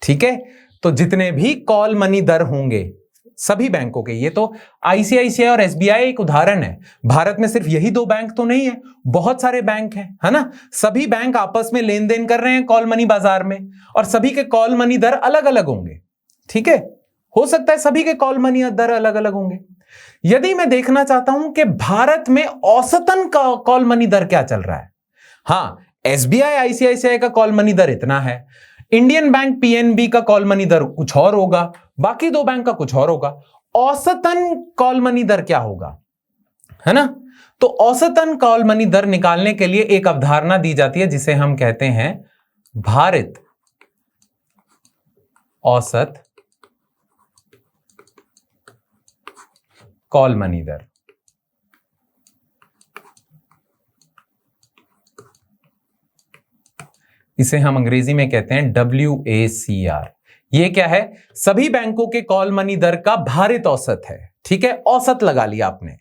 ठीक है, तो जितने भी कॉल मनी दर होंगे सभी बैंकों के, ये तो आईसीआईसीआई और एसबीआई एक उदाहरण है। भारत में सिर्फ यही 2 बैंक तो नहीं है, बहुत सारे बैंक हैं, है ना। सभी बैंक आपस में लेन देन कर रहे हैं कॉल मनी बाजार में, और सभी के कॉल मनी दर अलग अलग होंगे। ठीक है, हो सकता है सभी के कॉल मनी दर अलग अलग होंगे। यदि मैं देखना चाहता हूं कि भारत में औसतन का कॉल मनी दर क्या चल रहा है, हाँ, एसबीआई आईसीआईसीआई का कॉल मनी दर इतना है, इंडियन बैंक पीएनबी का कॉल मनी दर कुछ और होगा, बाकी 2 बैंक का कुछ और होगा। औसतन कॉल मनी दर क्या होगा, है ना। तो औसतन कॉल मनी दर निकालने के लिए एक अवधारणा दी जाती है जिसे हम कहते हैं भारित औसत कॉल मनी दर। इसे हम अंग्रेजी में कहते हैं WACR। ये क्या है, सभी बैंकों के कॉल मनी दर का भारित औसत है। ठीक है, औसत लगा लिया आपने।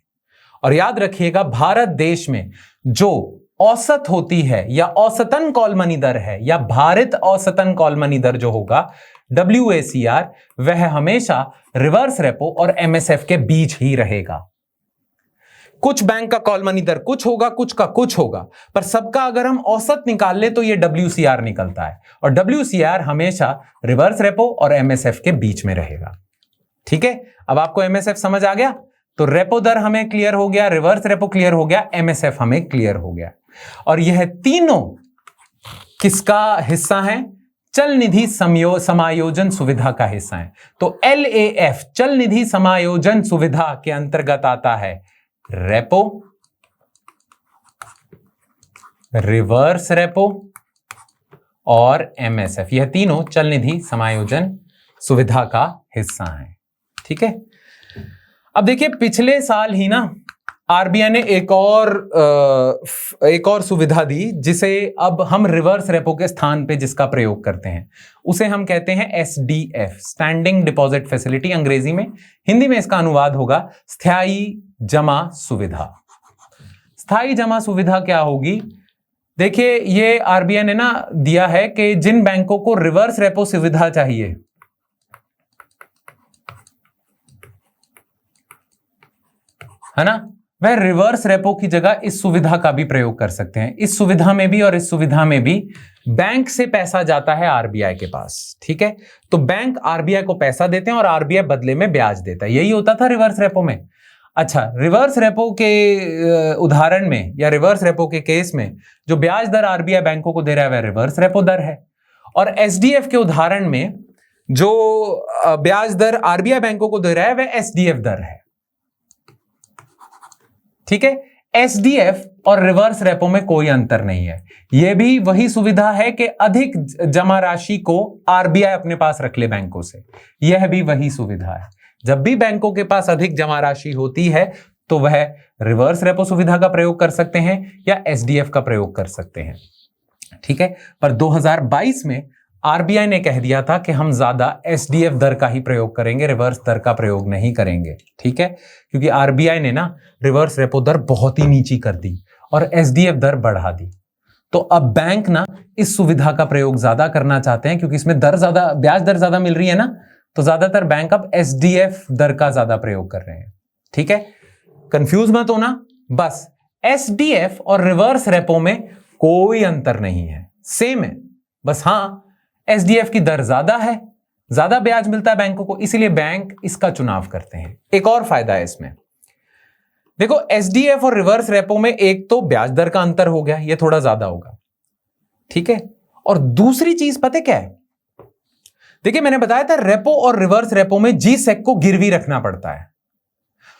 और याद रखिएगा, भारत देश में जो औसत होती है या औसतन कॉल मनी दर है या भारित औसतन कॉल मनी दर जो होगा WACR, वह हमेशा रिवर्स रेपो और एमएसएफ के बीच ही रहेगा। कुछ बैंक का कॉल मनी दर कुछ होगा, कुछ का कुछ होगा, पर सबका अगर हम औसत निकाल ले तो ये WCR निकलता है, और WCR हमेशा रिवर्स रेपो और एमएसएफ के बीच में रहेगा। ठीक है, अब आपको एमएसएफ समझ आ गया, तो रेपो दर हमें क्लियर हो गया, रिवर्स रेपो क्लियर हो गया, एमएसएफ हमें क्लियर हो गया। और यह तीनों किसका हिस्सा है, चल निधि समायोजन सुविधा का हिस्सा है। तो LAF चल निधि समायोजन सुविधा के अंतर्गत आता है रेपो, रिवर्स रेपो और एमएसएफ। यह तीनों चल निधि समायोजन सुविधा का हिस्सा है। ठीक है, अब देखिए पिछले साल ही ना आरबीआई ने एक और सुविधा दी, जिसे अब हम रिवर्स रेपो के स्थान पे जिसका प्रयोग करते हैं उसे हम कहते हैं SDF, स्टैंडिंग डिपॉजिट फैसिलिटी अंग्रेजी में। हिंदी में इसका अनुवाद होगा स्थायी जमा सुविधा। स्थायी जमा सुविधा क्या होगी, देखिए ये आरबीआई ने ना दिया है कि जिन बैंकों को रिवर्स रेपो सुविधा चाहिए, है ना, वह रिवर्स रेपो की जगह इस सुविधा का भी प्रयोग कर सकते हैं। इस सुविधा में भी और इस सुविधा में भी बैंक से पैसा जाता है आरबीआई के पास। ठीक है, तो बैंक आरबीआई को पैसा देते हैं और आरबीआई बदले में ब्याज देता है। यही होता था रिवर्स रेपो में। अच्छा, रिवर्स रेपो के उदाहरण में या रिवर्स रेपो के केस में जो ब्याज दर आरबीआई बैंकों को दे रहा है वह रिवर्स रेपो दर है, और एसडीएफ के उदाहरण में जो ब्याज दर आरबीआई बैंकों को दे रहा है वह एसडीएफ दर है। ठीक है, एसडीएफ और रिवर्स रेपो में कोई अंतर नहीं है। यह भी वही सुविधा है कि अधिक जमा राशि को आरबीआई अपने पास रख ले बैंकों से, यह भी वही सुविधा है। जब भी बैंकों के पास अधिक जमा राशि होती है तो वह रिवर्स रेपो सुविधा का प्रयोग कर सकते हैं या एसडीएफ का प्रयोग कर सकते हैं। ठीक है, पर 2022 में आरबीआई ने कह दिया था कि हम ज्यादा एसडीएफ दर का ही प्रयोग करेंगे, रिवर्स दर का प्रयोग नहीं करेंगे। ठीक है, क्योंकि आरबीआई ने ना रिवर्स रेपो दर बहुत ही नीची कर दी और एसडीएफ दर बढ़ा दी। तो अब बैंक ना इस सुविधा का प्रयोग ज्यादा करना चाहते हैं, क्योंकि इसमें दर ज्यादा, ब्याज दर ज्यादा मिल रही है ना, तो ज्यादातर बैंक अब एसडीएफ दर का ज्यादा प्रयोग कर रहे हैं। ठीक है, कंफ्यूज मत होना, बस एसडीएफ और रिवर्स रेपो में कोई अंतर नहीं है, सेम है। बस हाँ, एसडीएफ की दर ज्यादा है, ज्यादा ब्याज मिलता है बैंकों को, इसीलिए बैंक इसका चुनाव करते हैं। एक और फायदा है इसमें, देखो एसडीएफ और रिवर्स रेपो में एक तो ब्याज दर का अंतर हो गया, ये थोड़ा ज्यादा होगा। ठीक है, और दूसरी चीज पता क्या है, देखिए मैंने बताया था रेपो और रिवर्स रेपो में G-Sec को गिरवी रखना पड़ता है।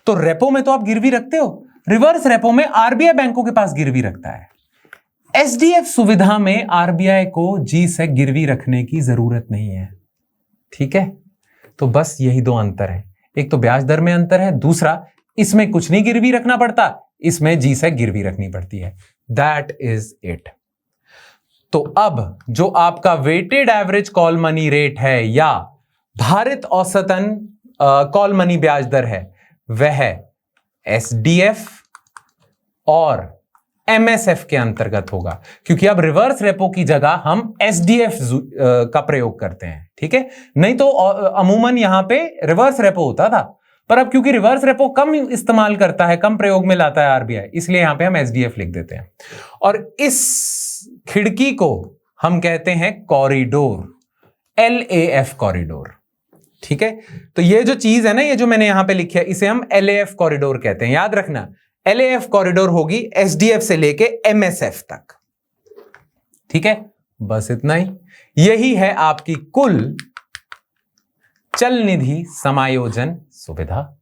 तो रेपो में तो आप गिरवी रखते हो, रिवर्स रेपो में आरबीआई बैंकों के पास गिरवी रखता है। एसडीएफ सुविधा में आरबीआई को जी से गिरवी रखने की जरूरत नहीं है। ठीक है, तो बस यही दो अंतर है। एक तो ब्याज दर में अंतर है, दूसरा इसमें कुछ नहीं गिरवी रखना पड़ता, इसमें जी से गिरवी रखनी पड़ती है। That is it. तो अब जो आपका weighted average call money rate है या भारित औसतन कॉल मनी ब्याज दर है, वह एसडीएफ और एमएसएफ के अंतर्गत होगा, क्योंकि अब रिवर्स रेपो की जगह हम एसडीएफ का प्रयोग करते हैं। ठीक है, नहीं तो अमूमन यहां पे रिवर्स रेपो होता था, पर अब क्योंकि रिवर्स रेपो कम इस्तेमाल करता है, कम प्रयोग में लाता है आरबीआई, इसलिए यहां पे हम एसडीएफ लिख देते हैं। और इस खिड़की को हम कहते हैं कॉरिडोर, एलएएफ कॉरिडोर। ठीक है, तो ये जो चीज है ना, ये जो मैंने यहां पे लिखी है, इसे हम एलएएफ कॉरिडोर कहते हैं। याद रखना, एलएएफ कॉरिडोर होगी एसडीएफ से लेके एमएसएफ तक। ठीक है, बस इतना ही। यही है आपकी कुल चल निधि समायोजन सुविधा।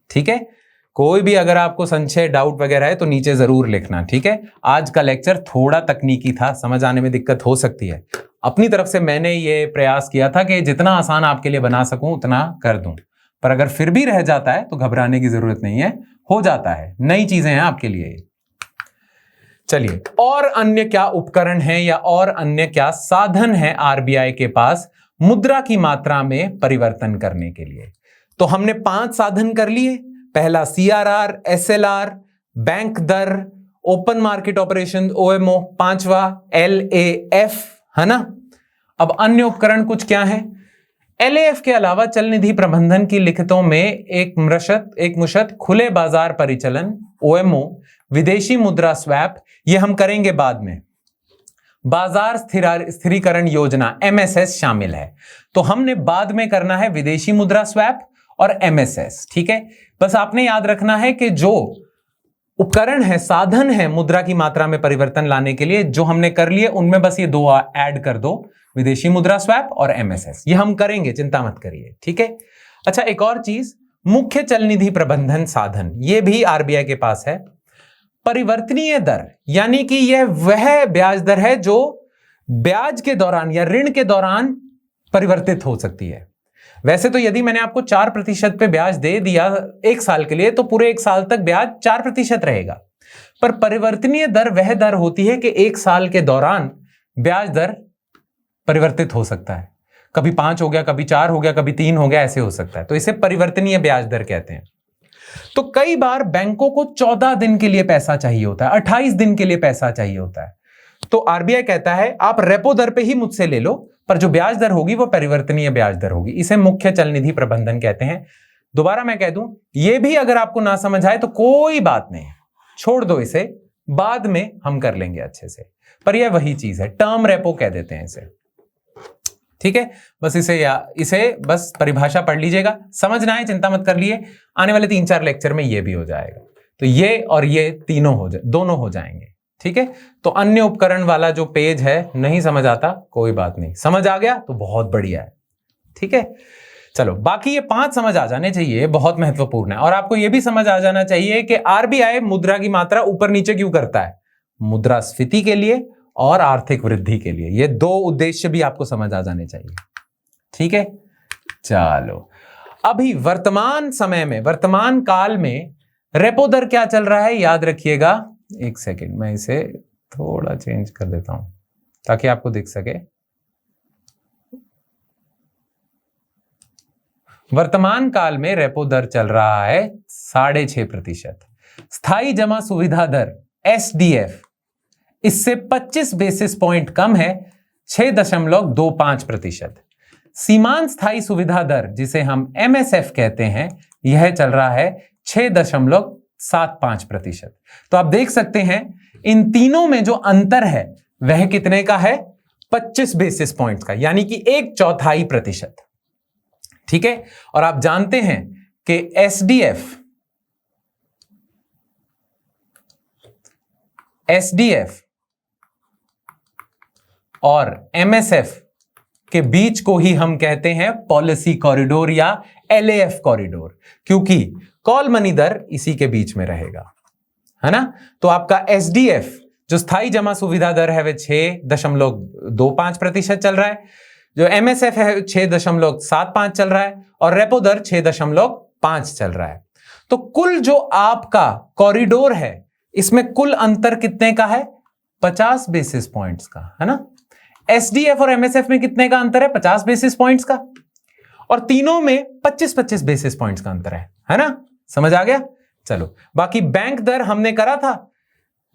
ठीक है, कोई भी अगर आपको संशय, डाउट वगैरह है तो नीचे जरूर लिखना। ठीक है, आज का लेक्चर थोड़ा तकनीकी था, समझ आने में दिक्कत हो सकती है। अपनी तरफ से मैंने ये प्रयास किया था कि जितना आसान आपके लिए बना सकूं उतना कर दूं, पर अगर फिर भी रह जाता है तो घबराने की जरूरत नहीं है, हो जाता है, नई चीजें हैं आपके लिए। चलिए, और अन्य क्या उपकरण हैं या और अन्य क्या साधन हैं आरबीआई के पास मुद्रा की मात्रा में परिवर्तन करने के लिए? तो हमने 5 साधन कर लिए। पहला सीआरआर, एसएलआर, बैंक दर, ओपन मार्केट ऑपरेशन ओएमओ, 5वां एलएएफ, है ना। अब अन्य उपकरण कुछ क्या है? एलएएफ के अलावा चल निधि प्रबंधन की लिखितों में एक मुश्त खुले बाजार परिचलन ओएमओ, विदेशी मुद्रा स्वैप, ये हम करेंगे बाद में, बाजार स्थिरीकरण योजना एमएसएस शामिल है। तो हमने बाद में करना है विदेशी मुद्रा स्वैप और एमएसएस। ठीक है, बस आपने याद रखना है कि जो उपकरण है, साधन है मुद्रा की मात्रा में परिवर्तन लाने के लिए, जो हमने कर लिए उनमें बस ये 2 ऐड कर दो, विदेशी मुद्रा स्वैप और एमएसएस। ये हम करेंगे, चिंता मत करिए। ठीक है, अच्छा, एक और चीज, मुख्य चल निधि प्रबंधन साधन, ये भी आरबीआई के पास है। परिवर्तनीय दर, यानी कि यह वह ब्याज दर है जो ब्याज के दौरान या ऋण के दौरान परिवर्तित हो सकती है। वैसे तो यदि मैंने आपको 4% पे ब्याज दे दिया 1 साल के लिए, तो पूरे 1 साल तक ब्याज 4% रहेगा। पर परिवर्तनीय दर वह दर होती है कि 1 साल के दौरान ब्याज दर परिवर्तित हो सकता है, कभी 5 हो गया, कभी 4 हो गया, कभी 3 हो गया, ऐसे हो सकता है। तो इसे परिवर्तनीय ब्याज दर कहते हैं। तो कई बार बैंकों को 14 दिन के लिए पैसा चाहिए होता है, 28 दिन के लिए पैसा चाहिए होता है। तो आरबीआई कहता है आप रेपो दर पे ही मुझसे ले लो, पर जो ब्याज दर होगी वो परिवर्तनीय ब्याज दर होगी। इसे मुख्य चल निधि प्रबंधन कहते हैं। दोबारा मैं कह दूं, ये भी अगर आपको ना समझ आए तो कोई बात नहीं, छोड़ दो इसे, बाद में हम कर लेंगे अच्छे से। पर यह वही चीज है, टर्म रेपो कह देते हैं इसे। ठीक है, बस इसे बस परिभाषा पढ़ लीजिएगा, समझना है चिंता मत कर लिए, आने वाले 3-4 लेक्चर में ये भी हो जाएगा। तो ये और ये दोनों हो जाएंगे। ठीक है, तो अन्य उपकरण वाला जो पेज है नहीं समझ आता, कोई बात नहीं, समझ आ गया तो बहुत बढ़िया है। ठीक है, चलो, बाकी ये 5 समझ आ जाने चाहिए, बहुत महत्वपूर्ण है। और आपको ये भी समझ आ जाना चाहिए कि आरबीआई मुद्रा की मात्रा ऊपर नीचे क्यों करता है, मुद्रास्फीति के लिए और आर्थिक वृद्धि के लिए। ये 2 उद्देश्य भी आपको समझ आ जाने चाहिए। ठीक है, चलो, अभी वर्तमान समय में, वर्तमान काल में रेपो दर क्या चल रहा है, याद रखिएगा। 1 सेकेंड, मैं इसे थोड़ा चेंज कर देता हूं ताकि आपको दिख सके। वर्तमान काल में रेपो दर चल रहा है 6.5%। स्थायी जमा सुविधा दर एसडीएफ इससे 25 बेसिस पॉइंट कम है, 6.25%। सीमांत स्थायी सुविधा दर, जिसे हम एमएसएफ कहते हैं, यह चल रहा है 6.75%। तो आप देख सकते हैं इन तीनों में जो अंतर है वह कितने का है, 25 बेसिस पॉइंट्स का, यानी कि 1/4%। ठीक है, और आप जानते हैं कि एसडीएफ और एमएसएफ के बीच को ही हम कहते हैं पॉलिसी कॉरिडोर या एलएएफ कॉरिडोर, क्योंकि कॉल मनी दर इसी के बीच में रहेगा, है ना। तो आपका एसडीएफ जो स्थायी जमा सुविधा दर है वह 6.25% चल रहा है, जो MSF है 6.75 चल रहा है और रेपो दर 6.5 चल रहा है। तो कुल जो आपका कॉरिडोर है इसमें कुल अंतर कितने का है? 50 बेसिस पॉइंट्स का, है ना। SDF और MSF में कितने का अंतर है? 50 बेसिस पॉइंट्स का, और तीनों में 25-25 बेसिस पॉइंट्स का अंतर है ना। समझ आ गया? चलो, बाकी बैंक दर हमने करा था,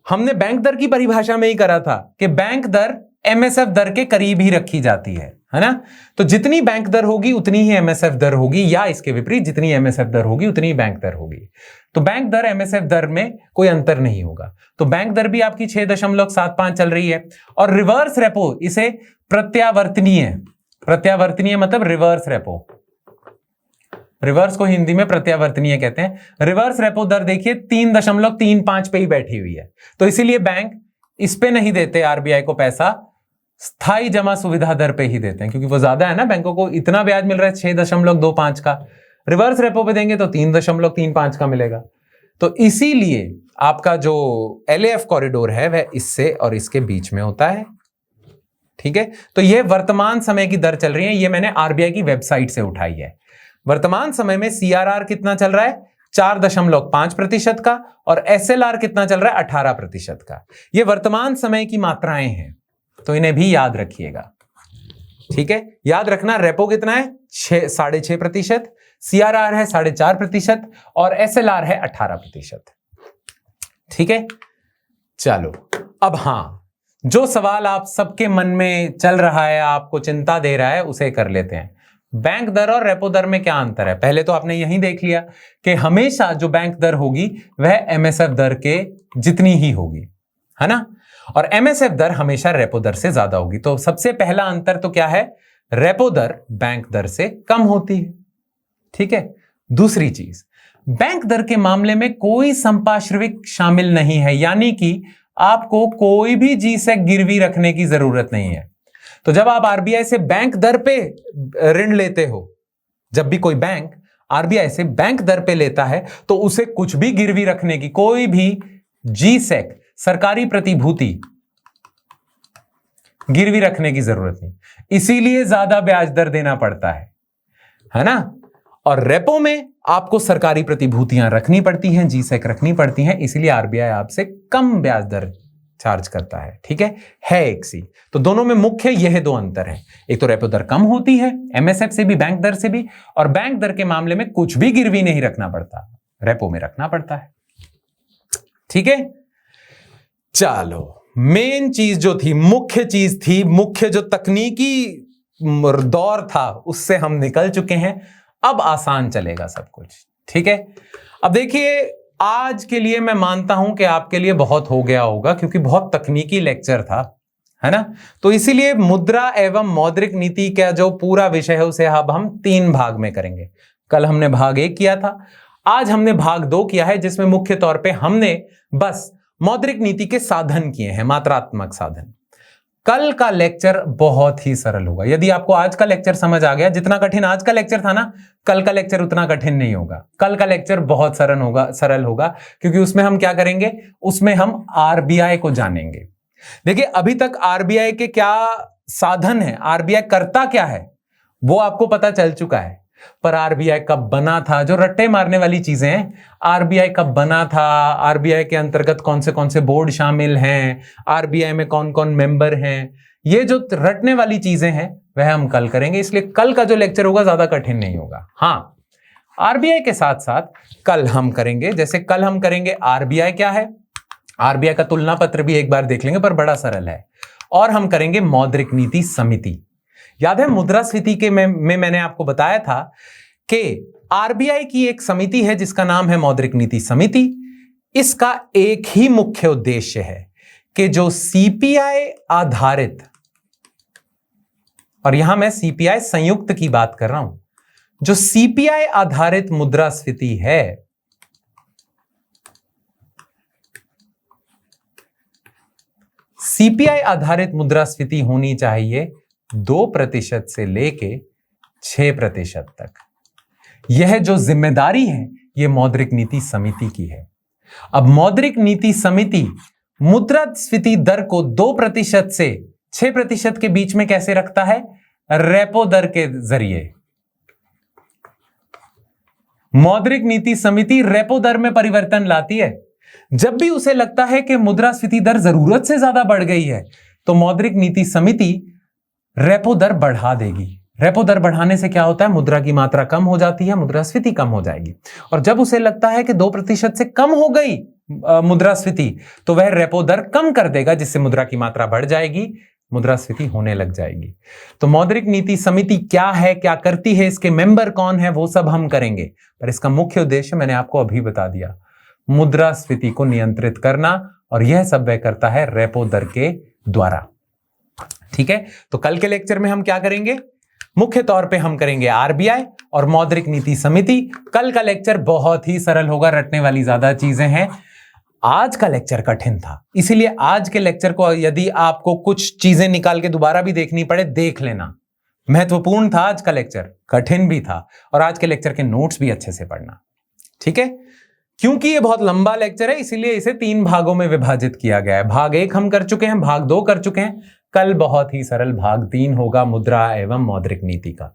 हमने बैंक दर की परिभाषा में ही करा था कि बैंक दर MSF दर के करीब ही रखी जाती है ना। तो जितनी बैंक दर होगी उतनी ही MSF दर होगी, या इसके विपरीत जितनी MSF दर होगी उतनी ही बैंक दर होगी। तो बैंक दर MSF दर में कोई अंतर नहीं होगा। तो बैंक दर भी आपकी 6.75 चल रही है, और रिवर्स रेपो इसे प्रत्यावर्तनीय मतलब रिवर्स रेपो, रिवर्स को हिंदी में प्रत्यावर्तनीय कहते हैं। रिवर्स रेपो दर देखिए 3.35 पे ही बैठी हुई है, तो इसीलिए बैंक इस पे नहीं देते RBI को पैसा, स्थायी जमा सुविधा दर पे ही देते हैं, क्योंकि वो ज्यादा है ना, बैंकों को इतना ब्याज मिल रहा है 6.25 का, रिवर्स रेपो पे देंगे तो 3.35 का मिलेगा। तो इसीलिए आपका जो LAF कॉरिडोर है वह इससे और इसके बीच में होता है, ठीक है। तो ये वर्तमान समय की दर चल रही है, ये मैंने RBI की वेबसाइट से उठाई है। वर्तमान समय में CRR कितना चल रहा है? 4.5% का, और SLR कितना चल रहा है? 18% का। ये वर्तमान समय की मात्राएं हैं, तो इन्हें भी याद रखिएगा, ठीक है। याद रखना, रेपो कितना है? 6.5%, CRR है 4.5% और SLR है 18%, ठीक है। चलो, अब हाँ, जो सवाल आप सबके मन में चल रहा है, आपको चिंता दे रहा है, उसे कर लेते हैं। बैंक दर और रेपो दर में क्या अंतर है? पहले तो आपने यही देख लिया कि हमेशा जो बैंक दर होगी वह MSF दर के जितनी ही होगी, है ना, और MSF दर हमेशा रेपो दर से ज्यादा होगी। तो सबसे पहला अंतर तो क्या है? रेपो दर बैंक दर से कम होती है, ठीक है। दूसरी चीज, बैंक दर के मामले में कोई संपार्श्विक शामिल नहीं है, यानी कि आपको कोई भी GSEC गिरवी रखने की जरूरत नहीं है। तो जब आप RBI से बैंक दर पे ऋण लेते हो, जब भी कोई बैंक RBI से बैंक दर पे लेता है तो उसे कुछ भी गिरवी रखने की, कोई भी GSEC सरकारी प्रतिभूति गिरवी रखने की जरूरत नहीं, इसीलिए ज्यादा ब्याज दर देना पड़ता है ना। और रेपो में आपको सरकारी प्रतिभूतियां रखनी पड़ती हैं, GSEC रखनी पड़ती हैं, इसीलिए RBI आपसे कम ब्याज दर चार्ज करता है, ठीक है एक सी। तो दोनों में मुख्य यह दो अंतर है, एक तो रेपो दर कम होती है MSF से भी, बैंक दर से भी, और बैंक दर के मामले में कुछ भी गिरवी नहीं रखना पड़ता, रेपो में रखना पड़ता है, ठीक है। चलो, मेन चीज जो थी, मुख्य चीज थी, मुख्य जो तकनीकी दौर था, उससे हम निकल चुके हैं। अब आसान चलेगा सब कुछ, ठीक है। अब देखिए, आज के लिए मैं मानता हूं कि आपके लिए बहुत हो गया होगा, क्योंकि बहुत तकनीकी लेक्चर था, है ना। तो इसीलिए मुद्रा एवं मौद्रिक नीति का जो पूरा विषय है उसे अब हम 3 भाग में करेंगे। कल हमने भाग 1 किया था, आज हमने भाग 2 किया है, जिसमें मुख्य तौर पे हमने बस मौद्रिक नीति के साधन किए हैं, मात्रात्मक साधन। कल का लेक्चर बहुत ही सरल होगा। यदि आपको आज का लेक्चर समझ आ गया, जितना कठिन आज का लेक्चर था ना, कल का लेक्चर उतना कठिन नहीं होगा। कल का लेक्चर बहुत सरल होगा, क्योंकि उसमें हम क्या करेंगे, उसमें हम RBI को जानेंगे। देखिए, अभी तक RBI के क्या साधन है, RBI करता क्या है, वो आपको पता चल चुका है। पर RBI कब बना था, जो रट्टे मारने वाली चीजें हैं, RBI कब बना था, RBI के अंतर्गत कौन से बोर्ड शामिल हैं, RBI में कौन कौन मेंबर हैं, ये जो रटने वाली चीजें हैं वह हम कल करेंगे। इसलिए कल का जो लेक्चर होगा ज्यादा कठिन नहीं होगा। हाँ, RBI के साथ साथ कल हम करेंगे, जैसे कल हम करेंगे RBI क्या है, RBI का तुलना पत्र भी एक बार देख लेंगे, पर बड़ा सरल है। और हम करेंगे मौद्रिक नीति समिति। याद है मुद्रास्फीति के में मैंने आपको बताया था कि RBI की एक समिति है जिसका नाम है मौद्रिक नीति समिति। इसका एक ही मुख्य उद्देश्य है कि जो CPI आधारित, और यहां मैं CPI संयुक्त की बात कर रहा हूं, जो CPI आधारित मुद्रास्फीति है, CPI आधारित मुद्रास्फीति होनी चाहिए 2% से लेके 6% तक। यह जो जिम्मेदारी है, यह मौद्रिक नीति समिति की है। अब मौद्रिक नीति समिति मुद्रास्फीति दर को 2% से 6% के बीच में कैसे रखता है? रेपो दर के जरिए। मौद्रिक नीति समिति रेपो दर में परिवर्तन लाती है। जब भी उसे लगता है कि मुद्रास्फीति दर जरूरत से ज्यादा बढ़ गई है तो मौद्रिक नीति समिति रेपो दर बढ़ा देगी। रेपो दर बढ़ाने से क्या होता है? मुद्रा की मात्रा कम हो जाती है, मुद्रास्फीति कम हो जाएगी। और जब उसे लगता है कि 2% से कम हो गई मुद्रास्फीति तो वह रेपो दर कम कर देगा, जिससे मुद्रा की मात्रा बढ़ जाएगी, मुद्रास्फीति होने लग जाएगी। तो मौद्रिक नीति समिति क्या है, क्या करती है, इसके मेंबर कौन है, वो सब हम करेंगे। पर इसका मुख्य उद्देश्य मैंने आपको अभी बता दिया, मुद्रास्फीति को नियंत्रित करना, और यह सब वह करता है रेपो दर के द्वारा। ठीक है, तो कल के लेक्चर में हम क्या करेंगे? मुख्य तौर पे हम करेंगे आरबीआई और मौद्रिक नीति समिति। कल का लेक्चर बहुत ही सरल होगा, रटने वाली ज्यादा चीजें हैं। आज का लेक्चर कठिन था, इसीलिए आज के लेक्चर को यदि आपको कुछ चीजें निकाल के दोबारा भी देखनी पड़े, देख लेना। महत्वपूर्ण था आज का लेक्चर, कठिन भी था, और आज के लेक्चर के नोट्स भी अच्छे से पढ़ना। ठीक है, क्योंकि ये बहुत लंबा लेक्चर है इसलिए इसे 3 भागों में विभाजित किया गया है। भाग 1 हम कर चुके हैं, भाग 2 कर चुके हैं, कल बहुत ही सरल भाग 3 होगा, मुद्रा एवं मौद्रिक नीति का।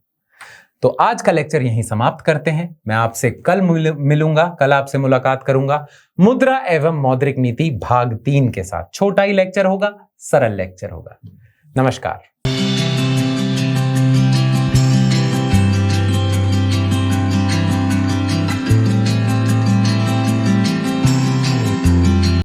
तो आज का लेक्चर यहीं समाप्त करते हैं। मैं आपसे कल मिलूंगा, कल आपसे मुलाकात करूंगा मुद्रा एवं मौद्रिक नीति भाग 3 के साथ। छोटा ही लेक्चर होगा, सरल लेक्चर होगा। नमस्कार।